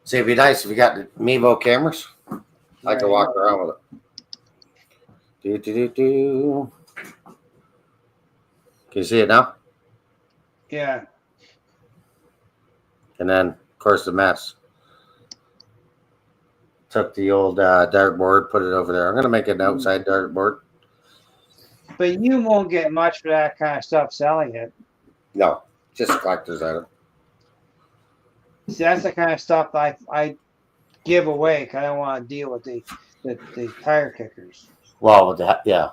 Speaker 2: See, it'd be nice if you got the Mevo cameras. I can walk around with it. Do. Can you see it now?
Speaker 3: Yeah.
Speaker 2: And then, of course, the mess. Took the old dartboard, put it over there. I'm going to make an outside dartboard.
Speaker 3: But you won't get much for that kind of stuff selling it.
Speaker 2: No, just collector's item.
Speaker 3: See, that's the kind of stuff I give away because I don't want to deal with the tire kickers.
Speaker 2: Well, yeah,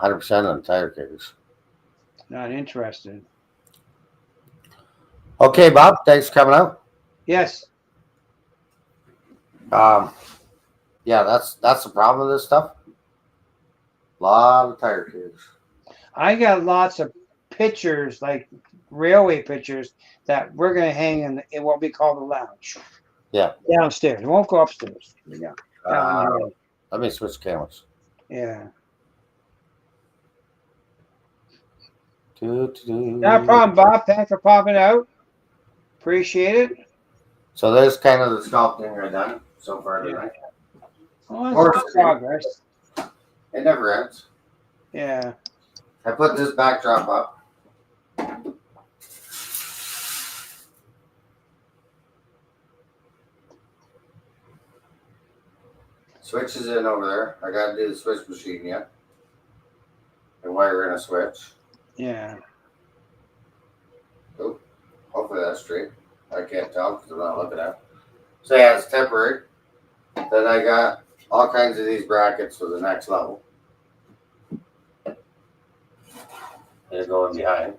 Speaker 2: 100% on tire kickers.
Speaker 3: Not interested.
Speaker 2: Okay, Bob, thanks for coming out.
Speaker 3: Yes.
Speaker 2: Yeah, that's the problem with this stuff. A lot of tire kickers.
Speaker 3: I got lots of pictures, like railway pictures, that we're going to hang in what we call the lounge.
Speaker 2: Yeah.
Speaker 3: Downstairs. It won't go upstairs. Yeah.
Speaker 2: Let me switch cameras.
Speaker 3: Yeah.
Speaker 2: Not
Speaker 3: No problem, Bob. Thanks for popping out. Appreciate it.
Speaker 2: So there's kind of the sculpting I done so far tonight.
Speaker 3: Oh, that's progress.
Speaker 2: It never ends.
Speaker 3: Yeah.
Speaker 2: I put this backdrop up. Switch is in over there. I got to do the switch machine yet. And wire in a switch.
Speaker 3: Yeah.
Speaker 2: Oh, hopefully that's straight. I can't tell because I'm not looking at it. So yeah, it's temporary. Then I got all kinds of these brackets for the next level. They're going behind.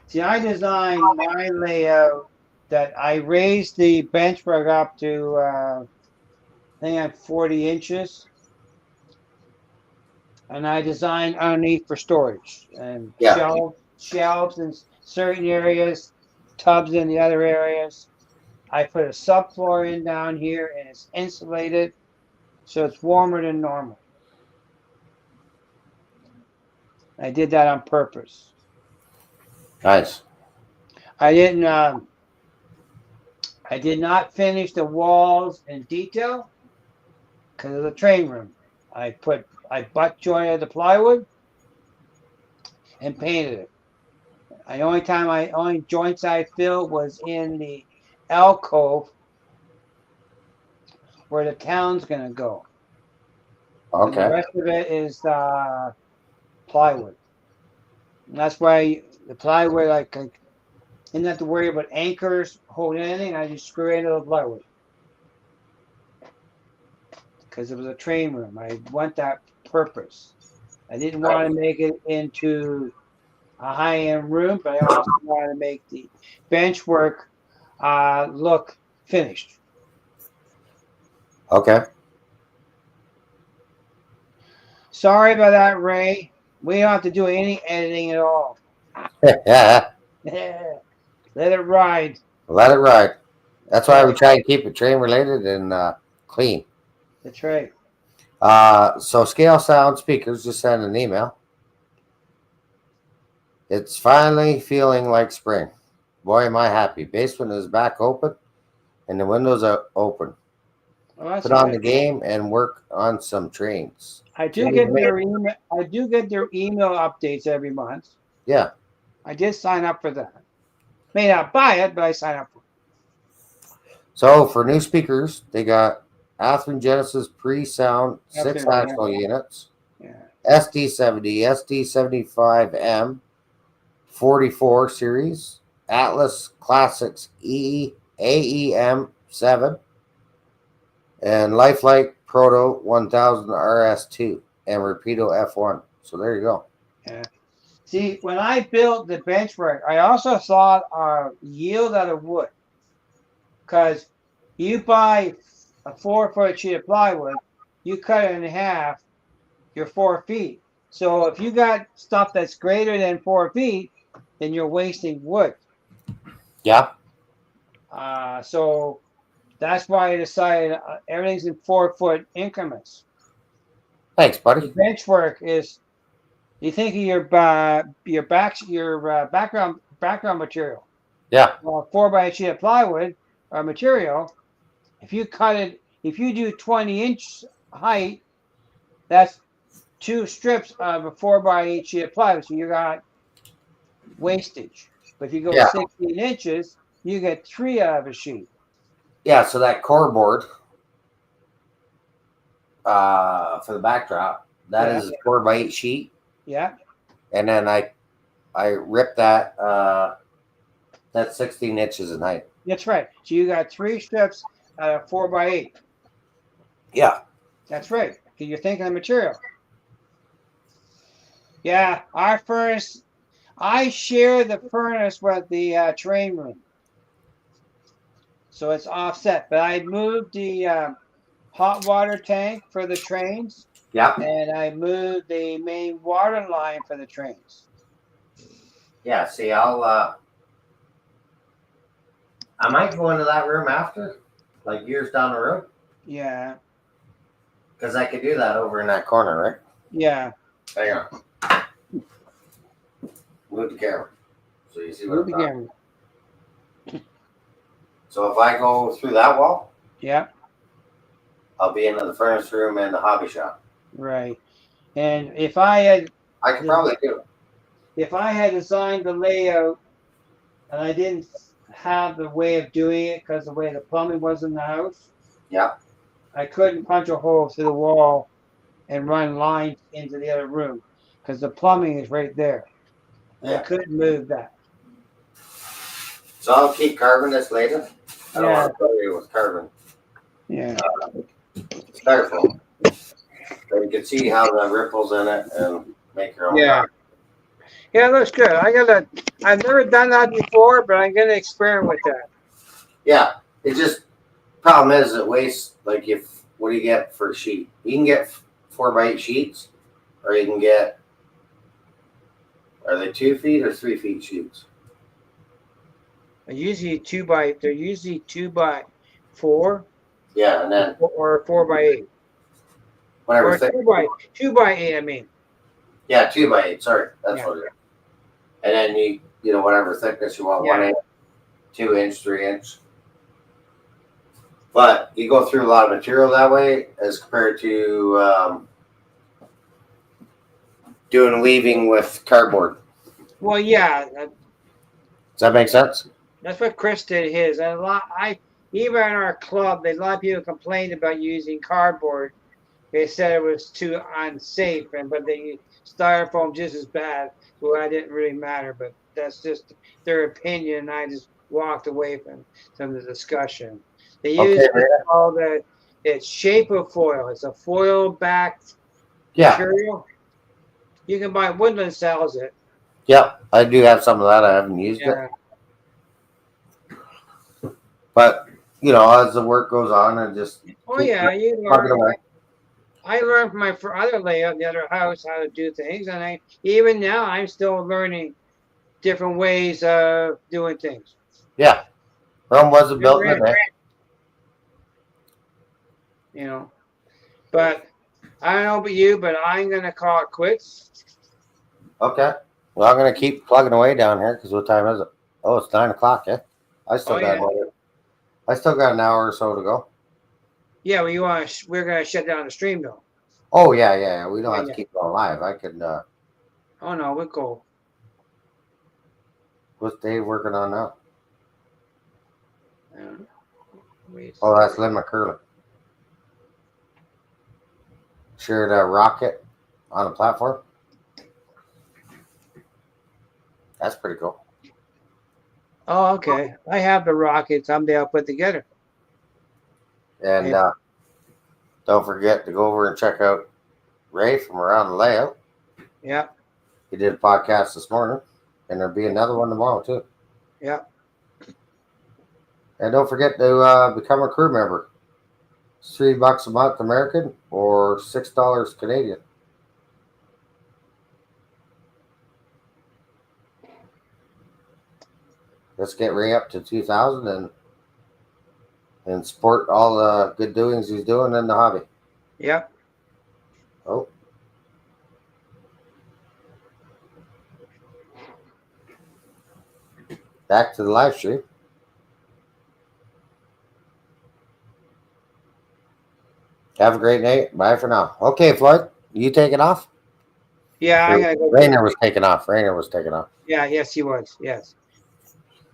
Speaker 3: See, I designed my layout that I raised the benchmark up to, I think I'm 40 inches. And I designed underneath for storage and shelves in certain areas, tubs in the other areas. I put a subfloor in down here and it's insulated, so it's warmer than normal. I did that on purpose.
Speaker 2: Nice.
Speaker 3: I did not finish the walls in detail because of the train room. I butt jointed the plywood and painted it. The only joints I filled was in the alcove where the town's gonna go.
Speaker 2: Okay.
Speaker 3: And the rest of it is plywood. And that's why the plywood, I didn't have to worry about anchors holding anything. I just screw into the plywood. Because it was a train room. I want that purpose. I didn't want to make it into a high-end room, but I also wanted to make the bench work look finished.
Speaker 2: Okay.
Speaker 3: Sorry about that, Ray. We don't have to do any editing at all.
Speaker 2: Yeah.
Speaker 3: Let it ride.
Speaker 2: Let it ride. That's why we try to keep it train related and clean.
Speaker 3: That's right.
Speaker 2: So Scale Sound Speakers just sent an email. It's finally feeling like spring. Boy, am I happy. Basement is back open and the windows are open.
Speaker 3: Well,
Speaker 2: put on the game and work on some trains.
Speaker 3: I do get their email. I do get their email updates every month.
Speaker 2: Yeah.
Speaker 3: I did sign up for that. May not buy it, but I sign up for it.
Speaker 2: So for new speakers, they got Athearn Genesis pre-sound 6 axle units, SD70, SD75M, 44 series, Atlas Classics AEM 7, and Lifelike Proto 1000 RS2 and Rapido F1. So there you go.
Speaker 3: Yeah. See, when I built the benchmark, I also thought yield out of wood. Because you buy a 4-foot sheet of plywood, you cut it in half, you're 4 feet. So if you got stuff that's greater than 4 feet, then you're wasting wood.
Speaker 2: Yeah.
Speaker 3: So that's why I decided everything's in 4-foot increments.
Speaker 2: Thanks, buddy.
Speaker 3: The benchwork is, you think of your background material.
Speaker 2: Yeah.
Speaker 3: 4 by sheet of plywood or material. If you cut it
Speaker 1: if you do 20-inch height, that's 2 strips of a 4x8 sheet of plywood. So you got wastage. But if you go
Speaker 2: Yeah.
Speaker 1: 16 inches, you get 3 out of a sheet.
Speaker 2: Yeah, so that core board for the backdrop, that is a 4x8 sheet.
Speaker 1: Yeah.
Speaker 2: And then I ripped that that's 16 inches in height.
Speaker 1: That's right. So you got 3 strips out of 4x8.
Speaker 2: Yeah.
Speaker 1: That's right. Because you're thinking of material. Yeah, our furnace, I share the furnace with the train room. So it's offset. But I moved the hot water tank for the trains.
Speaker 2: Yeah.
Speaker 1: And I moved the main water line for the trains.
Speaker 2: Yeah, see, I might go into that room after, like years down the road.
Speaker 1: Yeah.
Speaker 2: Because I could do that over in that corner, right?
Speaker 1: Yeah.
Speaker 2: Hang on. Move the camera. So you see what I'm talking about. So if I go through that wall,
Speaker 1: yeah,
Speaker 2: I'll be into the furnace room and the hobby shop.
Speaker 1: Right. And if I
Speaker 2: could probably do it.
Speaker 1: If I had designed the layout and I didn't have the way of doing it because the way the plumbing was in the house,
Speaker 2: yeah,
Speaker 1: I couldn't punch a hole through the wall and run lines into the other room because the plumbing is right there. And I couldn't move that.
Speaker 2: So I'll keep carving this later. I don't want to bother you with carving.
Speaker 1: Yeah.
Speaker 2: Styrofoam. So you can see how the ripples in it and make your own.
Speaker 1: Yeah. Yeah, it looks good. I've never done that before, but I'm gonna experiment with that.
Speaker 2: Yeah. It just problem is it wastes like what do you get for a sheet? You can get 4x8 sheets, or you can get, are they 2 feet or 3 feet sheets?
Speaker 1: They're usually 2x4.
Speaker 2: Yeah, and then
Speaker 1: or 4x8.
Speaker 2: Whatever.
Speaker 1: Or 2x8. I mean.
Speaker 2: Yeah, 2x8. Sorry, that's what it is. And then you know whatever thickness you want, 1 inch, 2 inch, 3 inch. But you go through a lot of material that way as compared to doing weaving with cardboard.
Speaker 1: Well, yeah.
Speaker 2: Does that make sense?
Speaker 1: That's what Chris did his. And even in our club, a lot of people complained about using cardboard. They said it was too unsafe, but they styrofoam just as bad. So that didn't really matter, but that's just their opinion. I just walked away from the discussion. They use called it's shape of foil. It's a foil-backed material. You can buy Woodland sells it.
Speaker 2: Yeah, I do have some of that. I haven't used it. But as the work goes on, and just
Speaker 1: you learn. I learned from my other layout in the other house how to do things, and even now I'm still learning different ways of doing things.
Speaker 2: Yeah, Rome wasn't built in a day.
Speaker 1: But I don't know about you, but I'm gonna call it quits.
Speaker 2: Okay. Well, I'm gonna keep plugging away down here because what time is it? Oh, it's 9 o'clock. Yeah, I still got an hour or so to go.
Speaker 1: Yeah, well, we're gonna shut down the stream though.
Speaker 2: Oh yeah. We don't have to keep going live. I could.
Speaker 1: Oh no, we'll go.
Speaker 2: What's Dave working on now? Oh, that's Lynn McCurley. Shared a rocket on a platform. That's pretty cool.
Speaker 1: Oh, okay. I have the rocket. Someday I'll put together.
Speaker 2: And don't forget to go over and check out Ray from Around the Layout.
Speaker 1: Yeah.
Speaker 2: He did a podcast this morning, and there'll be another one tomorrow too.
Speaker 1: Yeah.
Speaker 2: And don't forget to become a crew member. It's $3 a month American or $6 Canadian. Let's get Ray up to 2,000 and support all the good doings he's doing in the hobby.
Speaker 1: Yep.
Speaker 2: Oh. Back to the live stream. Have a great night. Bye for now. Okay, Floyd, you taking off?
Speaker 1: Yeah, I gotta go.
Speaker 2: Rainer was taking off. Rainer was taking off.
Speaker 1: Yeah, yes, he was. Yes.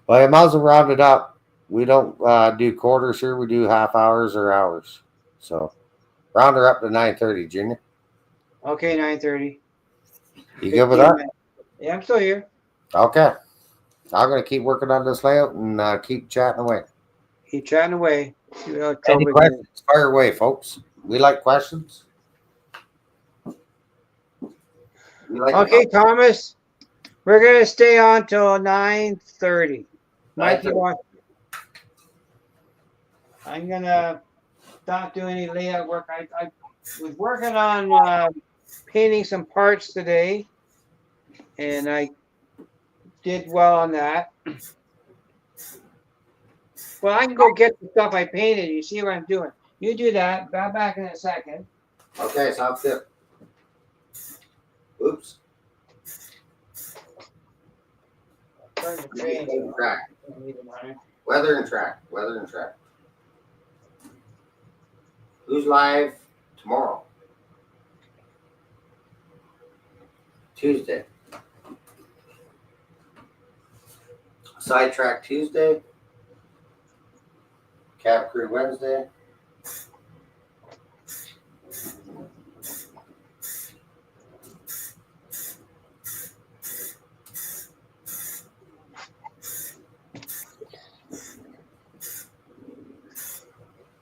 Speaker 2: Well, I might as well round it up. We don't do quarters here. We do half hours or hours. So round her up to 9:30, Junior.
Speaker 1: Okay, 9:30.
Speaker 2: You good with that?
Speaker 1: Yeah, I'm still here.
Speaker 2: Okay. I'm going to keep working on this layout and keep chatting away.
Speaker 1: Keep chatting away.
Speaker 2: Any questions? Fire away, folks. We like questions.
Speaker 1: Okay, Thomas. We're gonna stay on till 9:30. Mikey, I'm gonna not do any layout work. I was working on painting some parts today, and I did well on that. Well, I can go get the stuff I painted. You see what I'm doing? You do that. I'll back in a second.
Speaker 2: Okay, sounds good. Oops. Weather and track. Weather and track. Who's live tomorrow? Tuesday. Sidetrack Tuesday. Cab Crew Wednesday.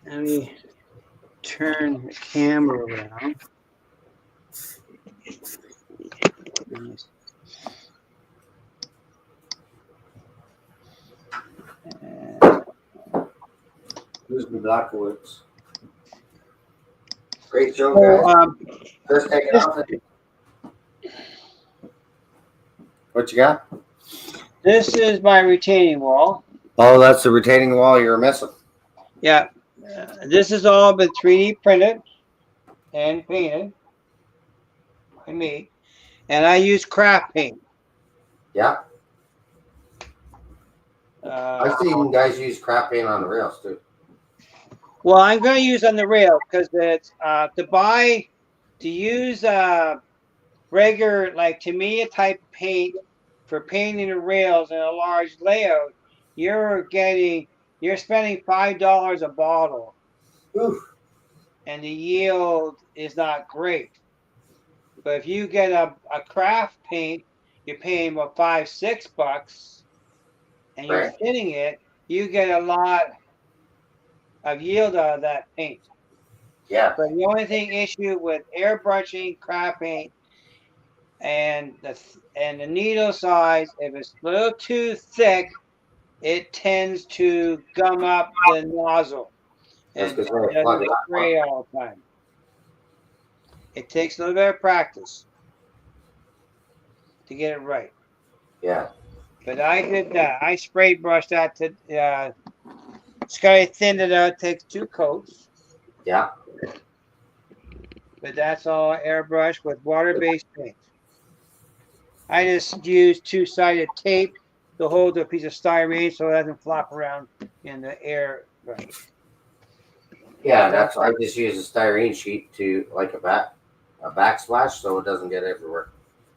Speaker 1: Let me turn the camera around.
Speaker 2: Who's the Blackwoods? Great show, guys. First take it off. What you got?
Speaker 1: This is my retaining wall.
Speaker 2: Oh, that's the retaining wall you were missing.
Speaker 1: Yeah. This has all been 3D printed and painted by me. And I use craft paint.
Speaker 2: Yeah. I've seen guys use craft paint on the rails too.
Speaker 1: Well, I'm going to use on the rail because it's to use regular, like Tamiya type paint for painting the rails in a large layout. You're spending $5 a bottle.
Speaker 2: Oof.
Speaker 1: And the yield is not great. But if you get a craft paint, you're paying about $5-6, and you're thinning it, you get a lot of yield out of that paint.
Speaker 2: Yeah.
Speaker 1: But the only issue with airbrushing craft paint and the needle size, if it's a little too thick, it tends to gum up the nozzle. And it doesn't spray all the time. It takes a little bit of practice to get it right.
Speaker 2: Yeah.
Speaker 1: But I did that. I spray brushed that to Scotty thinned it out, takes 2 coats.
Speaker 2: Yeah.
Speaker 1: But that's all airbrush with water-based paint. I just use 2-sided tape to hold a piece of styrene so it doesn't flop around in the air. Right.
Speaker 2: Yeah, I just use a styrene sheet to like a backsplash so it doesn't get everywhere.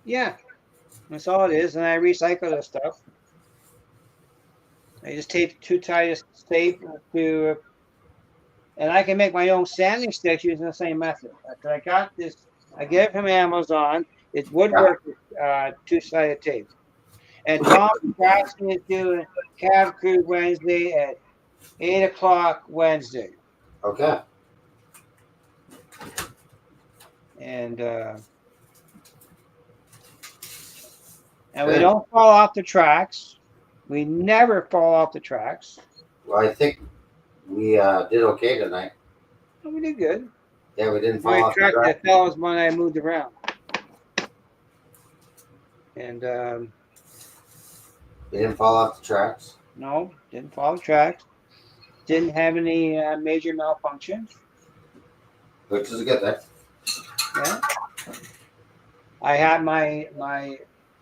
Speaker 1: Yeah, that's all it is, and I recycle the stuff. I just tape 2-sided tape to, and I can make my own sanding sticks using the same method. I got this. I get it from Amazon. It's woodwork 2-sided tape. And Tom Craftsman is doing Cab Crew Wednesday at 8 o'clock Wednesday.
Speaker 2: Okay.
Speaker 1: And we don't fall off the tracks. We never fall off the tracks.
Speaker 2: Well, I think we did okay tonight.
Speaker 1: Oh, we did good.
Speaker 2: Yeah, we didn't fall off the track.
Speaker 1: My track that fell was when I moved around. And
Speaker 2: we didn't fall off the tracks.
Speaker 1: No, didn't fall off the tracks. Didn't have any major malfunctions.
Speaker 2: Which is a good thing.
Speaker 1: Yeah. I had my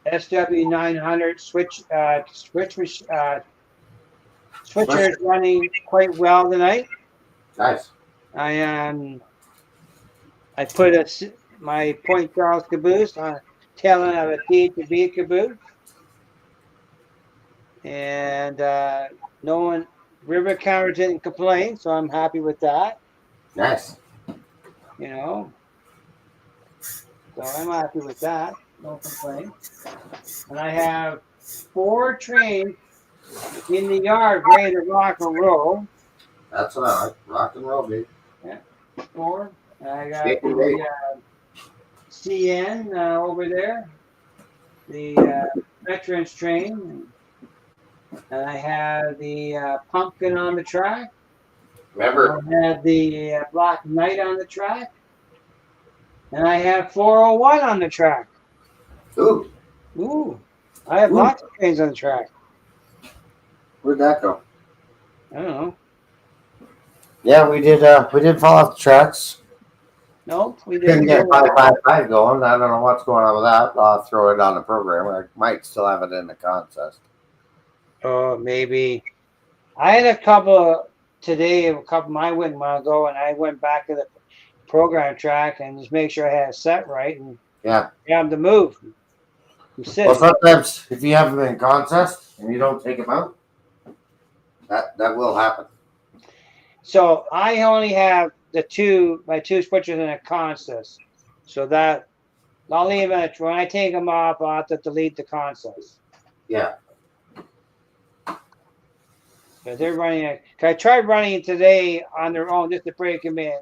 Speaker 1: SW900 switcher is running quite well tonight.
Speaker 2: Nice.
Speaker 1: I
Speaker 3: I put my Point Charles caboose on tail end of a T2B caboose. And no one, river counter didn't complain, so I'm happy with that.
Speaker 2: Nice.
Speaker 3: You know, so I'm happy with that. No complaints. And I have 4 trains in the yard ready to rock and roll.
Speaker 2: That's what I like. Rock and roll, baby.
Speaker 3: Yeah, 4. And I got the CN over there, the veterans train. And I have the pumpkin on the track.
Speaker 2: Remember?
Speaker 3: I have the Black Knight on the track. And I have 401 on the track.
Speaker 2: Ooh.
Speaker 3: Ooh. I have lots of trains on the track.
Speaker 2: Where'd that go?
Speaker 3: I don't know.
Speaker 2: Yeah, we did fall off the tracks.
Speaker 3: Nope, we
Speaker 2: Couldn't
Speaker 3: didn't.
Speaker 2: get 555 going. I don't know what's going on with that. I'll throw it on the program. I might still have it in the contest.
Speaker 3: Oh, maybe. I had a couple today, I wouldn't want to go, and I went back to the program track and just make sure I had it set right and
Speaker 2: Yeah.
Speaker 3: them to move.
Speaker 2: Well, sometimes if you have them in contest and you don't take them out, that will happen.
Speaker 3: So I only have my two switchers in a contest. So that I'll leave it when I take them off, I'll have to delete the contest.
Speaker 2: Yeah.
Speaker 3: But they're running it. I tried running it today on their own just to break them in,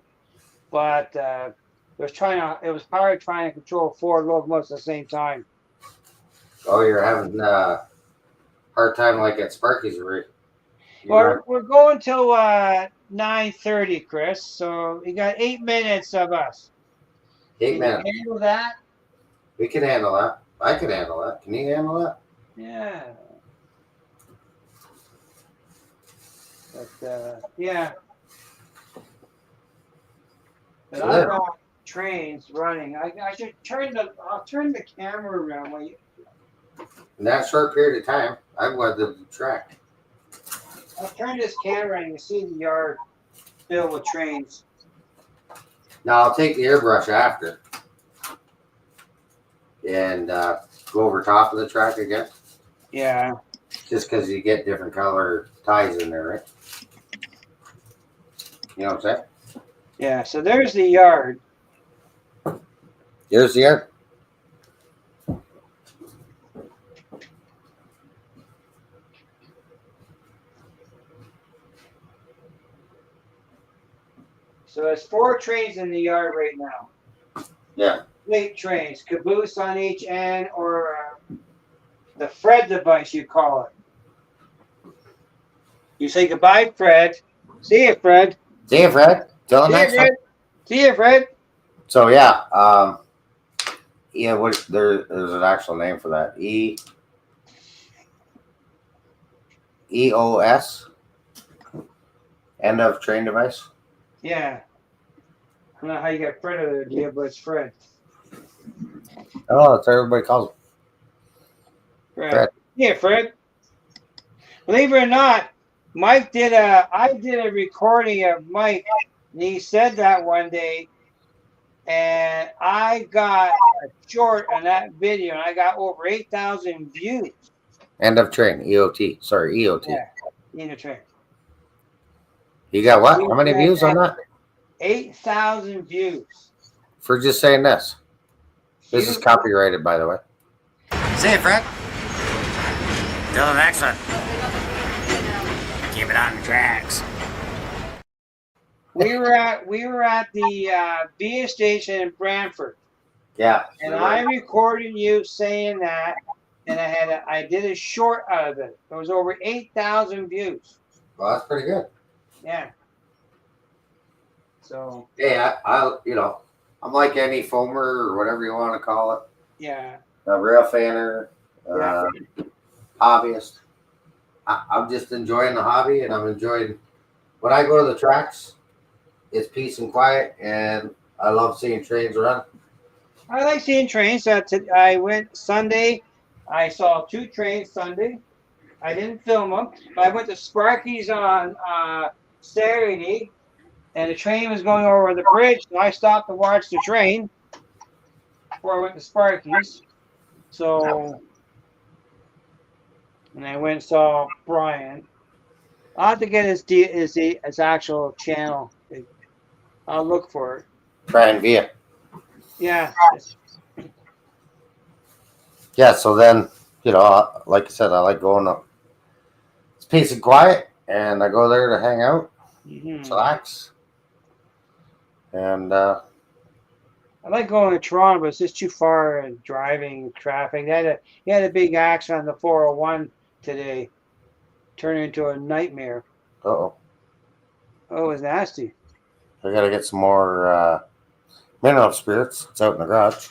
Speaker 3: but it was hard trying to control 4 locomotives at the same time.
Speaker 2: Oh, you're having a hard time like at Sparky's.
Speaker 3: We're going till 9:30, Chris. So you got 8 minutes of us.
Speaker 2: 8 minutes.
Speaker 3: Can you handle that?
Speaker 2: We can handle that. I can handle that. Can you handle that?
Speaker 3: Yeah. But yeah. But
Speaker 2: So
Speaker 3: I've got trains running. I should I'll turn the camera around while you.
Speaker 2: In that short period of time, I've weathered the track.
Speaker 3: I'll turn this camera and you see the yard filled with trains.
Speaker 2: Now I'll take the airbrush after and go over top of the track again.
Speaker 3: Yeah.
Speaker 2: Just because you get different color ties in there, right? You know what I'm saying?
Speaker 3: Yeah. So there's the yard.
Speaker 2: Here's the yard.
Speaker 3: So there's 4 trains in the yard right now.
Speaker 2: Yeah.
Speaker 3: 8 trains, caboose on each end, or the Fred device, you call it. You say goodbye, Fred. See you, Fred.
Speaker 2: See you, Fred. Till the next one.
Speaker 3: See you, Fred.
Speaker 2: So yeah, there's an actual name for that. EOS. End of train device.
Speaker 3: Yeah. I don't know how you got Fred out of there, but it's Fred.
Speaker 2: Oh, that's what everybody calls him.
Speaker 3: Fred. Yeah, Fred. Believe it or not, I did a recording of Mike, and he said that one day, and I got a short on that video, and I got over 8,000 views.
Speaker 2: End of train, EOT. Sorry, EOT.
Speaker 3: Yeah, in a train.
Speaker 2: You got what? How many views on that?
Speaker 3: 8,000 views.
Speaker 2: For just saying this. This is copyrighted, by the way. See you, Fred. Till the next one. Keep it on the tracks.
Speaker 3: We were at the BA station in Brantford.
Speaker 2: Yeah.
Speaker 3: And I recorded you saying that, and I did a short out of it. It was over 8,000 views.
Speaker 2: Well, that's pretty good.
Speaker 3: Yeah. So.
Speaker 2: Yeah, I'm like any foamer or whatever you want to call it.
Speaker 3: Yeah.
Speaker 2: A rail fanner,
Speaker 3: Yeah.
Speaker 2: hobbyist. I'm just enjoying the hobby, and I'm enjoying when I go to the tracks. It's peace and quiet, and I love seeing trains run.
Speaker 3: I like seeing trains. I went Sunday. I saw 2 trains Sunday. I didn't film them, but I went to Sparky's on Saturday, and the train was going over the bridge, so I stopped to watch the train before I went to Sparky's. So, and I went and saw Brian. I'll have to get his actual channel. I'll look for it.
Speaker 2: Brian Villa.
Speaker 3: Yeah.
Speaker 2: Yeah, so then, like I said, I like going up. It's peace and quiet, and I go there to hang out, relax. And
Speaker 3: I like going to Toronto, but it's just too far and driving, traffic. They had a big accident on the 401 today. Turned into a nightmare.
Speaker 2: oh,
Speaker 3: it was nasty.
Speaker 2: I gotta get some more mineral spirits. It's out in the garage.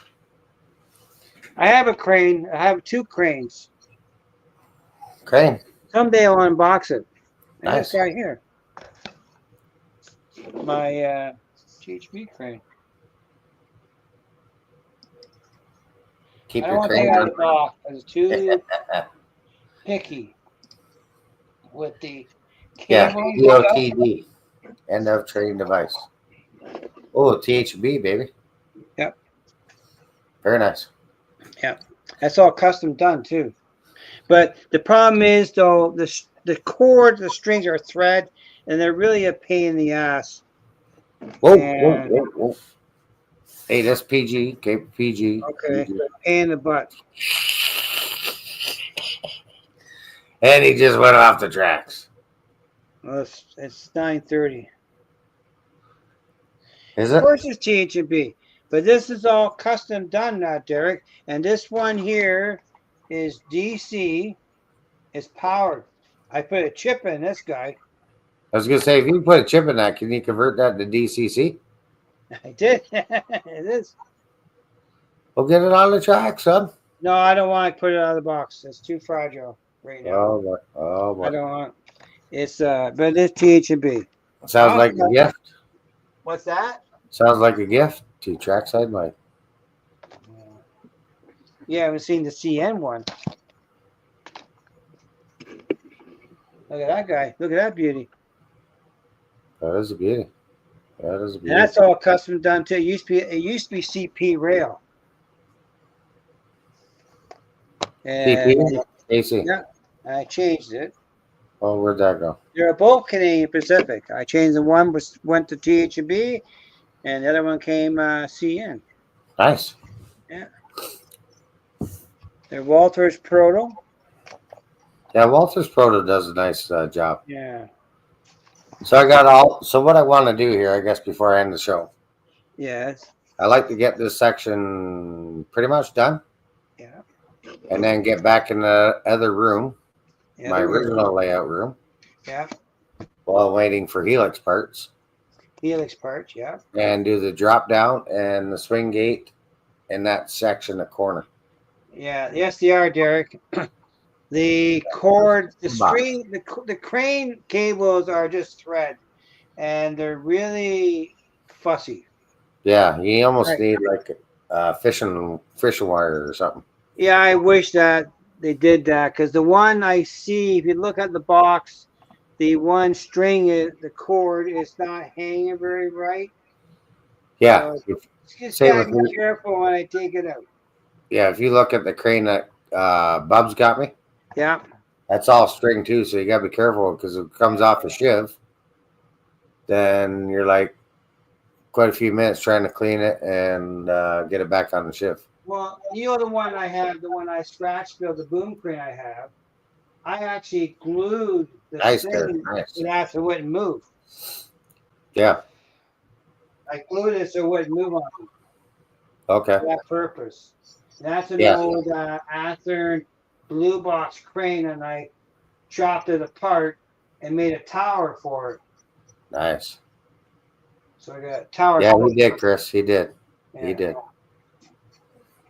Speaker 3: I have a crane. I have 2 cranes.
Speaker 2: Crane.
Speaker 3: Someday I'll unbox it. And
Speaker 2: Nice.
Speaker 3: this guy here. My GHB crane.
Speaker 2: Keep
Speaker 3: I don't
Speaker 2: your
Speaker 3: want to
Speaker 2: crane
Speaker 3: take it out
Speaker 2: on.
Speaker 3: of the box. It's too picky with the
Speaker 2: Yeah,
Speaker 3: cable.
Speaker 2: EOTD. End of trading device. Oh, THB, baby.
Speaker 3: Yep.
Speaker 2: Very nice.
Speaker 3: Yep. That's all custom done too. But the problem is though, the cord, the strings are thread, and they're really a pain in the ass.
Speaker 2: Whoa. Hey, that's PG. Okay, PG.
Speaker 3: Okay.
Speaker 2: PG.
Speaker 3: Pain in the butt.
Speaker 2: And he just went off the tracks.
Speaker 3: Well, it's 9:30.
Speaker 2: Is
Speaker 3: Of
Speaker 2: it?
Speaker 3: course, it's THB, but this is all custom done now, Derek. And this one here is DC. It's powered. I put a chip in this guy.
Speaker 2: I was gonna say, if you put a chip in that, can you convert that to DCC?
Speaker 3: I did. It is.
Speaker 2: We'll get it on the track, son.
Speaker 3: No, I don't want to put it out of the box. It's too fragile right now.
Speaker 2: Oh boy. Oh boy.
Speaker 3: I don't want. It's but it's THB.
Speaker 2: Sounds like a gift.
Speaker 3: What's that?
Speaker 2: Sounds like a gift to Trackside Mike.
Speaker 3: Yeah, I haven't seen the CN one. Look at that guy. Look at that beauty.
Speaker 2: That is a beauty. That is a beauty.
Speaker 3: And that's all custom done too. It used to be CP rail. And
Speaker 2: CP? AC.
Speaker 3: yeah, I changed it.
Speaker 2: Oh, where'd that go?
Speaker 3: They're both Canadian Pacific. I changed the one went to THB, and the other one came CN.
Speaker 2: Nice.
Speaker 3: Yeah. They're Walters Proto.
Speaker 2: Yeah, Walters Proto does a nice job.
Speaker 3: Yeah.
Speaker 2: So I got all. So what I want to do here, I guess, before I end the show,
Speaker 3: Yes.
Speaker 2: I like to get this section pretty much done.
Speaker 3: Yeah.
Speaker 2: And then get back in the other room,
Speaker 3: Yeah,
Speaker 2: my original layout room,
Speaker 3: Yeah.
Speaker 2: while waiting for Helix parts,
Speaker 3: Helix parts. Yeah.
Speaker 2: and do the drop down and the swing gate in that section, the corner.
Speaker 3: Yeah. Yes, they are, Derek. The cord, the string, the crane cables are just thread, and they're really fussy.
Speaker 2: Yeah, you almost need like fishing wire or something.
Speaker 3: Yeah, I wish that they did that because the one I see, if you look at the box, the one string, the cord is not hanging very right.
Speaker 2: Yeah,
Speaker 3: So just gotta be careful when I take it out.
Speaker 2: Yeah, if you look at the crane that Bub's got me,
Speaker 3: yeah,
Speaker 2: that's all string too. So you gotta be careful because it comes off a shiv. Then you're like quite a few minutes trying to clean it and get it back on the shiv.
Speaker 3: Well, you know the one I have, the one I scratch built, the boom crane I have. I actually glued the thing so it wouldn't move.
Speaker 2: Yeah.
Speaker 3: I glued it so it wouldn't move on me.
Speaker 2: Okay.
Speaker 3: For that purpose. And that's an old Athearn blue box crane, and I chopped it apart and made a tower for it.
Speaker 2: Nice.
Speaker 3: So I got a tower.
Speaker 2: Yeah, he did, Chris. He did.
Speaker 3: Yeah.
Speaker 2: He did.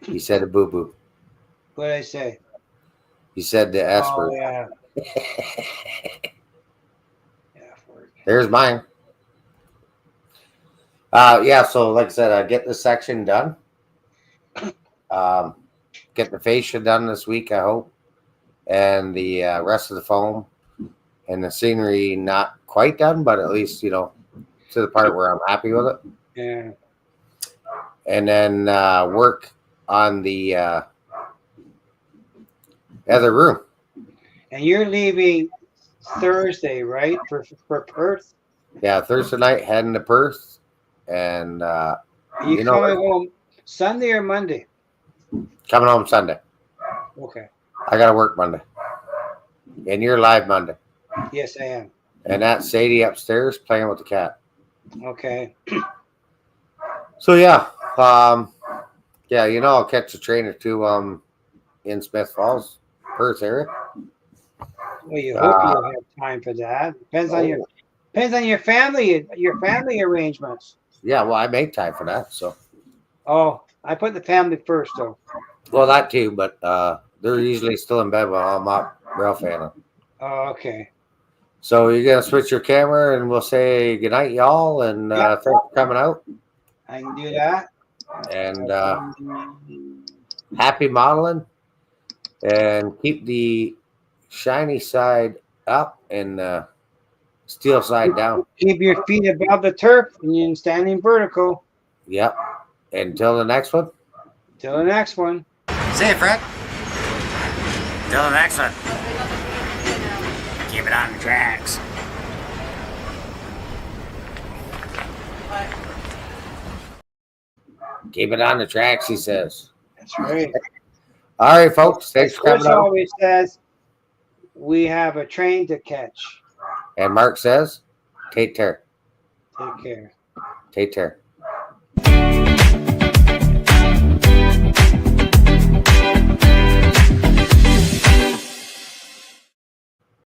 Speaker 2: He said a boo boo.
Speaker 3: What did I say?
Speaker 2: He said the S
Speaker 3: Oh,
Speaker 2: word.
Speaker 3: yeah.
Speaker 2: There's mine. Yeah, so like I said, I get the section done. Get the fascia done this week, I hope. And the rest of the foam and the scenery not quite done, but at least, to the part where I'm happy with it.
Speaker 3: Yeah.
Speaker 2: And then work on the other room.
Speaker 3: And you're leaving Thursday, right? For Perth?
Speaker 2: Yeah, Thursday night heading to Perth. And
Speaker 3: You coming home Sunday or Monday?
Speaker 2: coming home Sunday.
Speaker 3: Okay.
Speaker 2: I gotta work Monday. And you're live Monday.
Speaker 3: Yes, I am.
Speaker 2: And that's Sadie upstairs playing with the cat.
Speaker 3: Okay.
Speaker 2: So yeah. Yeah, I'll catch a train or two in Smith Falls, Perth area.
Speaker 3: Well, you hope you'll have time for that. Depends on your family arrangements.
Speaker 2: Yeah, well, I make time for that. So.
Speaker 3: Oh, I put the family first, though.
Speaker 2: Well, that too, but they're usually still in bed while I'm up Ralph Anna.
Speaker 3: Oh, okay.
Speaker 2: So you're gonna switch your camera, and we'll say goodnight, y'all, and thanks for coming out.
Speaker 3: I can do that.
Speaker 2: And happy modeling, and keep the shiny side up and steel side down.
Speaker 3: Keep your feet above the turf and you're standing vertical.
Speaker 2: Yep. Until the next one.
Speaker 3: Till the next one.
Speaker 2: See you, Fred. Till the next one. Keep it on the tracks. Keep it on the tracks, he says.
Speaker 3: That's right.
Speaker 2: All right, folks. Thanks for coming
Speaker 3: Chris
Speaker 2: out.
Speaker 3: always says, we have a train to catch.
Speaker 2: And Mark says, take care.
Speaker 3: Take care.
Speaker 2: Take care.